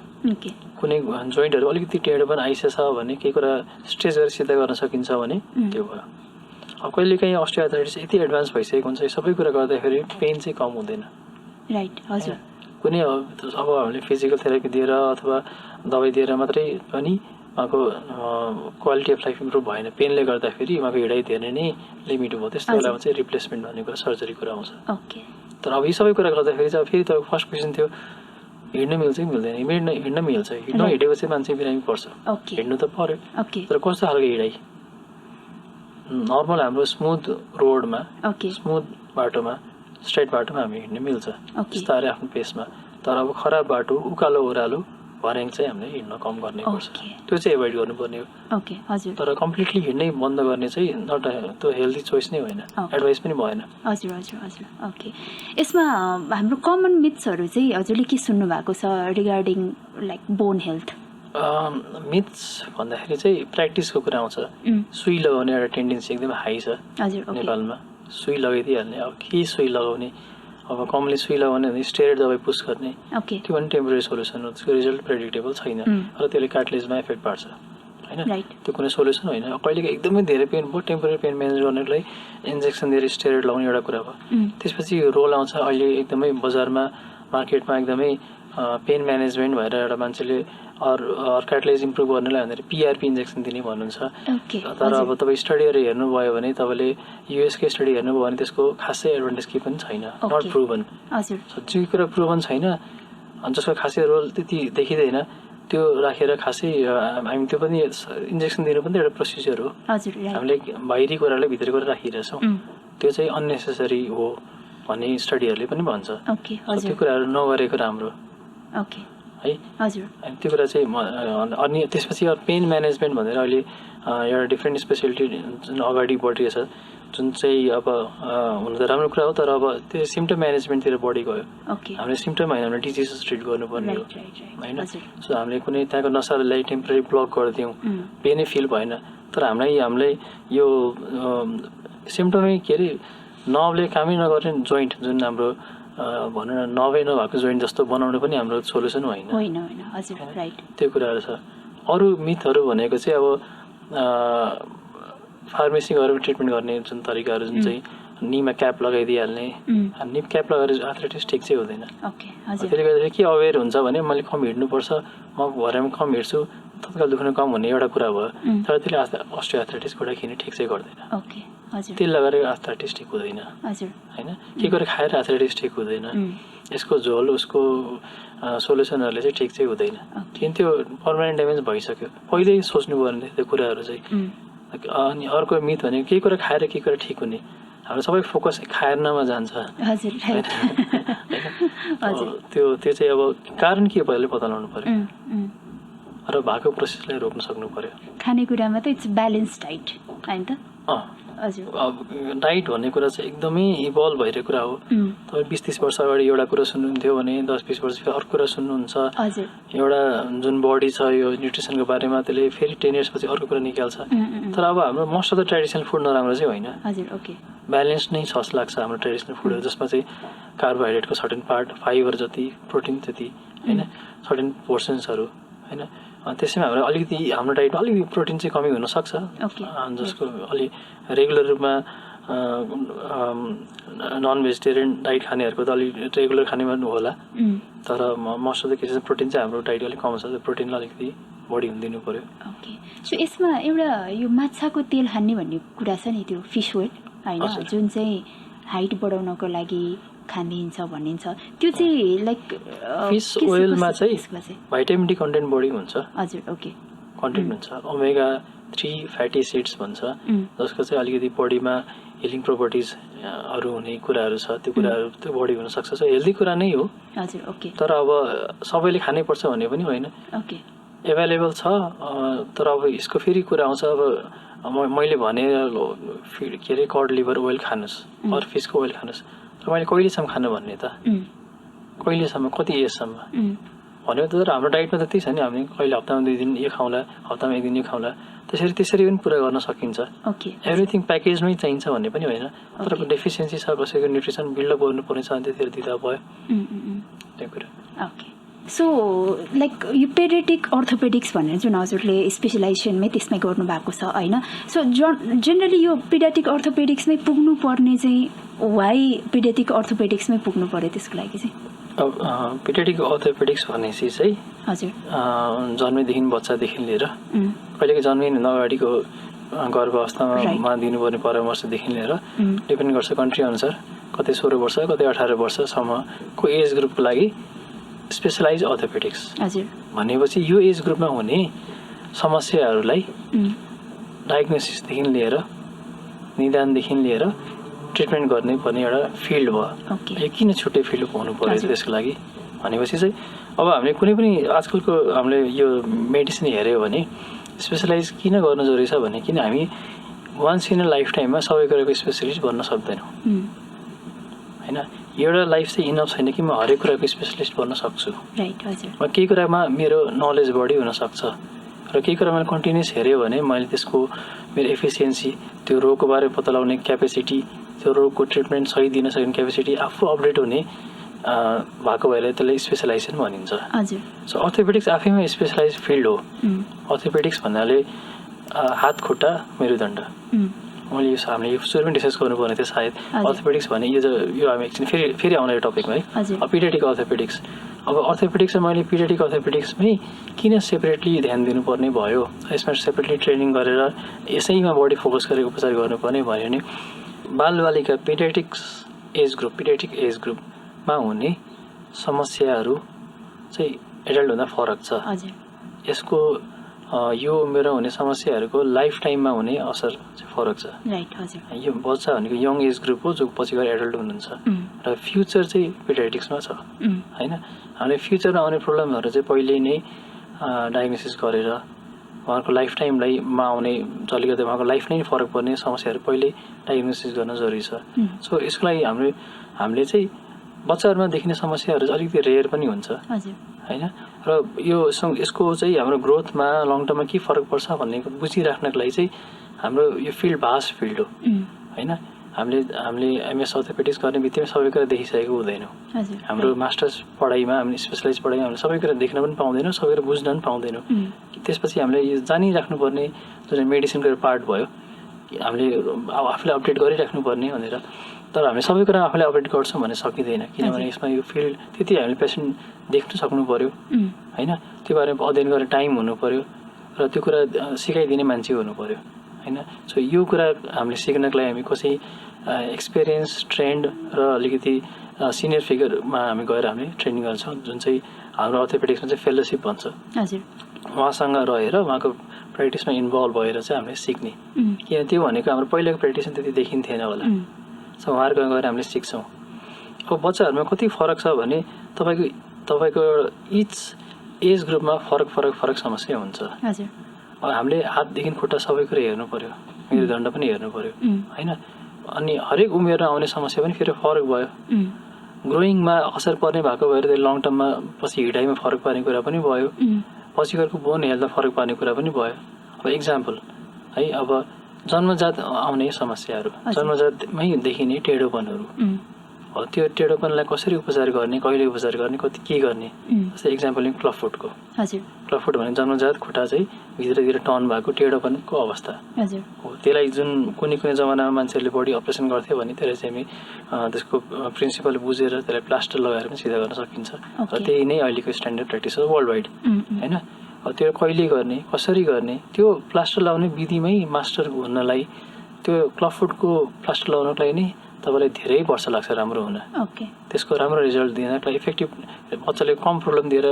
कुनै जोइन्टहरू अलिकति टेढो पनि आइसकेछ भने केही कुरा स्ट्रेच गरेर सिधा गर्न सकिन्छ भने त्यो भयो। अब कहिलेकाहीँ अस्टियोआर्थराइटिस यति एडभान्स भइसकेको हुन्छ, सबै कुरा गर्दाखेरि पेन चाहिँ कम हुँदैन। कुनै अब हामीले फिजिकल थेरापी दिएर अथवा दबाई दिएर मात्रै पनि उहाँको क्वालिटी अफ लाइफ इम्प्रुभ भएन, पेनले गर्दाखेरि उहाँको हिँडाइ धेरै नै लिमिट भयो। त्यस्तो बेलामा चाहिँ रिप्लेसमेन्ट भन्ने कुरा सर्जरी कुरा आउँछ। तर अब यी सबै कुरा गर्दाखेरि चाहिँ फेरि तपाईँको फर्स्ट क्वेसन थियो हिँड्न मिल्छ कि मिल्दैन? हिँड्न मिल्छ, नहिँडेको चाहिँ मान्छे बिरामी पर्छ, हिँड्नु त पर्यो। तर कस्तो खालको हिँडाइ? नर्मल हाम्रो स्मुथ रोडमा, स्मुथ बाटोमा, स्ट्रेट बाटोमा हामी हिँड्न मिल्छ बिस्तारै आफ्नो पेसमा। तर अब खराब बाटो, उकालो ओह्रालो भर्याङ चाहिँ हामीले हिँड्न कम गर्ने गर्छ, त्यो चाहिँ एभोइड गर्नुपर्ने हो। तर कम्प्लिटली हिँड्नै बन्द गर्ने चाहिँ नट त्यो हेल्दी चोइस नै होइन, एडभाइस पनि भएन। ओके, यसमा हाम्रो कमन मिथ्सहरू चाहिँ हजुरले के सुन्नु भएको छ regarding like bone health? Myths भन्दाखेरि चाहिँ प्र्याक्टिसको कुरा आउँछ। सुई लगाउने एउटा टेन्डेन्सी एकदमै हाई छ नेपालमा, सुई लगाइदिइहाल्ने। अब के सुई लगाउने? अब कमले सुई लगाउने भने स्टेरोइड दबाई पुस गर्ने, त्यो पनि टेम्पोरेरी सोल्युसन हो, त्यसको रिजल्ट प्रेडिक्टेबल छैन र त्यसले कार्टिलेजमा इफेक्ट पार्छ होइन, त्यो कुनै सोल्युसन होइन। कहिलेकाहीँ एकदमै धेरै पेन भयो, टेम्पोरेरी पेन म्यानेज गर्नलाई इन्जेक्सन दिएर स्टेरोइड लगाउने एउटा कुरा भयो। त्यसपछि रोल आउँछ अहिले एकदमै बजारमा मार्केटमा एकदमै पेन म्यानेजमेन्ट भएर एउटा मान्छेले कार्टिलेज इम्प्रुभ गर्नलाई भनेर पिआरपी इन्जेक्सन दिने भन्नुहुन्छ। तर अब तपाईँ स्टडीहरू हेर्नुभयो भने तपाईँले युएसकै स्टडी हेर्नुभयो भने त्यसको खासै एडभान्टेज केही पनि छैन, नट प्रुभन। जो कुरा प्रुभन छैन, जसको खासै रोल त्यति देखिँदैन, त्यो राखेर खासै हामी त्यो पनि इन्जेक्सन दिनु पनि एउटा प्रोसिजर हो। हामीले बाहिरी कुरालाई भित्र कुरा राखिरहेछौँ, त्यो चाहिँ अन्नेसेसरी हो भन्ने स्टडीहरूले पनि भन्छ। त्यो कुराहरू नगरेको राम्रो है। अनि त्यो कुरा चाहिँ अनि त्यसपछि पेन म्यानेजमेन्ट भनेर अहिले एउटा डिफ्रेन्ट स्पेसिलिटी जुन अगाडि बढिरहेछ, जुन चाहिँ अब हुनु त राम्रो कुरा हो, तर अब त्यो सिम्टम म्यानेजमेन्टतिर बढी गयो। हामीले सिम्टम होइन, हामीले डिजिज ट्रिट गर्नुपर्ने हो होइन। सो हामीले कुनै त्यहाँको नसालाई टेम्पोरेरी ब्लक गरिदिउँ, पेनै फिल भएन, तर हामीलाई यो सिम्टमै के अरे नर्भले कामै नगर्ने जोइन्ट जुन हाम्रो भनौँ न नर्भै नभएको जोइन्ट जस्तो बनाउनु पनि हाम्रो सोल्युसन होइन, त्यो कुराहरू छ। अरू मिथहरू भनेको चाहिँ अब फार्मेसी गएर ट्रिटमेन्ट गर्ने जुन तरिकाहरू, जुन चाहिँ नीमा क्याप लगाइदिइहाल्ने, नी क्याप लगाएर आर्थराइटिस ठिक चाहिँ हुँदैन। त्यसले गर्दाखेरि के अवेर हुन्छ भने मैले कम हिँड्नुपर्छ, म भरेमा कम हिँड्छु, तत्काल दुख्न कम हुने एउटा कुरा भयो, तर त्यसले अस्टियोआर्थराइटिस खुट्टा खिने ठिक चाहिँ गर्दैन। तेल लगाएर आर्थराइटिस ठिक हुँदैन होइन, के गरेर खाएर आर्थराइटिस ठिक हुँदैन, यसको झोल उसको सोल्युसनहरूले चाहिँ ठिक चाहिँ हुँदैन, किन त्यो पर्मानेन्ट ड्यामेज भइसक्यो। पहिल्यै सोच्नु पर्ने त्यो कुराहरू चाहिँ। अनि अर्को मिथ भनेको केही कुरा खाएर केही कुरा ठिक हुने, हाम्रो सबै फोकस खाएरमा जान्छ। हजुर राइट हजुर त्यो चाहिँ अब कारण के भयो पत्ता लगाउनु पर्यो र भएको प्रोसेसलाई रोक्न सक्नु पर्यो। खानेकुरामा त इट्स ब्यालेन्स डाइट हैन त? हजुर अब डाइट भन्ने कुरा चाहिँ एकदमै इभल्भ भइरहेको कुरा हो। तपाईँ 20-30 वर्ष अगाडि एउटा कुरा सुन्नुहुन्थ्यो भने 10-20 वर्ष अर्को कुरा सुन्नुहुन्छ। हजुर एउटा जुन बडी छ यो न्युट्रिसनको बारेमा त्यसले फेरि 10 इयर्स पछि अर्को कुरा निकाल्छ। तर अब हाम्रो most of the traditional food नराम्रो चाहिँ होइन। हजुर ओके ब्यालेन्स नै छ जस्तो लाग्छ हाम्रो ट्रेडिसनल फुडहरू, जसमा चाहिँ कार्बोहाइड्रेटको सर्टेन पार्ट, फाइबर जति, प्रोटिन त्यति होइन, सर्टेन पोर्सन्सहरू होइन। त्यसैमा हाम्रो अलिकति हाम्रो डाइटमा अलिकति प्रोटिन चाहिँ कमी हुनसक्छ, जसको अलि रेगुलर रूपमा नन भेजिटेरियन डाइट खानेहरूको त अलि रेगुलर खाने होला। तर most of the cases protein चाहिँ हाम्रो डाइट अलिक कम छ, प्रोटिनलाई अलिकति बढी हुन दिनु पर्यो। ओके सो यसमा एउटा यो माछाको तेल खाने भन्ने कुरा छ नि, त्यो फिस ओइल होइन, जुन चाहिँ हाइट बढाउनको लागि खानिन्छ भनिन्छ, त्यो चाहिँ लाइक फिस ओइलमा चाहिँ भाइटामिन डी कन्टेन्ट बढी हुन्छ। हजुर ओके कन्टेन्ट हुन्छ, ओमेगा 3 फ्याटी एसिड्स भन्छ, जसको चाहिँ अलिकति बडीमा हिलिङ प्रोपर्टिजहरू हुने कुराहरू छ। त्यो कुराहरू त्यो बढी हुनसक्छ, सो हेल्दी कुरा नै हो। हजुर ओके तर अब सबैले खानै पर्छ भन्ने पनि होइन, ओके एभाइलेबल छ। तर अब यसको फेरि कुरा आउँछ, अब मैले भने के अरे कड लिभर ओइल खानुहोस् अरू फिसको ओइल खानुहोस्, तर मैले कहिलेसम्म खानु भन्ने त, कहिलेसम्म, कति एजसम्म भन्यो त। तर हाम्रो डाइटमा त त्यही छ नि, हामी कहिले हप्तामा 2 दिन यो खाउँला, हप्तामा 1 दिन यो खाउँला, त्यसरी पनि पुरा गर्न सकिन्छ। एभ्रिथिङ प्याकेजमै चाहिन्छ भन्ने पनि होइन। तर डेफिसियन्सी छ, कसैको न्युट्रिसन बिल्डअप गर्नुपर्ने छ, त्यतिखेर दिँदा भयो त्यो कुरा। ओके सो लाइक यो पेडियाट्रिक अर्थोपेडिक्स भनेर जुन हजुरले स्पेसलाइजेसनमै त्यसमै गर्नुभएको छ होइन, सो जेनरली यो पेडियाट्रिक अर्थोपेडिक्समै पुग्नु पर्ने चाहिँ वाइ पेडियाट्रिक अर्थोपेडिक्समै पुग्नु पर्यो त्यसको लागि चाहिँ? अब पेडियाट्रिक अर्थोपेडिक्स भनेपछि चाहिँ हजुर जन्मेदेखि बच्चादेखि लिएर कहिलेको जन्मिनुभन्दा अगाडिको गर्भ अवस्थामा दिनुपर्ने परामर्शदेखि लिएर डिपेन्ड गर्छ कन्ट्री अनुसार, कतै 16 वर्ष कतै 18 वर्षसम्मको एज ग्रुपको लागि स्पेसलाइज अर्थोपेडिक्स भनेपछि यो एज ग्रुपमा हुने समस्याहरूलाई डायग्नोसिसदेखि लिएर निदानदेखि लिएर ट्रिटमेन्ट गर्ने पर्ने एउटा फिल्ड भयो। यो किन छुट्टै फिल्ड हुनु पर्यो त्यसको लागि भनेपछि चाहिँ अब हामीले कुनै पनि आजकलको हामीले यो मेडिसिन हेऱ्यो भने स्पेसलाइज किन गर्नु जरुरी छ भने किन हामी वान्स इन अ लाइफ टाइममा सबै कुराको स्पेसलिस्ट बन्न सक्दैनौँ होइन। एउटा लाइफ चाहिँ इनफ छैन कि म हरेक कुराको स्पेसलिस्ट बन्न सक्छु। म केही कुरामा मेरो नलेज बढी हुनसक्छ र केही कुरा मैले कन्टिन्युस हेऱ्यो भने मैले त्यसको मेरो एफिसियन्सी, त्यो रोगको बारे पत्ता लगाउने क्यापेसिटी, त्यो रोगको ट्रिटमेन्ट सही दिन सक्ने क्यापेसिटी आफू अपडेट हुने भएको भएर त्यसलाई स्पेसलाइजेसन भनिन्छ। सो अर्थोपेडिक्स आफैमा स्पेसलाइज फिल्ड हो। अर्थोपेडिक्स भन्नाले हात खुट्टा मेरुदण्ड, मैले यो हामीले यो सुरुमै डिस्कस गर्नुपर्ने थियो सायद। अर्थोपेडिक्स भने यो हामी एकछिन फेरि आउने टपिकमा है, पिडियाट्रिक अर्थोपेडिक्स। अब अर्थोपेडिक्स मैले पिडियाट्रिक अर्थोपेडिक्समै किन सेपरेटली ध्यान दिनुपर्ने भयो, यसमा सेपरेटली ट्रेनिङ गरेर यसैमा बढी फोकस गरेर उपचार गर्नुपर्ने भयो भने बालबालिका पिडियाट्रिक एज ग्रुपमा हुने समस्याहरू चाहिँ एडल्टभन्दा फरक छ। यसको यो उमेरमा हुने समस्याहरूको लाइफ टाइममा हुने असर चाहिँ फरक छ। यो बच्चा भनेको यङ एज ग्रुप हो जो पछि गएर एडल्ट हुनुहुन्छ र फ्युचर चाहिँ पिडियाट्रिक्समा छ होइन। हामीले फ्युचरमा आउने प्रब्लमहरू चाहिँ पहिल्यै नै डायग्नोसिस गरेर उहाँको लाइफ टाइमलाईमा आउने जसले गर्दा उहाँको लाइफ नै फरक पर्ने समस्याहरू पहिल्यै डायग्नोसिस गर्न जरुरी छ। सो यसको लागि हामीले चाहिँ बच्चाहरूमा देखिने समस्याहरू अलिकति रेयर पनि हुन्छ होइन। र यसको चाहिँ हाम्रो ग्रोथमा लङ टर्ममा के फरक पर्छ भन्ने बुझिराख्नको लागि चाहिँ हाम्रो यो फिल्ड भास्ट फिल्ड हो होइन। हामीले एमएस अर्थोपेडिक्स गर्ने बित्तिकै सबै कुरा देखिसकेको हुँदैनौँ। हाम्रो मास्टर्स पढाइमा हामीले स्पेसलाइज पढाइमा हामीले सबै कुरा देख्न पनि पाउँदैनौँ, सबै कुरा बुझ्न पनि पाउँदैनौँ। त्यसपछि हामीले यो जानिराख्नुपर्ने जुन मेडिसिनको एउटा पार्ट भयो हामीले आफूले अपडेट गरिराख्नुपर्ने भनेर। तर हामीले सबै कुरा आफूले अपडेट गर्छौँ भने सकिँदैन, किनभने यसमा यो फिल्ड त्यति हामीले पेसेन्ट देख्न सक्नु पर्यो होइन। त्यो बारेमा अध्ययन गर्ने टाइम हुनु पर्यो र त्यो कुरा सिकाइदिने मान्छे हुनु पर्यो होइन। सो यो कुरा हामीले सिक्नको लागि हामी कसै एक्सपिरियन्स ट्रेन्ड र अलिकति सिनियर फिगरमा हामी गएर हामीले ट्रेनिङ गर्छौँ, जुन चाहिँ हाम्रो अर्थोपेडिक्समा चाहिँ फेलोसिप भन्छ। उहाँसँग रहेर उहाँको प्र्याक्टिसमा इन्भल्भ भएर चाहिँ हामीले सिक्ने, किन त्यो भनेको हाम्रो पहिलाको प्र्याक्टिसमा त्यति देखिन्थेन होला सो उहाँहरूसँग गएर हामीले सिक्छौँ। अब बच्चाहरूमा कति फरक छ भने तपाईँको इच एज ग्रुपमा फरक समस्या हुन्छ। हजुर। अब हामीले हातदेखि खुट्टा सबै कुरा हेर्नु पर्यो, मेरुदण्ड पनि हेर्नु पर्यो होइन। अनि हरेक उमेरमा आउने समस्या पनि फेरि फरक भयो। ग्रोइङमा असर पर्ने भएको भएर त्यो लङ टर्ममा पछि हिँडाइमा फरक पार्ने कुरा पनि भयो, पछि गएको बोन हेल्थमा फरक पार्ने कुरा पनि भयो। अब इक्जाम्पल है, अब जन्मजात आउने समस्याहरू, जन्मजातमै देखिने टेढोपनहरू, त्यो टेढोपनलाई कसरी उपचार गर्ने, कहिले उपचार गर्ने, कति के गर्ने। जस्तै इक्जाम्पल क्लबफुटको। क्लबफुट भने जन्मजात खुट्टा चाहिँ भित्रतिर टर्न भएको टेढोपनको अवस्था हो। त्यसलाई जुन कुनै जमानामा मान्छेहरूले बढी अपरेसन गर्थ्यो भने त्यसलाई चाहिँ हामी त्यसको प्रिन्सिपल बुझेर त्यसलाई प्लास्टर लगाएर पनि सिधा गर्न सकिन्छ। र त्यही नै अहिलेको स्ट्यान्डर्ड प्र्याक्टिस हो वर्ल्ड वाइड होइन। त्यो कहिले गर्ने, कसरी गर्ने, त्यो प्लास्टर लगाउने विधिमै मास्टर हुनलाई, त्यो क्लबफुटको प्लास्टर लगाउनको लागि नै तपाईँलाई धेरै वर्ष लाग्छ राम्रो हुन। त्यसको राम्रो रिजल्ट दिनको लागि इफेक्टिभ बच्चाले कम प्रब्लम दिएर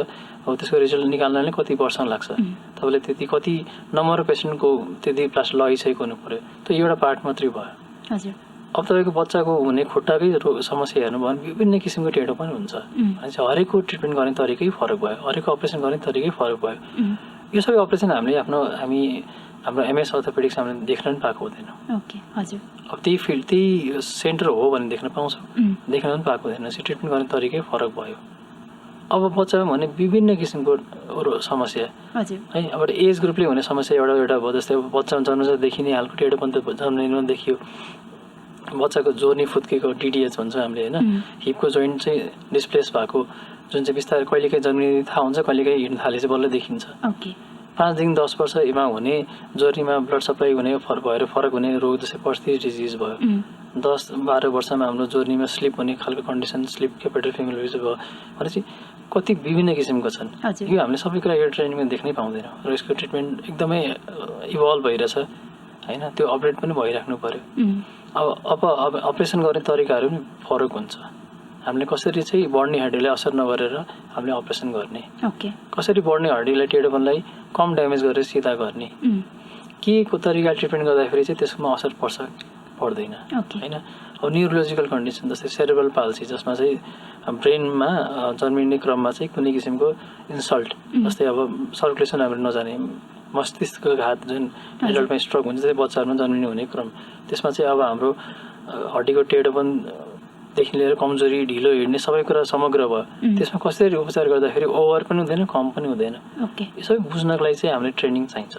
अब त्यसको रिजल्ट निकाल्न नै कति वर्ष लाग्छ। तपाईँले त्यति कति नम्बर अफ पेसेन्टको त्यति प्लास्टर लगाइसकेको हुनु पऱ्यो। त्यो एउटा पार्ट मात्रै भयो। अब तपाईँको बच्चाको हुने खुट्टाकै समस्या हेर्नुभयो भने विभिन्न किसिमको टेढोपन हुन्छ। हरेकको ट्रिटमेन्ट गर्ने तरिकै फरक भयो, हरेकको अपरेसन गर्ने तरिकै फरक भयो। यो सबै अपरेसन हाम्रो एमएस अर्थोपेडिक्स हामीले देख्न पनि पाएको हुँदैन। अब त्यही फिल्ड त्यही सेन्टर हो भने देख्न पाउँछौँ, देख्न पनि पाएको हुँदैन। ट्रिटमेन्ट गर्ने तरिकै फरक भयो। अब बच्चामा भने विभिन्न किसिमको समस्या है। अब एज ग्रुपले हुने समस्या एउटा भयो। जस्तै अब बच्चामा जन्मजात देखिने हालको टेढोपन त जन्मिनुमा देखियो। बच्चाको जोर्नी फुत्केको डिडिएच भन्छ हामीले होइन, हिपको जोइन्ट चाहिँ डिस्प्लेस भएको, जुन चाहिँ बिस्तारै कहिलेकाहीँ जन्मिने थाहा हुन्छ, कहिलेकाहीँ हिँड्न थालेपछि बल्ल देखिन्छ। 5 देखि 10 वर्षमा हुने जोर्नीमा ब्लड सप्लाई हुने भएर फरक हुने रोग जस्तै पर्स्थी डिजिज भयो। 10-12 वर्षमा हाम्रो जोर्नीमा स्लिप हुने खालको कन्डिसन, स्लिप क्यापिटल फिमेल भयो भनेपछि कति विभिन्न किसिमको छन्। यो हामीले सबै कुरा यो ट्रेनिङमा देख्नै पाउँदैनौँ। र यसको ट्रिटमेन्ट एकदमै इभल्भ भइरहेछ होइन। त्यो अपडेट पनि भइराख्नु पर्यो। अब अपरेसन गर्ने तरिकाहरू पनि फरक हुन्छ। हामीले कसरी चाहिँ बढ्ने हड्डीलाई असर नगरेर हामीले अपरेसन गर्ने, कसरी बढ्ने हड्डीलाई टेढोपनलाई कम ड्यामेज गरेर सिधा गर्ने, के को तरिकाले ट्रिटमेन्ट गर्दाखेरि चाहिँ त्यसमा असर पर्छ पर्दैन होइन। अब न्युरोलोजिकल कन्डिसन जस्तै सेरेब्रल पाल्सी, जसमा चाहिँ ब्रेनमा जन्मिने क्रममा चाहिँ कुनै किसिमको इन्सल्ट, जस्तै अब सर्कुलेसन हाम्रो नजाने, मस्तिष्कको घात जुन एडल्टमा स्ट्रोक हुन्छ त्यही बच्चाहरूमा जन्मिने हुने क्रम, त्यसमा चाहिँ अब हाम्रो हड्डीको टेढोपनदेखि लिएर कमजोरी, ढिलो हिँड्ने सबै कुरा समग्र भयो। त्यसमा कसरी उपचार गर्दाखेरि ओभर पनि हुँदैन, कम पनि हुँदैन। यो सबै बुझ्नको लागि चाहिँ हामीले ट्रेनिङ चाहिन्छ।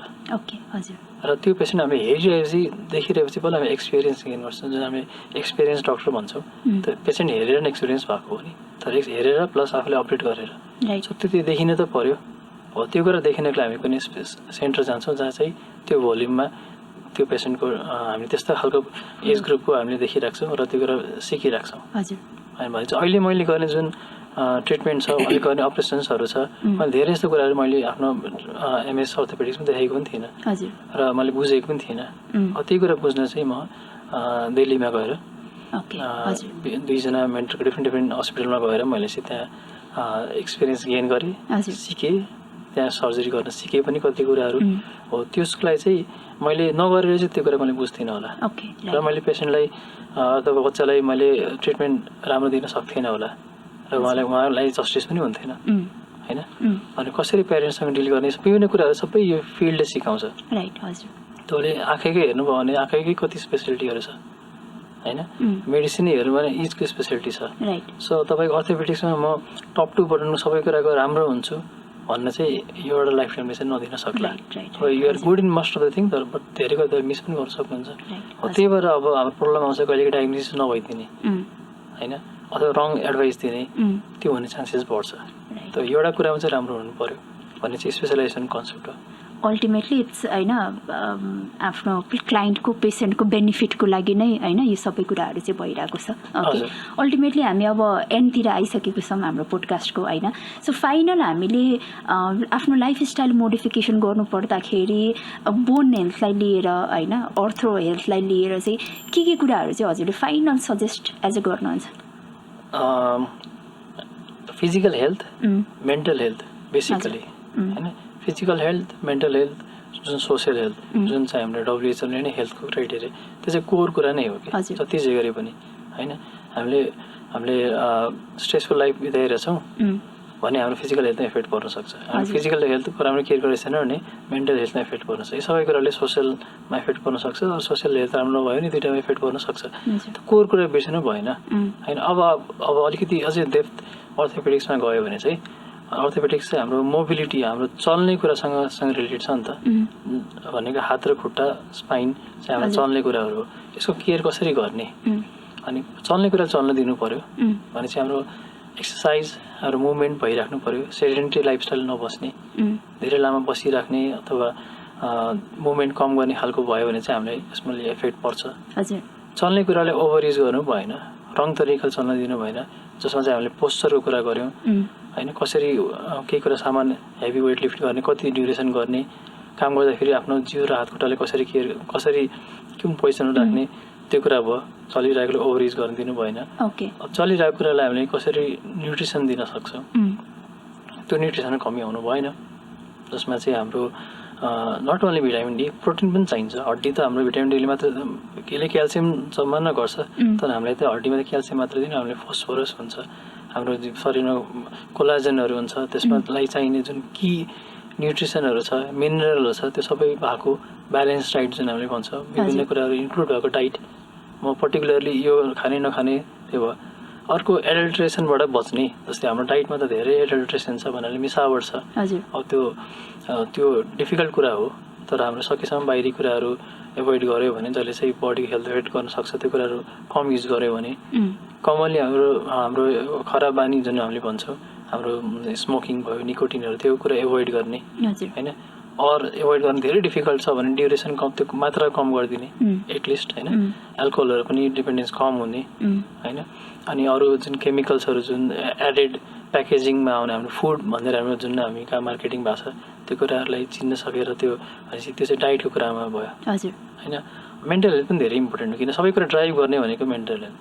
र त्यो पेसेन्ट हामीले हेरिरहेपछि देखिरहेपछि पहिला हामी एक्सपिरियन्स गेन गर्छौँ, जुन हामी एक्सपिरियन्स डक्टर भन्छौँ। त्यो पेसेन्ट हेरेर नै एक्सपिरियन्स भएको हो नि, तर हेरेर प्लस आफूले अपडेट गरेर त्यो देखिन त पर्यो। हो त्यो कुरा देखिनको लागि हामी कुनै सेन्टर जान्छौँ जहाँ चाहिँ त्यो भोल्युममा त्यो पेसेन्टको हामी त्यस्तो खालको एज ग्रुपको हामीले देखिराख्छौँ र त्यो कुरा सिकिराख्छौँ। अनि भने चाहिँ अहिले मैले गर्ने जुन ट्रिटमेन्ट छ, अहिले गर्ने अपरेसन्सहरू छ, मैले धेरै जस्तो कुराहरू मैले आफ्नो एमएस अर्थोपेडिक्समा देखेको पनि थिइनँ र मैले बुझेको पनि थिइनँ। त्यही कुरा बुझ्न चाहिँ म दिल्लीमा गएर 2जना मेन्टरको डिफ्रेन्ट हस्पिटलमा गएर मैले चाहिँ त्यहाँ एक्सपिरियन्स गेन गरेँ, सिकेँ, त्यहाँ सर्जरी गर्न सिकेँ पनि कति कुराहरू हो। त्यसलाई चाहिँ मैले नगरेर चाहिँ त्यो कुरा मैले बुझ्थिनँ होला र मैले पेसेन्टलाई अथवा बच्चालाई मैले ट्रिटमेन्ट राम्रो दिन सक्थिनँ होला र उहाँलाई जस्टिस पनि हुन्थेन होइन। अनि कसरी प्यारेन्ट्ससँग डिल गर्ने विभिन्न कुराहरू सबै यो फिल्डले सिकाउँछ। तपाईँले आँखैकै हेर्नुभयो भने आँखैकै कति स्पेसिलिटीहरू छ होइन। मेडिसिनै हेर्नु भने इचको स्पेसिलिटी छ। सो तपाईँको अर्थोपेडिक्समा म टप 2 पढ्नु सबै कुराको राम्रो हुन्छु भन्न चाहिँ यो एउटा लाइफ टाइमले चाहिँ नदिन सक्ला। You're good in most of the thing, तर बट धेरै कुरा मिस पनि गर्न सक्नुहुन्छ। त्यही भएर अब हाम्रो प्रब्लम आउँछ कहिले डायग्नोसिस नभइदिने होइन, अथवा रङ एडभाइस दिने, त्यो हुने चान्सेस बढ्छ। त एउटा कुरामा चाहिँ राम्रो हुनु पर्यो भन्ने चाहिँ स्पेसलाइजेसन कन्सेप्ट हो। अल्टिमेटली इट्स होइन आफ्नो क्लाइन्टको पेसेन्टको बेनिफिटको लागि नै होइन यो सबै कुराहरू चाहिँ भइरहेको छ। अल्टिमेटली हामी अब एन्डतिर आइसकेको छौँ हाम्रो पोडकास्टको होइन। सो फाइनल हामीले आफ्नो लाइफस्टाइल मोडिफिकेसन गर्नु पर्दाखेरि बोन हेल्थलाई लिएर होइन, अर्थो हेल्थलाई लिएर चाहिँ के कुराहरू चाहिँ हजुरले फाइनल सजेस्ट एज अ गर्नुहुन्छ? Physical health, mental health basically होइन। फिजिकल हेल्थ, मेन्टल हेल्थ, जुन सोसियल हेल्थ, जुन चाहिँ हाम्रो WHO ले नै हेल्थको क्राइटेरिया, त्यो चाहिँ कोर कुरा नै हो कि जति जे गरे पनि होइन हामीले स्ट्रेसफुल लाइफ बिताइरहेछौँ भने हाम्रो फिजिकल हेल्थमा इफेक्ट पर्न सक्छ। हामी फिजिकल हेल्थको राम्रो केयर गरेको छैन भने मेन्टल हेल्थमा इफेक्ट पर्न सक्छ। यी सबै कुराले सोसियलमा इफेक्ट पर्न सक्छ र सोसियल हेल्थ राम्रो नभयो भने दुइटामा इफेक्ट पर्न सक्छ। कोर कुरा बिर्सिनु भएन होइन। अब अलिकति अझै डेप्थ अर्थोपेडिक्समा गयो भने चाहिँ अर्थोपेडिक्स चाहिँ हाम्रो मोबिलिटी, हाम्रो चल्ने कुरासँग रिलेटेड छ नि त। भनेको हात र खुट्टा, स्पाइन चाहिँ हाम्रो चल्ने कुराहरू हो। यसको केयर कसरी गर्ने अनि चल्ने कुरा चल्न दिनु पर्यो भने चाहिँ हाम्रो एक्सर्साइज, हाम्रो मुभमेन्ट भइराख्नु पर्यो। सेडेन्टरी लाइफस्टाइल नबस्ने, धेरै लामो बसिराख्ने अथवा मुभमेन्ट कम गर्ने खालको भयो भने चाहिँ हामीलाई यसमा इफेक्ट पर्छ। चल्ने कुराले ओभर युज गर्नु भएन, रङ तरिकाले चल्न दिनु भएन। जसमा चाहिँ हामीले पोस्चरको कुरा गऱ्यौँ होइन, कसरी केही कुरा सामान हेभी वेट लिफ्ट गर्ने, कति ड्युरेसन गर्ने, काम गर्दाखेरि आफ्नो जिउ र हात खुट्टाले कसरी कुन पोजिसनमा राख्ने, त्यो कुरा भयो। चलिरहेकोले ओभर युज गर्न दिनु भएन। अब चलिरहेको कुरालाई हामीले कसरी न्युट्रिसन दिन सक्छौँ, त्यो न्युट्रिसन कमी आउनु भएन। जसमा चाहिँ हाम्रो not only vitamin D, protein पनि चाहिन्छ। हड्डी त हाम्रो भिटामिन डीले मात्र केले क्याल्सियम जम्मा नगर्छ, तर हामीलाई त हड्डीमा त क्याल्सियम मात्र दिनु, हामीले फस्फोरस हुन्छ, हाम्रो शरीरमा कोलाजनहरू हुन्छ, त्यसमालाई चाहिने जुन कि न्युट्रिसनहरू छ, मिनरलहरू छ, त्यो सबै भएको ब्यालेन्स डाइट जुन हामीले भन्छ, विभिन्न कुराहरू इन्क्लुड भएको डाइट। म पर्टिकुलरली यो खाने नखाने त्यो भयो। अर्को एडल्ट्रेसनबाट बच्ने, जस्तै हाम्रो डाइटमा त धेरै एडल्ट्रेसन छ भन्नाले मिसावट छ। अब त्यो डिफिकल्ट कुरा हो, तर हाम्रो सकेसम्म बाहिरी कुराहरू एभोइड गऱ्यो भने जसले चाहिँ बडी हेल्थ एफेक्ट गर्न सक्छ त्यो कुराहरू कम युज गऱ्यो भने कमनली हाम्रो खराब बानी जुन हामीले भन्छौँ, हाम्रो स्मोकिङ भयो, निकोटिनहरू, त्यो कुरा एभोइड गर्ने होइन। एभोइड गर्न धेरै डिफिकल्ट छ भने ड्युरेसन कम, त्यो मात्रा कम गरिदिने एटलिस्ट होइन। एल्कोहलहरू पनि डिपेन्डेन्स कम हुने होइन। अनि अरू जुन केमिकल्सहरू जुन एडेड प्याकेजिङमा आउने हाम्रो फुड भनेर हाम्रो जुन हामी कहाँ मार्केटिङ भएको छ त्यो कुराहरूलाई चिन्न सकेर त्यो भनेपछि त्यो चाहिँ डाइटको कुरामा भयो होइन। मेन्टल हेल्थ पनि धेरै इम्पोर्टेन्ट हो, किन सबै कुरा ड्राइभ गर्ने भनेको मेन्टल हेल्थ।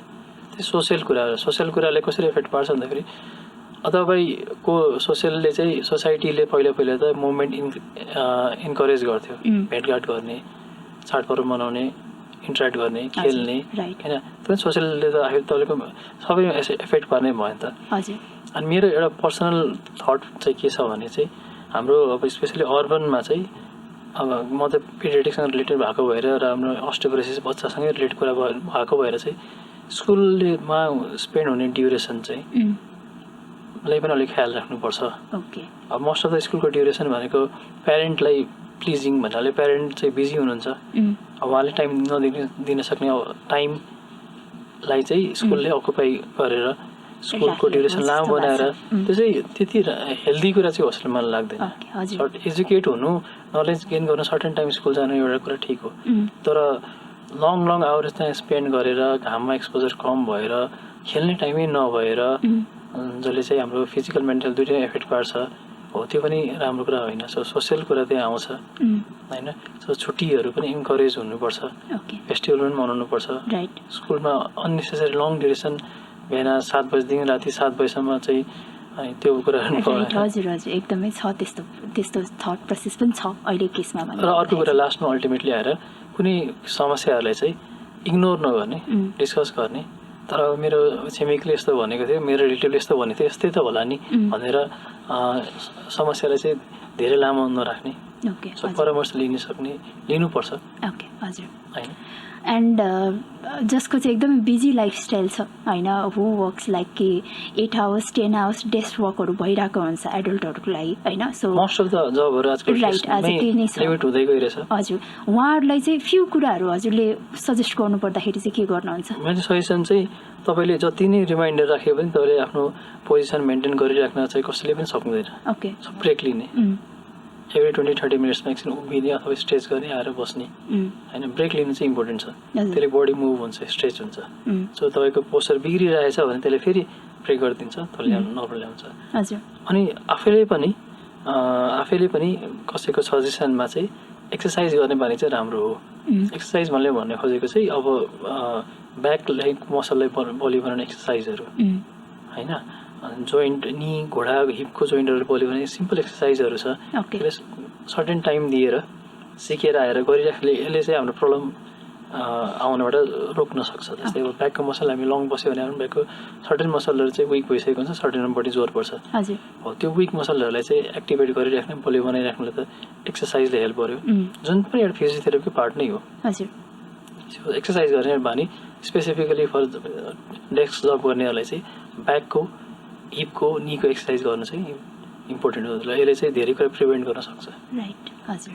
त्यो सोसियल कुराले कसरी इफेक्ट पार्छ भन्दाखेरि तपाईँको सोसाइटीले पहिला त मुभमेन्ट इन्करेज गर्थ्यो, भेटघाट गर्ने, चाडपर्व मनाउने, इन्टरेक्ट गर्ने, खेल्ने होइन। त्यो सोसियलले त आखिर तपाईँको सबैमा इफेक्ट पार्ने भयो नि त। अनि मेरो एउटा पर्सनल थट चाहिँ के छ भने चाहिँ हाम्रो अब स्पेसली अर्बनमा चाहिँ अब म त पिडियाट्रिक्ससँग रिलेटेड भएको भएर र हाम्रो अस्टियोपोरोसिस बच्चासँगै रिलेटेड कुरा भएको भएर चाहिँ स्कुलमा स्पेन्ड हुने ड्युरेसन चाहिँ लाई पनि अलिक ख्याल राख्नुपर्छ। अब मोस्ट अफ द स्कुलको ड्युरेसन भनेको प्यारेन्टलाई प्लिजिङ भन्नाले प्यारेन्ट चाहिँ बिजी हुनुहुन्छ, अब उहाँले टाइम दिन सक्ने टाइमलाई चाहिँ स्कुलले अकुपाई गरेर स्कुलको ड्युरेसन लामो बनाएर त्यो चाहिँ त्यति हेल्दी कुरा चाहिँ होस् मलाई लाग्दैन। एजुकेट हुनु, नलेज गेन गर्नु, सर्टेन टाइम स्कुल जानु एउटा कुरा ठिक हो, तर लङ आवर्स त्यहाँ स्पेन्ड गरेर घाममा एक्सपोजर कम भएर खेल्ने टाइमै नभएर जसले चाहिँ हाम्रो फिजिकल मेन्टल दुइटै इफेक्ट पार्छ हो, त्यो पनि राम्रो कुरा होइन। सो सोसियल कुरा त्यहाँ आउँछ होइन। सो छुट्टीहरू पनि इन्करेज हुनुपर्छ, फेस्टिभल पनि मनाउनुपर्छ। स्कुलमा अननेसेसरी लङ ड्युरेसन बिहान 7 बजीदेखि राति 7 बजीसम्म चाहिँ अनि त्यो कुराहरू हजुर एकदमै छ, त्यस्तो थट प्रोसेस पनि छ अहिले केसमा। र अर्को कुरा लास्टमा अल्टिमेटली आएर कुनै समस्याहरूलाई चाहिँ इग्नोर नगर्ने, डिस्कस गर्ने। तर मेरो छिमेकीले यस्तो भनेको थियो, मेरो रिलेटिभले यस्तो भनेको थियो, यस्तै त होला नि भनेर समस्यालाई चाहिँ धेरै लामो नराख्ने, परामर्श लिनुपर्छ होइन। एन्ड जसको चाहिँ एकदमै बिजी लाइफस्टाइल छ होइन, हु वर्क्स लाइक कि 8 आवर्स 10 आवर्स डेस्क वर्कहरू भइरहेको हुन्छ एडल्टहरूको लागि होइन। सो मोस्ट अफ द जबहरू आजकल लिमिट हुँदै गइरहेछ। हजुर, उहाँहरूलाई चाहिँ फ्यु कुराहरू हजुरले सजेस्ट गर्नुपर्दाखेरि चाहिँ के गर्नुहुन्छ? मेरो सजेसन चाहिँ तपाईँले जति नै रिमाइन्डर राख्यो भने तपाईँले आफ्नो पोजिसन मेन्टेन गरिराख्न चाहिँ कसैले पनि सक्दैन। ब्रेक लिने एभ्री 20-30 मिनट्समा एकछिन उभिने अथवा स्ट्रेच गर्ने, आएर बस्ने होइन। ब्रेक लिनु चाहिँ इम्पोर्टेन्ट छ, त्यसले बडी मुभ हुन्छ, स्ट्रेच हुन्छ। सो तपाईँको पोस्चर बिग्रिरहेछ भने त्यसले फेरि ब्रेक गरिदिन्छ, त्यसले नर्मल ल्याउँछ। अनि आफैले पनि कसैको सजेसनमा चाहिँ एक्सर्साइज गर्ने बानी चाहिँ राम्रो हो। एक्सर्साइज भन्ने खोजेको चाहिँ अब ब्याक लेग मसललाई बलियो बनाउने एक्सर्साइजहरू होइन। जोइन्ट नि घोडा हिपको जोइन्टहरू बलियो भने सिम्पल एक्सर्साइजहरू छ, त्यसले सर्टेन टाइम दिएर सिकेर आएर गरिराख्ने, यसले चाहिँ हाम्रो प्रब्लम आउनबाट रोक्न सक्छ। जस्तै अब ब्याकको मसल हामी लङ बस्यो भने हाम्रो ब्याकको सर्टेन मसलहरू चाहिँ विक भइसकेको हुन्छ, सर्टेनमा बढी जोर पर्छ। हो त्यो विक मसलहरूलाई चाहिँ एक्टिभेट गरिराख्ने, बलियो बनाइराख्नुलाई त एक्सर्साइजले हेल्प गर्यो, जुन पनि एउटा फिजियोथेरापीको पार्ट नै हो। एक्सर्साइज गर्ने बानी स्पेसिफिकली फर डेस्क जब गर्नेहरूलाई चाहिँ ब्याकको, हिपको, नीको एक्सर्साइज गर्नु चाहिँ इम्पोर्टेन्ट हो। यसले चाहिँ धेरै कुरा प्रिभेन्ट गर्न सक्छ। राइट, हजुर।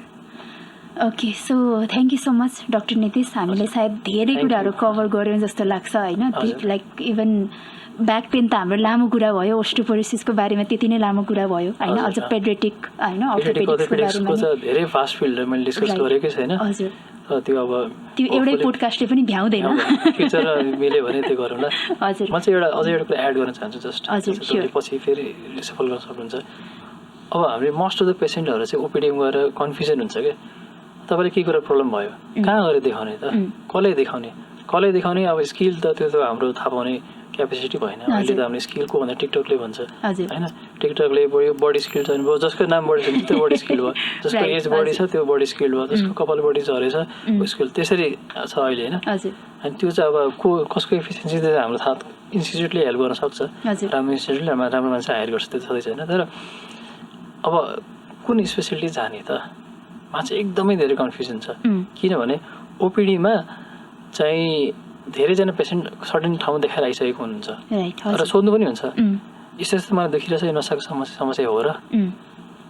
Okay, so thank you so much doctor Nitish. हामीले सायद धेरै कुराहरू कभर गऱ्यौँ जस्तो लाग्छ होइन। लाइक इभन ब्याक पेन त हाम्रो लामो कुरा भयो, ओस्टियोपोरोसिसको बारेमा त्यति नै लामो कुरा भयो होइन। अझ पेडियाट्रिक होइन, अर्थोपेडिक्सको बारेमा धेरै फास्ट फिल्ड मैले डिस्कस गरेकै छैन। हजुर, त्यो एउटै पोडकास्टले पनि भ्याउँदैन। फ्युचर मिल्यो भने त्यो गरौँला। हजुर, म चाहिँ अझै एउटा कुरा एड गर्न चाहन्छु जस्ट, पछि फेरि सफल गर्न सक्नुहुन्छ। अब हामीले मोस्ट अफ द पेसेन्टहरू चाहिँ ओपिडीमा गएर कन्फ्युजन हुन्छ क्या, तपाईँले के कुरा प्रब्लम भयो, कहाँ गएर देखाउने त, कसलाई देखाउने। अब स्किल त त्यो त हाम्रो थाहा पाउने क्यापेसिटी भएन। अहिले त हामीले स्किलको भन्दा टिकटकले भन्छ होइन। टिकटकले बडी स्किल छ भने जसको नाम बडी छ त्यो बडी स्किल भयो, जसको एज बडी छ त्यो बडी स्किल भयो, जसको कपाल बडी झरेछ स्किल त्यसरी छ अहिले होइन। अनि त्यो चाहिँ अब कसको एफिसियन्सी चाहिँ हाम्रो थाहा इन्स्टिच्युटले हेल्प गर्न सक्छ, राम्रो इन्स्टिच्युटले राम्रो मान्छे हायर गर्छ, त्यो छँदै छैन। तर अब कुन स्पेसलिटी जाने त मा चाहिँ एकदमै धेरै कन्फ्युजन छ। किनभने ओपिडीमा चाहिँ धेरैजना पेसेन्ट सर्टेन ठाउँमा देखाएर आइसकेको हुनुहुन्छ र सोध्नु पनि हुन्छ यस्तो यस्तो मलाई देखिरहेछ, यो नसाको समस्या हो र,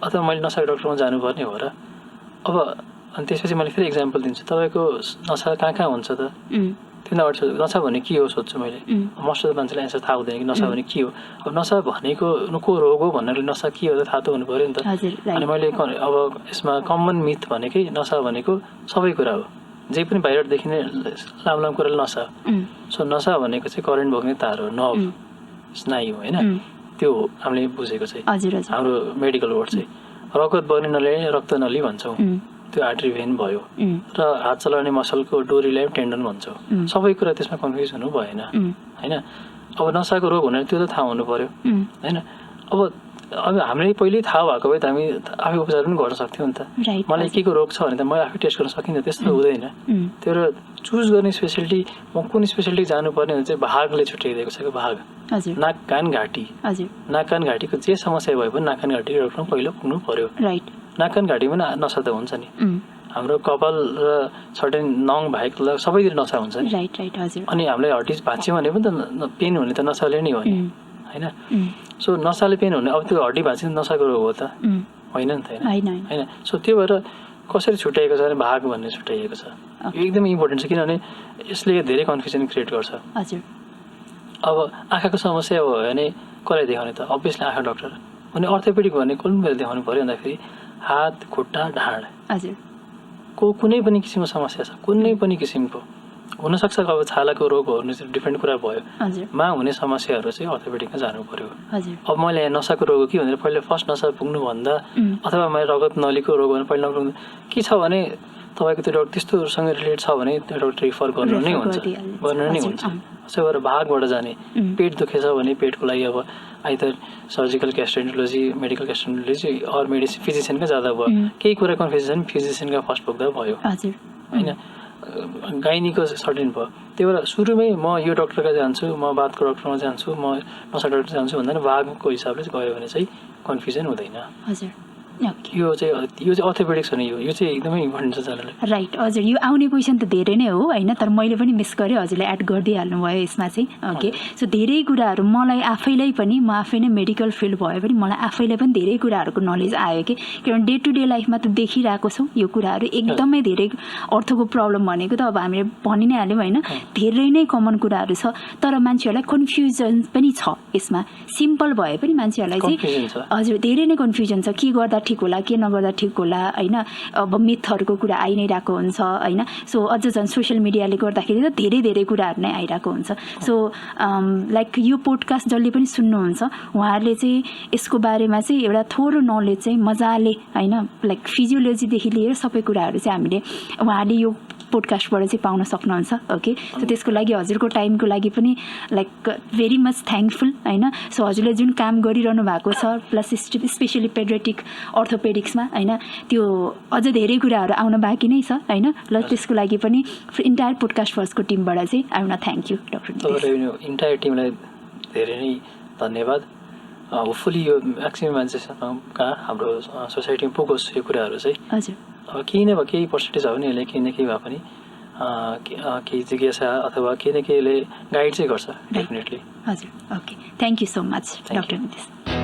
अथवा मैले नसाको डक्टरमा जानुपर्ने हो र। अब अनि त्यसपछि मैले फेरि इक्जाम्पल दिन्छु, तपाईँको नसा कहाँ हुन्छ त, त्यो नसा भने के हो सोध्छु मैले। मोस्ट अफ द मान्छेलाई एन्सर थाहा हुँदैन कि नसा भने के हो। अब नसा भनेको को रोग हो भन्नाले नसा के हो त थाहा त हुनु पऱ्यो नि त। अनि मैले अब यसमा कमन मिथ भनेकै नसा भनेको सबै कुरा हो, जे पनि बाहिर देखिने लामो कुराले नसा। सो नसा भनेको चाहिँ करेन्ट बोक्ने तार हो, नर्भ, स्नायु होइन। त्यो हामीले बुझेको चाहिँ हाम्रो मेडिकल वर्ड चाहिँ रगत बग्ने नली रक्त नली भन्छौँ, त्यो आर्टरी भेन भयो। र हात चलाउने मसलको डोरीलाई टेन्डन भन्छौँ। सबै कुरा त्यसमा कन्फ्युज हुनु भएन होइन। अब नसाको रोग हुने त्यो त थाहा हुनु पर्यो होइन। अब हामीले पहिल्यै थाहा भएको भए त हामी आफै उपचार पनि गर्न सक्थ्यौँ नि त। मलाई के को रोग छ भने त मैले आफै टेस्ट गर्न सकिनँ, त्यस्तो हुँदैन। त्यो चुज गर्ने स्पेसलिटी म कुन स्पेसलिटी जानुपर्ने भने चाहिँ भागले छुट्याइदिएको छ कि भाग, नाक कान घाँटी। नाक कान घाँटीको जे समस्या भए पनि नाक कान घाँटी डक्टरमा पहिलो पुग्नु पर्यो। नाक कान घाँटीमा नसा त हुन्छ नि, हाम्रो कपाल र सर्टेन नङ बाहेक सबैतिर नसा हुन्छ नि। अनि हामीलाई हर्टिज भाँच्यो भने पनि त पेन हुने त नसाले नै हो नि होइन। सो नसाले पेन हुने, अब त्यो हड्डी भाँच्यो नसाको रोग हो त होइन नि त होइन। सो त्यो भएर कसरी छुट्याइएको छ भने भाग भन्ने छुट्याइएको छ। यो एकदमै इम्पोर्टेन्ट छ किनभने यसले धेरै कन्फ्युजन क्रिएट गर्छ। अब आँखाको समस्या हो भने कसलाई देखाउने त, अभियसली आँखा डक्टर। अनि अर्थोपेडिक भने कसलाई देखाउनु पऱ्यो भन्दाखेरि हात खुट्टा ढाड को कुनै पनि किसिमको समस्या छ, कुनै पनि किसिमको हुनसक्छ। अब छालाको रोगहरू चाहिँ डिफ्रेन्ट कुरा भयो, मा हुने समस्याहरू चाहिँ अर्थोपेडिकमा जानु पर्यो। अब मैले यहाँ नसाको रोग हो कि भनेर पहिला फर्स्ट नसा पुग्नुभन्दा अथवा मैले रगत नलीको रोग भने पहिला नपुग्नु के छ भने तपाईँको त्यो डक्टर त्यस्तोसँग रिलेटेड छ भने त्यो डक्टर रिफर गर्नु नै हुन्छ। त्यसो भएर भागबाट जाने, पेट दुखेछ भने पेटको लागि अब either surgical gastroenterology, medical gastroenterology or medicine फिजिसियनका जाँदा भयो। केही कुरा कन्फ्युजन फिजिसियनका फर्स्ट पुग्दा भयो होइन। गाइनीको सर्टेन भयो, त्यही भएर सुरुमै म यो डक्टरका जान्छु, म बातको डक्टरमा जान्छु, म नसा डक्टर जान्छु भन्दा पनि भागको हिसाबले गयो भने चाहिँ कन्फ्युजन हुँदैन। यो चाहिँ अर्थोपेडिक्स हुने यो चाहिँ एकदमै इम्पोर्टेन्ट छ जानलाई। राइट, हजुर। यो आउने क्वेसन त धेरै नै हो होइन, तर मैले पनि मिस गरेँ, हजुरले एड गरिदिइहाल्नु भयो यसमा चाहिँ। ओके, सो धेरै कुराहरू मलाई आफैलाई पनि, म आफै नै मेडिकल फिल्ड भए पनि मलाई आफैलाई पनि धेरै कुराहरूको नलेज आयो कि, किनभने डे टु डे लाइफमा त देखिरहेको छौँ यो कुराहरू। एकदमै धेरै अर्थको प्रब्लम भनेको त अब हामीले भनि नै हाल्यौँ होइन, धेरै नै कमन कुराहरू छ। तर मान्छेहरूलाई कन्फ्युजन पनि छ यसमा। सिम्पल भए पनि मान्छेहरूलाई चाहिँ हजुर धेरै नै कन्फ्युजन छ, के गर्दा ठिक होला के नगर्दा ठिक होला होइन। अब मिथहरूको कुरा आइ नै रहेको हुन्छ होइन। सो अझ झन् सोसियल मिडियाले गर्दाखेरि त धेरै कुराहरू नै आइरहेको हुन्छ। सो लाइक यो पोडकास्ट जसले पनि सुन्नुहुन्छ उहाँहरूले चाहिँ यसको बारेमा चाहिँ एउटा थोरो नलेज चाहिँ मजाले होइन, लाइक फिजियोलोजीदेखि लिएर सबै कुराहरू चाहिँ हामीले उहाँहरूले यो पोडकास्टबाट चाहिँ पाउन सक्नुहुन्छ ओके सो त्यसको लागि हजुरको टाइमको लागि पनि लाइक भेरी मच थ्याङ्कफुल होइन सो हजुरले जुन काम गरिरहनु भएको छ प्लस स्पेसली पेडियाट्रिक अर्थोपेडिक्समा होइन त्यो अझ धेरै कुराहरू आउन बाँकी नै छ होइन ल त्यसको लागि पनि इन्टायर पोडकास्ट फर्स्टको टिमबाट चाहिँ I want thank you doctor entire टिमलाई धेरै नै धन्यवाद होपफुली यो म्याक्सिमम मान्छेसँग हाम्रो सोसाइटीमा पुगोस् यो कुराहरू चाहिँ हजुर अब केही न केही पर्सेन्टेज हो भने यसले केही न केही भए पनि केही जिज्ञासा अथवा केही न केहीले गाइड चाहिँ गर्छ डेफिनेटली हजुर okay thank you so much doctor Nitesh